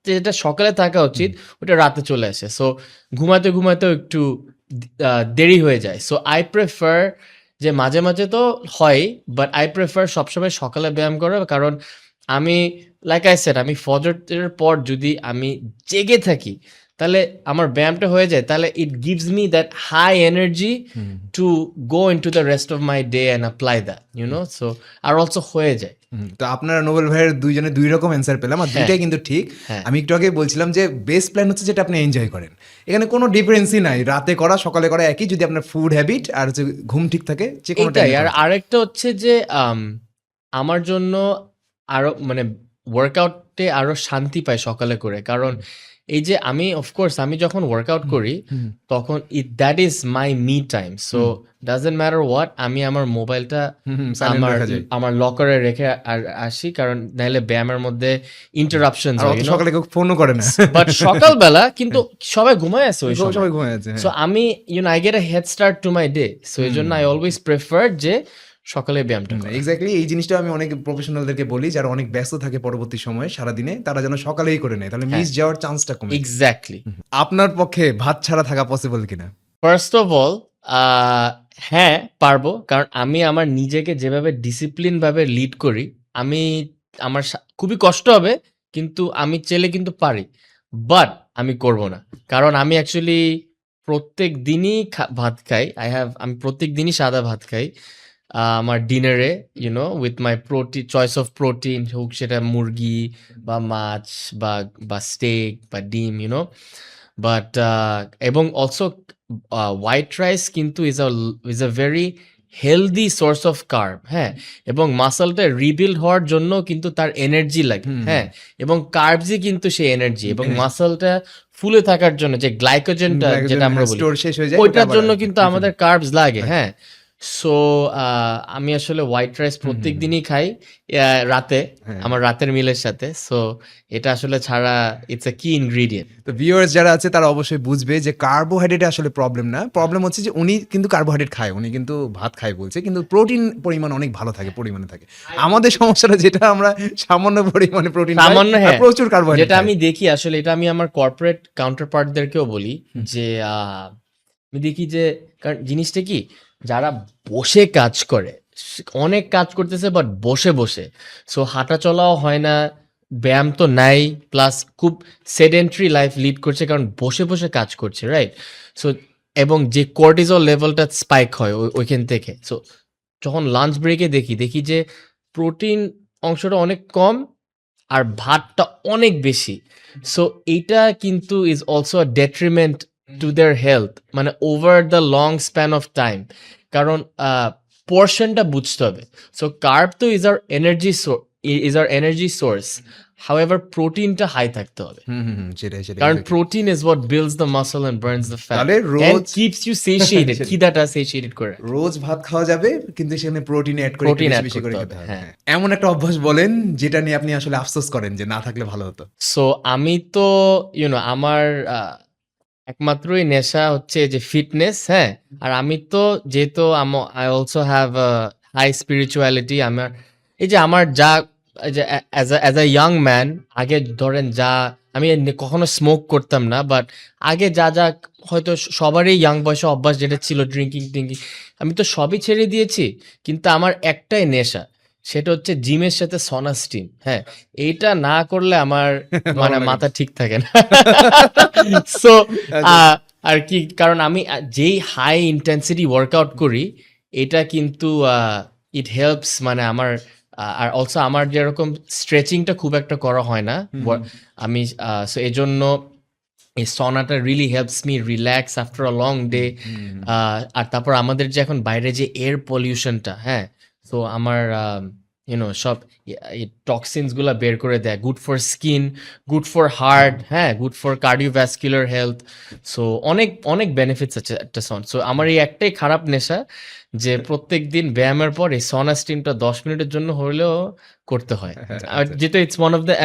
যেটা সকালে থাকা উচিত ওটা রাতে চলে আসে। সো ঘুমাতেও একটু দেরি হয়ে যায়। সো আই প্রেফার যে মাঝে মাঝে তো হয়, বাট আই প্রেফার সবসময় সকালে ব্যায়াম করা, কারণ আমি লাইক আই সেড আমি ফজরের পর যদি আমি জেগে থাকি তাহলে আমার ব্যায়ামটা হয়ে যায়, তাহলে it gives me that high energy to go into the rest of my day and apply that so আর অলসো হয়ে যায়। তো আপনারা নোবেল ভাইয়ের দুইজনে দুই রকম অ্যান্সার পেলাম, আর দুইটাই কিন্তু ঠিক। হ্যাঁ। আমি একটু আগে বলছিলাম যে বেস্ট প্ল্যান হচ্ছে যেটা আপনি এনজয় করেন, এখানে কোনো ডিফারেন্সই নাই, রাতে করা সকালে করা একই, যদি আপনার ফুড হ্যাবিট আর হচ্ছে ঘুম ঠিক থাকে যে কোনো এইটাই। টাইমে আর আরেকটা হচ্ছে যে আমার জন্য আরো মানে ওয়ার্কআউটে আরো শান্তি পাই সকালে করে, কারণ এই যে আমি অফকোর্স আমি যখন ওয়ার্কআউট করি তখন that is my me time, so doesn't matter what, আমি আমার মোবাইলটা আমার আমার লকারে রেখে আসি, কারণ নাহলে ব্যায়ামের মধ্যে ইন্টারাপশন হয়, সকালে কেউ ফোনও করে না, বাট সকালবেলা কিন্তু সবাই ঘুমায় আছে ওই সময়, সবাই ঘুমিয়ে আছে। সো আমি I get a head start to my day, so এই জন্য আই অলওয়েজ প্রেফার যে সকালে ব্যায়ামটা করা। এক্স্যাক্টলি, এই জিনিসটা আমি অনেক প্রফেশনালদেরকে বলি যারা অনেক ব্যস্ত থাকে পরবর্তী সময়ে সারাদিনে, তারা যেন সকালেই করে নেয়, তাহলে মিস যাওয়ার চান্সটা কমে। এক্স্যাক্টলি। আপনার পক্ষে ভাত ছাড়া থাকা পসিবল কিনা? ফার্স্ট অফ অল হ্যাঁ পারবো, কারণ আমি আমার নিজেকে যেভাবে ডিসিপ্লিন ভাবে লিড করি, আমি আমার খুবই কষ্ট হবে, কিন্তু আমি চাইলে কিন্তু পারি, বাট আমি করব না, কারণ আমি অ্যাকচুয়ালি প্রত্যেক দিনই ভাত খাই। আমি প্রত্যেক দিনই সাদা ভাত খাই আমার ডিনারে, with my protein, choice of protein, হোক সেটা মুরগি বা মাছ বা স্টেক বা ডিম, বাট এবং অলসো হোয়াইট রাইস কিন্তু is a very healthy source of carb, হ্যাঁ, এবং মাসলটা রিবিল্ড হওয়ার জন্য কিন্তু তার এনার্জি লাগে, হ্যাঁ, এবং কার্বসই কিন্তু সেই এনার্জি, এবং মাসলটা ফুলে থাকার জন্য যে গ্লাইকোজেনটা যেটা আমরা বলি ওইটার জন্য কিন্তু আমাদের কার্বস লাগে, হ্যাঁ। সো আমি আসলে হোয়াইট রাইস প্রত্যেক দিনই খাই রাতে, আমার রাতের মিলের সাথে, সো এটা আসলে ছাড়া ইটস আ কি ইনগ্রেডিয়েন্ট। তো ভিউয়ার্স যারা আছে তারা অবশ্যই বুঝবে যে কার্বোহাইড্রেট আসলে প্রবলেম না, প্রবলেম হচ্ছে যে উনি কিন্তু কার্বোহাইড্রেট খায়, উনি কিন্তু ভাত খায় বলছে, কিন্তু প্রোটিন পরিমাণ অনেক ভালো থাকে, পরিমাণে থাকে। আমাদের সমস্যাটা যেটা আমরা সামান্য পরিমাণে প্রোটিন, সামান্য, হ্যাঁ, প্রচুর কার্বোহাইড্রেট, যেটা আমি দেখি আসলে, এটা আমি আমার কর্পোরেট কাউন্টারপার্টদেরকেও বলি যে আমি দেখি যে, কারণ জিনিসটা কি, যারা বসে কাজ করে, অনেক কাজ করতেছে বাট বসে বসে, সো হাঁটা চলাও হয় না, ব্যায়াম তো নাই, প্লাস খুব সেডেন্টারি লাইফ লিড করছে, কারণ বসে বসে কাজ করছে, রাইট? সো এবং যে কর্টিজল লেভেলটা স্পাইক হয় ওইখান থেকে, সো যখন লাঞ্চ ব্রেকে দেখি যে প্রোটিন অংশটা অনেক কম আর ভাতটা অনেক বেশি, সো এইটা কিন্তু is also a detriment to their health, মানে over the long span of time, কারণ পোর্শনটা বুঝতে হবে। সো কার্ব তো is our energy source, however প্রোটিনটা হাই থাকতে হবে, সেটাই, কারণ protein is what builds the muscle and burns the fat তাহলে এন্ড রোজ কিপস ইউ সেটিয়েটেড, খিদাটা সেটিয়েটেড করে। রোজ ভাত খাওয়া যাবে, কিন্তু সেখানে প্রোটিন অ্যাড করে Protein বেশি add বেশি করে করতে খেতে হবে, হবে। হ্যাঁ। এমন একটা অভ্যাস বলেন যেটা নিয়ে আপনি আসলে আফসোস করেন যে না থাকলে ভালো হতো। সো আমি তো আমার একমাত্রই নেশা হচ্ছে যে ফিটনেস, হ্যাঁ, আর আমি তো যেহেতু I also have high spirituality, আমার এই যে আমার যা এই যে অ্যাজ আ ইয়াং ম্যান, আগে ধরেন যা আমি কখনো স্মোক করতাম না, বাট আগে যা হয়তো সবারই ইয়াং বয়সে অভ্যাস যেটা ছিল, ড্রিঙ্কিং আমি তো সবই ছেড়ে দিয়েছি, কিন্তু আমার একটাই নেশা, সেটা হচ্ছে জিমের সাথে সনা স্টিম, হ্যাঁ, এইটা না করলে আমার মানে মাথা ঠিক থাকে না। সো আর কি, কারণ আমি যেই হাই ইন্টেন্সিটি ওয়ার্কআউট করি, এটা কিন্তু ইট হেল্পস, মানে আমার আর অলসো আমার যেরকম স্ট্রেচিংটা খুব একটা করা হয় না আমি, সো এই জন্য এই সনাটা really helps me relax after a long day. আর তারপর আমাদের যে এখন বাইরে যে এয়ার পলিউশনটা, হ্যাঁ, তো আমার সব টক্সিনস গুলা বের করে দেয়, good for skin, good for heart, হ্যাঁ, good for cardiovascular health, so অনেক অনেক বেনিফিটস আছে একটা সন। সো আমার এই একটাই খারাপ নেশা যে প্রত্যেক দিন ব্যায়ামের পর এই সনা স্টিমটা 10 মিনিটের জন্য হলেও করতে হয়, আর যেটা it's one of the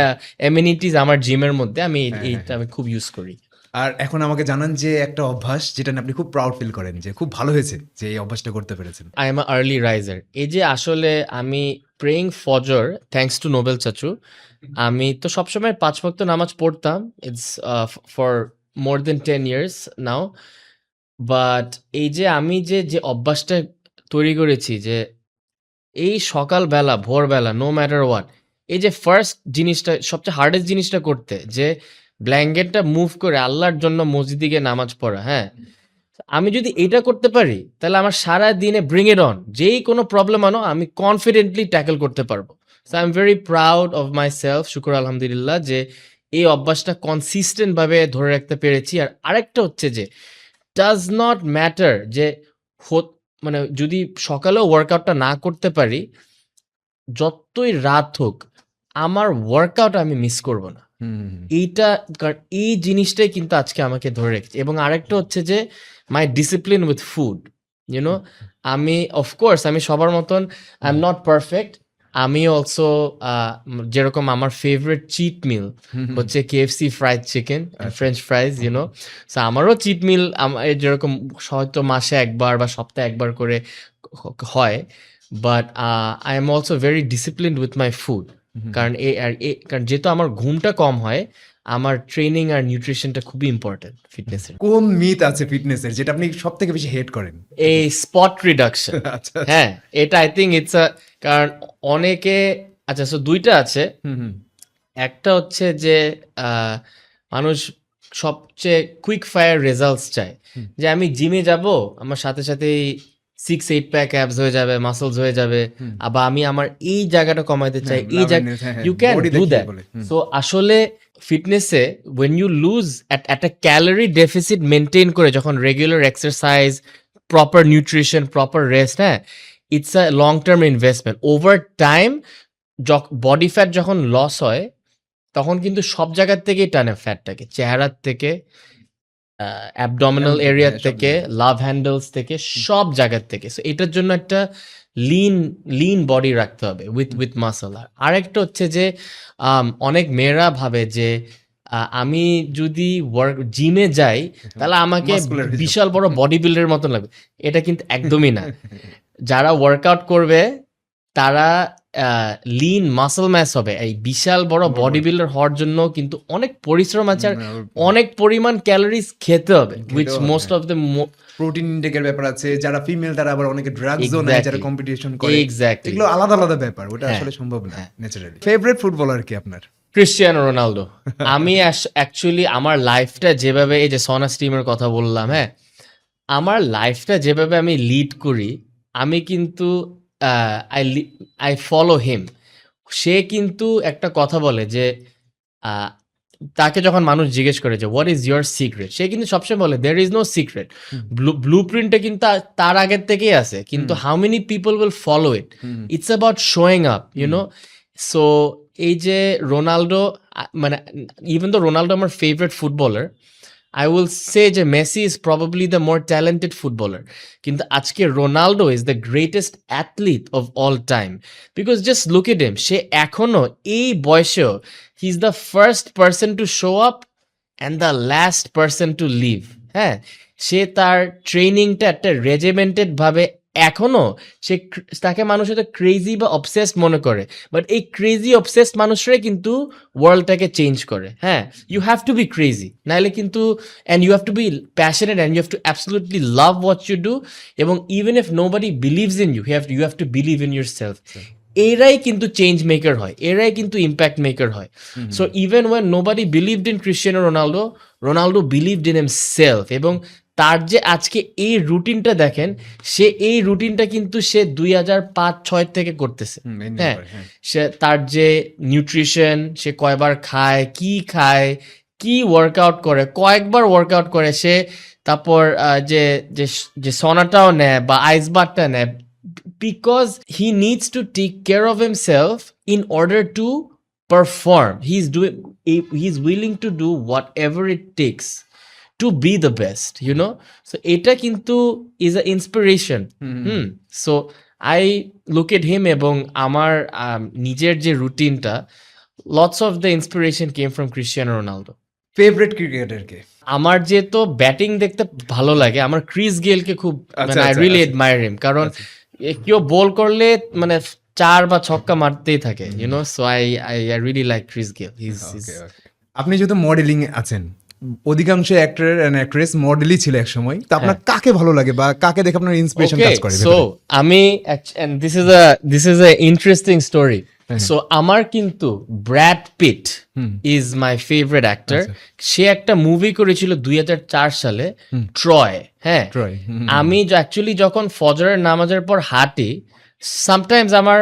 amenities আমার জিমের মধ্যে, আমি এইটা আমি খুব ইউজ করি। আর এখন আমাকে জানান যে একটা অভ্যাস যেটা নিয়ে আপনি খুব প্রাউড ফিল করেন যে খুব ভালো হয়েছে যে এই অভ্যাসটা করতে পেরেছেন। I am early raiser. এই যে আসলে আমি প্রেইং ফজর থ্যাঙ্কস টু নোবেল চাচু, আমি তো সবসময় 5 ওয়াক্ত নামাজ পড়তাম, it's for more than 10 years now, but এই যে আমি যে অভ্যাসটা তৈরি করেছি যে এই সকালবেলা, ভোরবেলা নো ম্যাটার হোয়াট, এই যে ফার্স্ট জিনিসটা সবচেয়ে হার্ডেস্ট জিনিসটা করতে যে ব্ল্যাঙ্কেটটা মুভ করে আল্লাহর জন্য মসজিদে গিয়ে নামাজ পড়া, হ্যাঁ? আমি যদি এটা করতে পারি তাহলে আমার সারা দিনে ব্রিং ইট অন, যেই কোনো প্রবলেম আনো আমি কনফিডেন্টলি ট্যাকেল করতে পারবো। So I am very proud of my self, শুকর আলহামদুলিল্লাহ, যে এই অভ্যাসটা কনসিস্টেন্ট ভাবে ধরে রাখতে পেরেছি। আর আরেকটা হচ্ছে যে ডাজ নট ম্যাটার যে মানে যদি সকালেও ওয়ার্কআউটটা না করতে পারি, যতই রাত হোক আমার ওয়ার্কআউট আমি মিস করব না। এইটা কারণ এই জিনিসটাই কিন্তু আজকে আমাকে ধরে রেখেছে। এবং আরেকটা হচ্ছে যে my discipline with food, you know, আমি অফকোর্স আমি সবার মতন আই এম নট পারফেক্ট। আমি অলসো যেরকম আমার ফেভারিট চিট মিল হচ্ছে KFC fried chicken, French fries, you know. So আমারও চিট মিল যেরকম হয়তো মাসে একবার বা সপ্তাহে একবার করে হয়, but I am also very disciplined with my food. কারণ কারণ যেহেতু আমার ঘুমটা কম হয়, আমার ট্রেনিং আর নিউট্রিশনটা খুবই ইম্পর্টেন্ট ফিটনেসের। কোন মিথ আছে ফিটনেসের যেটা আপনি সব থেকে বেশি হেট করেন? এই স্পট রিডাকশন। আচ্ছা, হ্যাঁ, এটা আই থিঙ্ক ইটস আ, কারণ অনেকে, আচ্ছা সো দুইটা আছে। একটা হচ্ছে যে মানুষ সবচেয়ে কুইক ফায়ার রেজাল্টস চায়, যে আমি জিমে যাব, আমার সাথে সাথেই 6-8 প্যাক অ্যাবস হয়ে যাবে, মাসলস হয়ে যাবে, আবার আমি আমার এই জায়গাটা কমাইতে চাই, এই জায়গা, you can do that. So আসলে ফিটনেসে when you lose at a calorie deficit maintain করে, যখন regular exercise, proper nutrition, proper rest, হ্যাঁ, it's a long term investment. Over time body fat যখন লস হয় তখন কিন্তু সব জায়গার থেকেই টানে ফ্যাটটাকে, চেহারার থেকে, অ্যাবডোমিনাল এরিয়ার থেকে, লাভ হ্যান্ডেলস থেকে, সব জায়গার থেকে। সো এটার জন্য একটা লিন বডি রাখতে হবে উইথ মাসল। আরেকটা হচ্ছে যে অনেক মেয়েরা ভাবে যে আমি যদি জিমে যাই তাহলে আমাকে বিশাল বড় বডি বিল্ডারের মতন লাগবে। এটা কিন্তু একদমই না। যারা ওয়ার্কআউট করবে তারা লিন মাসল ম্যাস হবে। এই বিশাল বড় বডি বিল্ডার হওয়ার জন্য কিন্তু অনেক পরিশ্রম আছে আর অনেক পরিমাণ ক্যালোরিজ খেতে হবে, which most of the protein ইনটেকের ব্যাপার আছে। যারা ফিমেল তারা আবার অনেকে ড্রাগসও নেয়, যারা কম্পিটিশন করে। এক্স্যাক্টলি, এগুলো আলাদা আলাদা ব্যাপার, ওটা আসলে সম্ভব না ন্যাচারালি। ফেভারিট ফুটবলার কি আপনার? Cristiano Ronaldo. আমি অ্যাকচুয়ালি আমার লাইফটা যেভাবে, এই যে সনা স্ট্রিমের কথা বললাম, হ্যাঁ, আমার লাইফটা যেভাবে আমি লিড করি, আমি কিন্তু আই ফলো হিম। সে কিন্তু একটা কথা বলে যে তাকে যখন মানুষ জিজ্ঞেস করে যে হোয়াট ইজ ইয়োর সিক্রেট, সে কিন্তু সবসময় বলে there is no secret. Blue প্রিন্টে কিন্তু তার আগের থেকেই আছে, কিন্তু how many people will follow it, it's about showing up, you know. So এই যে রোনাল্ডো, মানে ইভেন দো রোনাল্ডো আমার favourite footballer, I will say যে Messi is probably the more talented footballer. কিন্তু আজকে Ronaldo is the greatest athlete of all time. Because just look at him. সে এখনো এই বয়সেও he is the first person to show up and the last person to leave. হ্যাঁ, সে তার ট্রেনিংটা একটা regimented ভাবে এখনো তাকে মানুষ হয়তো ক্রেজি বা অবসেসড মনে করে, বাট এই ক্রেজি অবসেসড মানুষরাই কিন্তু ওয়ার্ল্ডটাকে চেঞ্জ করে। হ্যাঁ, you have to be crazy, নাহলে কিন্তু, and you have to be passionate and you have to absolutely love what you do. এবং even if nobody believes in you, you have to believe in yourself. এরাই কিন্তু change maker হয়, এরাই কিন্তু impact maker হয়। So even when nobody believed in Cristiano Ronaldo, Ronaldo believed in himself. এবং তার যে আজকে এই রুটিনটা দেখেন, সে এই রুটিনটা কিন্তু সে 2005-06 থেকে করতেছে। হ্যাঁ, সে তার যে নিউট্রিশন, সে কয়বার খায়, কি ওয়ার্কআউট করে, কয়েকবার ওয়ার্কআউট করে সে, তারপর যে সনাটাও নেয় বা আইস বারটা নেয়, because he needs to take care of himself in order to perform. He is willing to do whatever it takes to be the best, you know. So এটা কিন্তু is a inspiration. So I look at him এবং আমার নিজের যে রুটিনটা, lots of the inspiration came from Cristiano Ronaldo. Favourite cricketer কে? আমার যেহেতু ব্যাটিং দেখতে ভালো লাগে, আমার ক্রিস গেলকে খুব, মানে I really admire him, কারণ কেউ বল করলে মানে 4 বা 6 মারতেই থাকে, you know. So I really like Chris Gayle. He's আপনি যেহেতু মডেলিং আছেন, অধিকাংশ অ্যাক্টর এন্ড অ্যাক্ট্রেস মডেলই ছিল একসময়, তো আপনার কাকে ভালো লাগে বা কাকে দেখে আপনার ইন্সপিরেশন Okay, কাজ করে? so আমি and this is a interesting story. So আমার কিন্তু Brad Pitt is my favourite actor. সে একটা মুভি করেছিল 2004 সালে, ট্রয়। হ্যাঁ, ট্রয়, আমি অ্যাকচুয়ালি যখন ফজরের নামাজের পর হাঁটি, সামটাইমস আমার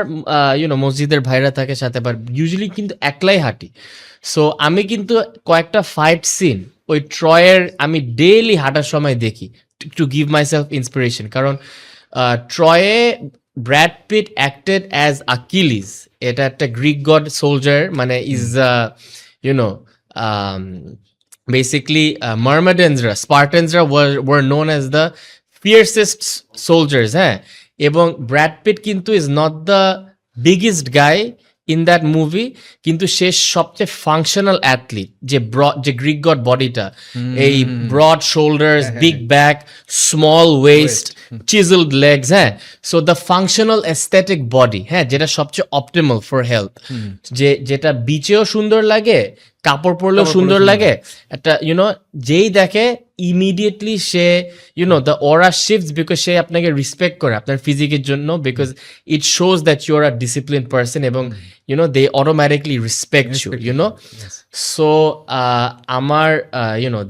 মসজিদের ভাইরা থাকে সাথে, বাট ইউজুয়ালি কিন্তু একলাই হাঁটি। সো আমি কিন্তু কয়েকটা ফাইট সিন ওই ট্রয়ের আমি ডেইলি হাঁটার সময় দেখি, to give my self inspiration. কারণ ট্রয়ে ব্র্যাড পিট অ্যাক্টেড অ্যাজ আকিলিস, এটা একটা গ্রিক গড সোলজার, মানে is YONO basically Myrmidonsরা, Spartansরা were known as the fiercest soldiers, হ্যাঁ। এবং ব্র্যাড পিট কিন্তু is not the biggest guy in that movie, কিন্তু সে সবচেয়ে ফাংশনাল অ্যাথলিট। যে গ্রিক গড বডিটা, এই broad shoulders, big back, small waist, chiselled legs, হ্যাঁ। So the functional aesthetic body, হ্যাঁ, যেটা সবচেয়ে অপটিমাল ফর হেলথ, যেটা বিচেও সুন্দর লাগে, কাপড় পরলেও সুন্দর লাগে, একটা যেই দেখে ইমিডিয়েটলি সে দ্য অরা শিফটস, বিকজ সে আপনাকে রেসপেক্ট করে আপনার ফিজিকের জন্য, because it shows that you are a discipline person, এবং they automatically respect you so আমার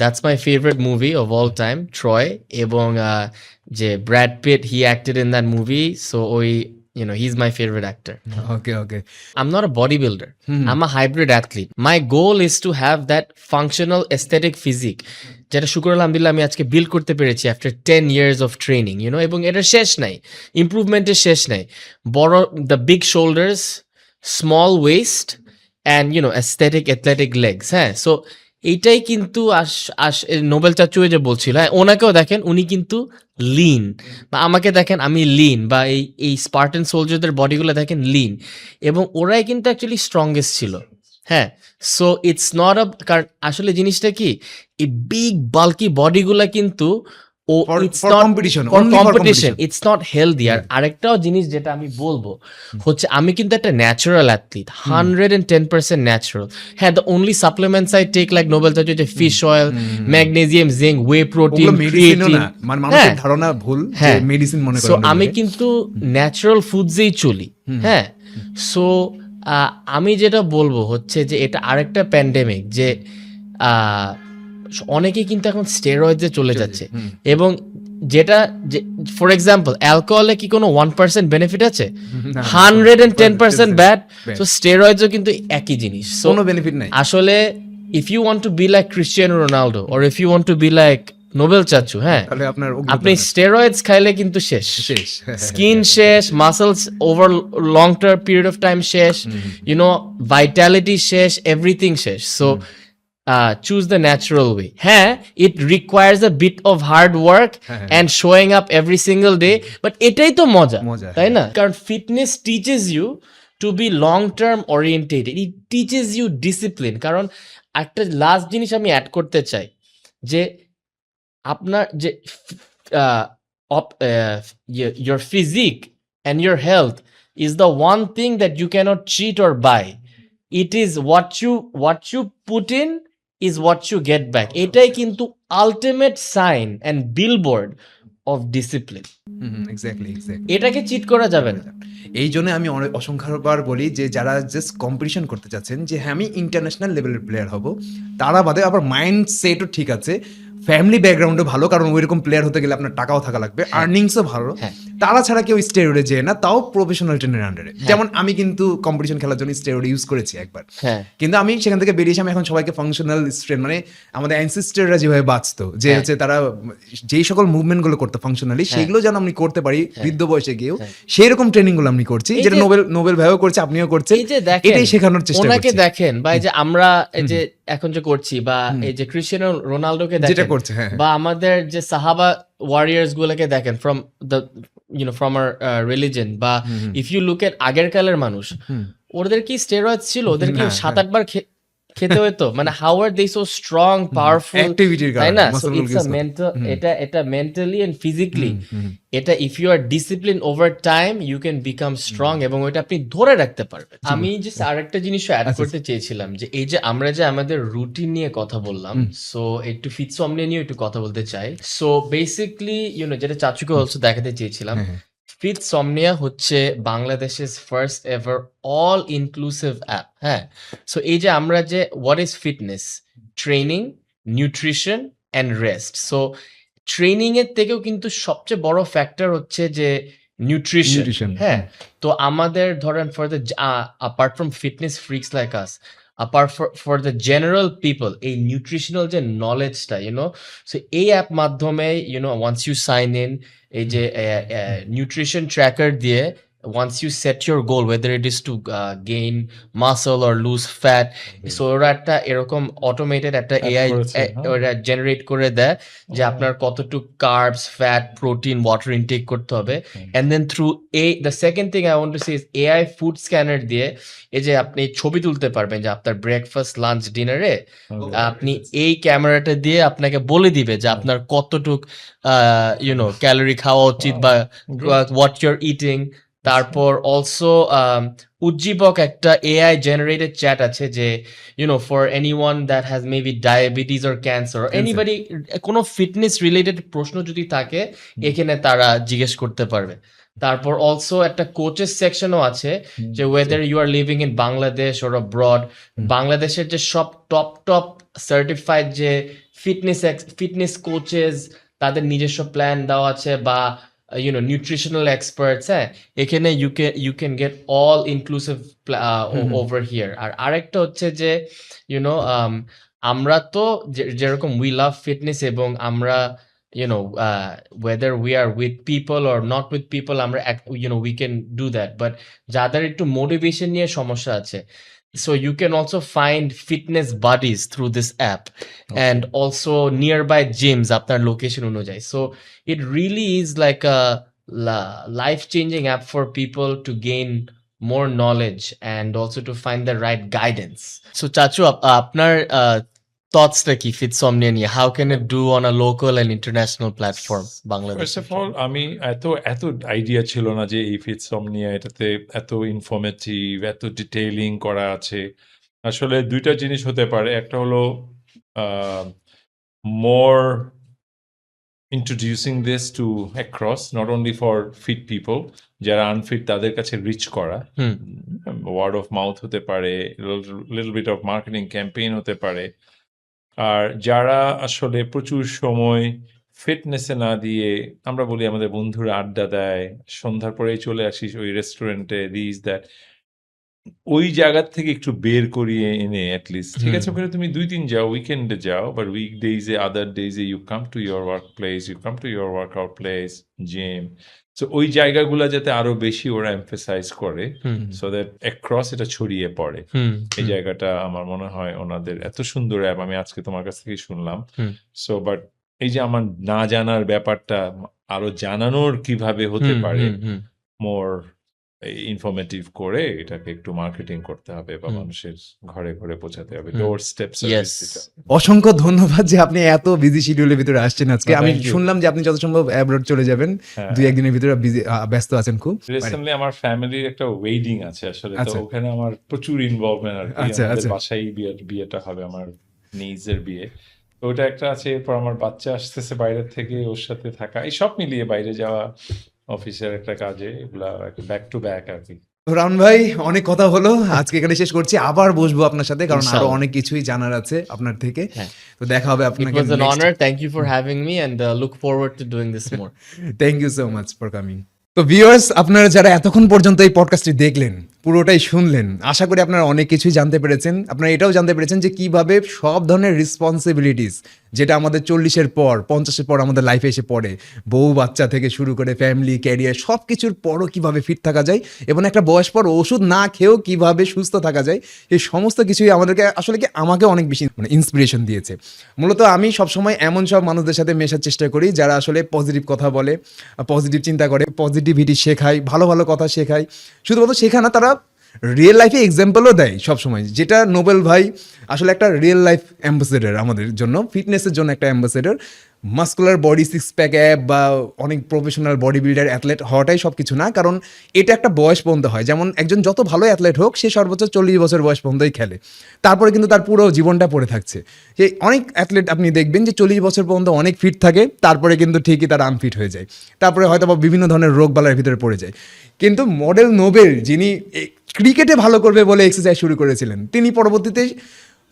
that's my favourite movie of all time, Troy. এবং যে Brad Pitt, he acted in that movie, so ওই he's my favorite actor. Okay I'm not a bodybuilder. I'm a hybrid athlete. My goal is to have that functional aesthetic physique, যেটা শুকর আলহামদুলিল্লাহ আমি আজকে build করতে পেরেছি after 10 years of training, এবং এটা শেষ নাই, ইমপ্রুভমেন্টের শেষ নাই। বড়, the big shoulders, small West, and aesthetic athletic legs, হ্যাঁ। সো এইটাই কিন্তু নোবেল চাচু যে বলছিল, হ্যাঁ, ওনাকেও দেখেন উনি কিন্তু লিন, বা আমাকে দেখেন আমি লিন, বা এই স্পার্টান সোলজারদের বডিগুলো দেখেন লিন, এবং ওরাই কিন্তু অ্যাকচুয়ালি স্ট্রংগেস্ট ছিল, হ্যাঁ। সো ইটস নট আ, কারণ আসলে জিনিসটা কি, এই বিগ বাল্কি বডিগুলা কিন্তু কম্পিটিশন, ইটস নট হেলদি। আর আরেকটাও জিনিস যেটা আমি বলবো হচ্ছে, আমি কিন্তু একটা ন্যাচারাল অ্যাথলিট, 110% ন্যাচারাল। হ্যাঁ, the only supplements I take like Nobel চাচু, যে fish oil, magnesium, zinc, whey protein, creatine, মানুষের ধারণা ভুল যে মেডিসিন মনে করে। সো আমি কিন্তু ন্যাচারাল ফুডসেই চলি, হ্যাঁ। সো আমি যেটা বলবো হচ্ছে যে এটা আরেকটা প্যান্ডেমিক, যে অনেকে কিন্তু এখন স্টেরয়েডে চলে যাচ্ছে, এবং যেটা ফর এক্সাম্পল অ্যালকোহলে কি কোনো 1% বেনিফিট আছে? 110% ব্যাড। সো স্টেরয়েডসও কিন্তু একই জিনিস, কোনো বেনিফিট নাই আসলে। If you want to be like Cristiano Ronaldo, or if you want to be like Nobel চাচু, হ্যাঁ, আপনি স্টেরয়েডস খাইলে কিন্তু শেষ, স্কিন শেষ, muscles over long term period of time শেষ, ভাইটালিটি শেষ, এভরিথিং শেষ। So choose the natural way. It requires a bit of hard work and showing up every single day, but এটাই তো মজা, তাই না? কারণ fitness teaches you to be long term orientated, it teaches you discipline। কারণ একটা last জিনিস আমি অ্যাড করতে চাই, যে আপনার যে your physique and your health is the one thing that you cannot cheat or buy. It is what you put in is what you get back. এটাই কিন্তু ultimate sign and billboard of discipline. Exactly এটাকে cheat করা যাবে না। এই জন্য আমি অসংখ্যবার বলি যে যারা জাস্ট কম্পিটিশন করতে চাচ্ছেন, যে হ্যাঁ আমি ইন্টারন্যাশনাল লেভেলের প্লেয়ার হব, তারা বাদে আবার মাইন্ড সেটও ঠিক আছে, ফ্যামিলি ব্যাকগ্রাউন্ডও ভালো, কারণ ওইরকম প্লেয়ার হতে গেলে আপনার টাকাও থাকা লাগবে, আর্নিংসও ভালো, তারা ছাড়া কেউ স্টেরয়েডে যায় না, তাও প্রফেশনাল ট্রেনের আন্ডারে। যেমন আমি কিন্তু কম্পিটিশন খেলার জন্য স্টেরয়েড ইউজ করেছি একবার, কিন্তু আমি সেখান থেকে বেরিয়ে এসে আমি এখন সবাইকে ফাংশনাল স্ট্রেন্থ, মানে আমাদের অ্যানসেস্টররা যেভাবে বাঁচতো, যে হচ্ছে তারা যেই সকল মুভমেন্টগুলো করতো ফাংশনালি, সেগুলো যেন আমি করতে পারি বৃদ্ধ বয়সে গিয়েও, সেই রকম ট্রেনিংগুলো আমি করছি, যেটা নোবেল ভাইও করছে, আপনিও করছেন। এটাই শেখানোর চেষ্টা করছি। ওনাকে দেখেন, বা এই যে আমরা এই যে এখন যে করছি, বা এই যে ক্রিশ্চিয়ানো রোনাল্ডোকে দেখেন, বা আমাদের যে সাহাবা ওয়ারিয়ার্স গুলোকে দেখেন, from the from our religion, বা ইফ ইউ লুক এট আগের কালের মানুষ, ওদের কি স্টেরয়েডস ছিল? ওদের কি 7-8 বার খেতে হইতো মানে how are they so strong powerful অ্যাক্টিভিটির তাই কারণে না so muscle it's a mental এটা মেন্টালি এন্ড ফিজিক্যালি হুম এটা if you are discipline over time you can become strong এবং ওইটা আপনি ধরে রাখতে পারবেন আমি জাস্ট আরেকটা জিনিস অ্যাড আচ্ছা, করতে চেয়েছিলাম যে এই যে আমরা যে আমাদের রুটিন নিয়ে কথা বললাম সো একটু ফিটসমনিয়া নিয়ে একটু কথা বলতে চাই সো বেসিকলি যেটা চাচুকে অলসো দেখাতে চেয়েছিলাম হ্যাঁ, হ্যাঁ। ফিটসমনিয়া হচ্ছে বাংলাদেশের first ever all inclusive app হ্যাঁ সো এই যে আমরা যে what is fitness training nutrition and rest so training এর থেকেও কিন্তু সবচেয়ে বড় ফ্যাক্টর হচ্ছে যে নিউট্রিশন নিউট্রিশন হ্যাঁ তো আমাদের ধরেন for the apart from fitness freaks like us apart for the general people এই নিউট্রিশনাল যে নলেজটা সো এই অ্যাপ মাধ্যমে once you sign in এই যে নিউট্রিশন ট্র্যাকার দিয়ে once you set your goal whether it is to gain muscle or lose fat so ওরা একটা এরকম অটোমেটেড একটা App এআই করেছে, হ্যাঁ। ওরা জেনারেট করে দেয় যে আপনার কতটুকু carbs fat protein water intact করতে হবে and then through the second thing I want to say is AI food scanner দিয়ে এই যে আপনি ছবি তুলতে পারবেন যে আপনার ব্রেকফাস্ট লাঞ্চ ডিনারে আপনি এই ক্যামেরাটা দিয়ে আপনাকে বলে দিবে যে আপনার কতটুক ক্যালোরি খাওয়া উচিত বা হোয়াট ইউর ইটিং তারপর অলসো উজ্জীবক একটা এআই জেনারেটেড চ্যাট আছে যে for anyone that has maybe diabetes or cancer anybody কোনো ফিটনেস রিলেটেড প্রশ্ন যদি থাকে এখানে তারা জিজ্ঞেস করতে পারবে তারপর অলসো একটা কোচেস সেকশনও আছে যে whether you are living in Bangladesh or abroad বাংলাদেশের যে সব টপ সার্টিফাইড যে ফিটনেস কোচেস তাদের নিজস্ব প্ল্যান দেওয়া আছে বা nutritional experts হ্যাঁ এখানে you can get all inclusive over here আর আরেকটা হচ্ছে যে আমরা তো যেরকম we love fitness এবং আমরা whether we are with people or not with people আমরা we can do that but যাদের একটু মোটিভেশন নিয়ে সমস্যা আছে so you can also find fitness buddies through this app and also nearby gyms আপনার location অনুযায়ী so it really is like a life-changing app for people to gain more knowledge and also to find the right guidance so চাচু আপনার থটসটা কি ফিটসমনিয়া নিয়ে how can it do on a local and international platform Bangladesh first of all আমি এত idea ছিল না যে এই ফিটসমনিয়া এটাতে এত ইনফরমেটিভ এত ডিটেইলিং করা আছে আসলে দুইটা জিনিস হতে পারে একটা হলো মোর introducing this to across not only for fit people যারা আনফিট তাদের কাছে রিচ করা ওয়ার্ড অফ মাউথ হতে পারে little bit of marketing campaign হতে পারে আর যারা আসলে প্রচুর সময় ফিটনেসে না দিয়ে আমরা বলি আমাদের বন্ধুরা আড্ডা দেয় সন্ধ্যার পরেই চলে আসিস ওই রেস্টুরেন্টে দিস দ্যাট ওই জায়গার থেকে একটু বের করিয়ে এনে অ্যাটলিস্ট ঠিক আছে ওখানে তুমি 2-3 যাও উইকেন্ডে যাও বাট উইকডেজে আদার ডেজে you come to your work place you come to your workout place gym so ওই জায়গাগুলো যাতে আরো বেশি ওরা এমফেসাইজ করে সো দ্যাট অ্যাক্রস এটা ছড়িয়ে পড়ে এই জায়গাটা আমার মনে হয় ওনাদের এত সুন্দর অ্যাপ আমি আজকে তোমার কাছ থেকে শুনলাম সো বাট এই যে আমার না জানার ব্যাপারটা আরো জানানোর কিভাবে হতে পারে মোর ইনফরমেটিভ করে এটাকে একটু মার্কেটিং করতে হবে বা মানুষের ঘরে ঘরে পৌঁছাতে হবে ডোর স্টেপ সার্ভিস অসংখ্য ধন্যবাদ যে আপনি এত বিজি শিডিউলের ভিতরে আসছেন আজকে আমি Thank you. শুনলাম যে আপনি যত সম্ভব অ্যাব্রড চলে যাবেন 2-1 দিনের ভিতরে ব্যস্ত আছেন খুব রিসেন্টলি আমার ফ্যামিলির একটা ওয়েডিং আছে আসলে তো আচ্ছা। ওখানে আমার প্রচুর ইনভলভমেন্ট আর কি আচ্ছা, আমাদের আচ্ছা। বাসায় বিয়েটা হবে আমার নিজের বিয়ে তো ওটা একটা আছে এরপর আমার বাচ্চা আসতেছে বাইরের থেকে ওর সাথে থাকা এই সব মিলিয়ে বাইরে যাওয়া অফিসের একটা কাজে এগুলা ব্যাক টু ব্যাক আর কি রাউন ভাই অনেক কথা হলো আজকে এখানে শেষ করছি আবার বসবো আপনার সাথে কারণ আরো ইনশাআল্লাহ। অনেক কিছুই জানার আছে আপনার থেকে হ্যাঁ। তো দেখা হবে It আপনাকে was an honor. Thank you for having me and look forward to doing this more. Thank you so much for coming তো ভিউয়ার্স আপনারা যারা এতক্ষণ পর্যন্ত এই পডকাস্টটি দেখলেন পুরোটাই শুনলেন আশা করি আপনারা অনেক কিছুই জানতে পেরেছেন আপনারা এটাও জানতে পেরেছেন যে কিভাবে সব ধরনের রেসপন্সিবিলিটিস যেটা আমাদের 40-এর পর 50-এর পর আমাদের লাইফে এসে পড়ে বউ বাচ্চা থেকে শুরু করে ফ্যামিলি ক্যারিয়ার সব কিছুর পরও কিভাবে ফিট থাকা যায় এবং একটা বয়স পর ওষুধ না খেয়েও কিভাবে সুস্থ থাকা যায় এই সমস্ত কিছুই আমাদেরকে আসলে কি আমাকে অনেক বেশি ইন্সপিরেশন দিয়েছে মূলত আমি সবসময় এমন সব মানুষদের সাথে মেশার চেষ্টা করি যারা আসলে পজিটিভ কথা বলে পজিটিভ চিন্তা করে পজিটিভিটি শেখায় ভালো ভালো কথা শেখায় শুধুমাত্র শেখায় না তারা রিয়েল লাইফে এক্সাম্পলও দেয় সবসময়, যেটা নোবেল ভাই আসলে একটা রিয়েল লাইফ অ্যাম্বাসেডর আমাদের জন্য, ফিটনেসের জন্য একটা ambassador. Muscular body, six pack app বা অনেক প্রফেশনাল বডি বিল্ডার অ্যাথলেট হওয়াটাই সব কিছু না, কারণ এটা একটা বয়স পর্যন্ত হয়। যেমন একজন যত ভালো অ্যাথলেট হোক, সে সর্বোচ্চ 40 বছর বয়স পর্যন্তই খেলে, তারপরে কিন্তু তার পুরো জীবনটা পড়ে থাকছে। সেই অনেক অ্যাথলেট আপনি দেখবেন যে 40 বছর পর্যন্ত অনেক ফিট থাকে, তারপরে কিন্তু ঠিকই তার আনফিট হয়ে যায়, তারপরে হয়তো বা বিভিন্ন ধরনের রোগ বালার ভিতরে পড়ে যায়। কিন্তু মডেল নোবেল, যিনি ক্রিকেটে ভালো করবে বলে এক্সারসাইজ শুরু করেছিলেন, তিনি পরবর্তীতে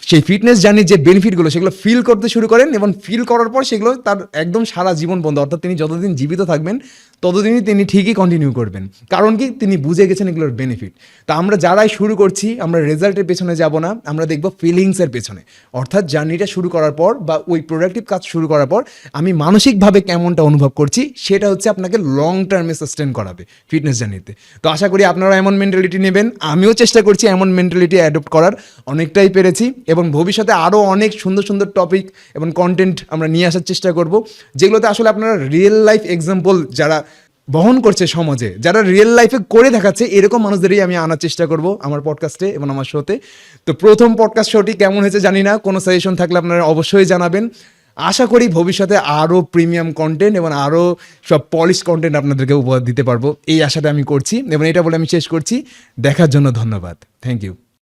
সেই ফিটনেস জার্নির যে বেনিফিটগুলো সেগুলো ফিল করতে শুরু করেন, এবং ফিল করার পর সেগুলো তার একদম সারা জীবন বন্ধ, অর্থাৎ তিনি যতদিন জীবিত থাকবেন ততদিনই তিনি ঠিকই কন্টিনিউ করবেন। কারণ কি, তিনি বুঝে গেছেন এগুলোর বেনিফিট। তো আমরা যারাই শুরু করছি, আমরা রেজাল্টের পেছনে যাব না, আমরা দেখব ফিলিংসের পেছনে। অর্থাৎ জার্নিটা শুরু করার পর বা ওই প্রোডাক্টিভ কাজ শুরু করার পর আমি মানসিকভাবে কেমনটা অনুভব করছি, সেটা হচ্ছে আপনাকে লং টার্মে সাস্টেন করাবে ফিটনেস জার্নিতে। তো আশা করি আপনারা এমন মেন্টালিটি নেবেন, আমিও চেষ্টা করছি এমন মেন্টালিটি অ্যাডপ্ট করার, অনেকটাই পেরেছি, এবং ভবিষ্যতে আরও অনেক সুন্দর সুন্দর টপিক এবং কন্টেন্ট আমরা নিয়ে আসার চেষ্টা করব, যেগুলোতে আসলে আপনারা রিয়েল লাইফ এক্সাম্পল যারা বহন করছে সমাজে, যারা রিয়েল লাইফে করে দেখাচ্ছে, এরকম মানুষদেরই আমি আনার চেষ্টা করব আমার পডকাস্টে এবং আমার শোতে। তো প্রথম পডকাস্ট শোটি কেমন হয়েছে জানি না, কোনো সাজেশন থাকলে আপনারা অবশ্যই জানাবেন। আশা করি ভবিষ্যতে আরও প্রিমিয়াম কন্টেন্ট এবং আরও সব পলিশ কন্টেন্ট আপনাদেরকে উপহার দিতে পারবো, এই আশাটা আমি করছি। এবং এটা বলে আমি শেষ করছি, দেখার জন্য ধন্যবাদ, থ্যাংক ইউ।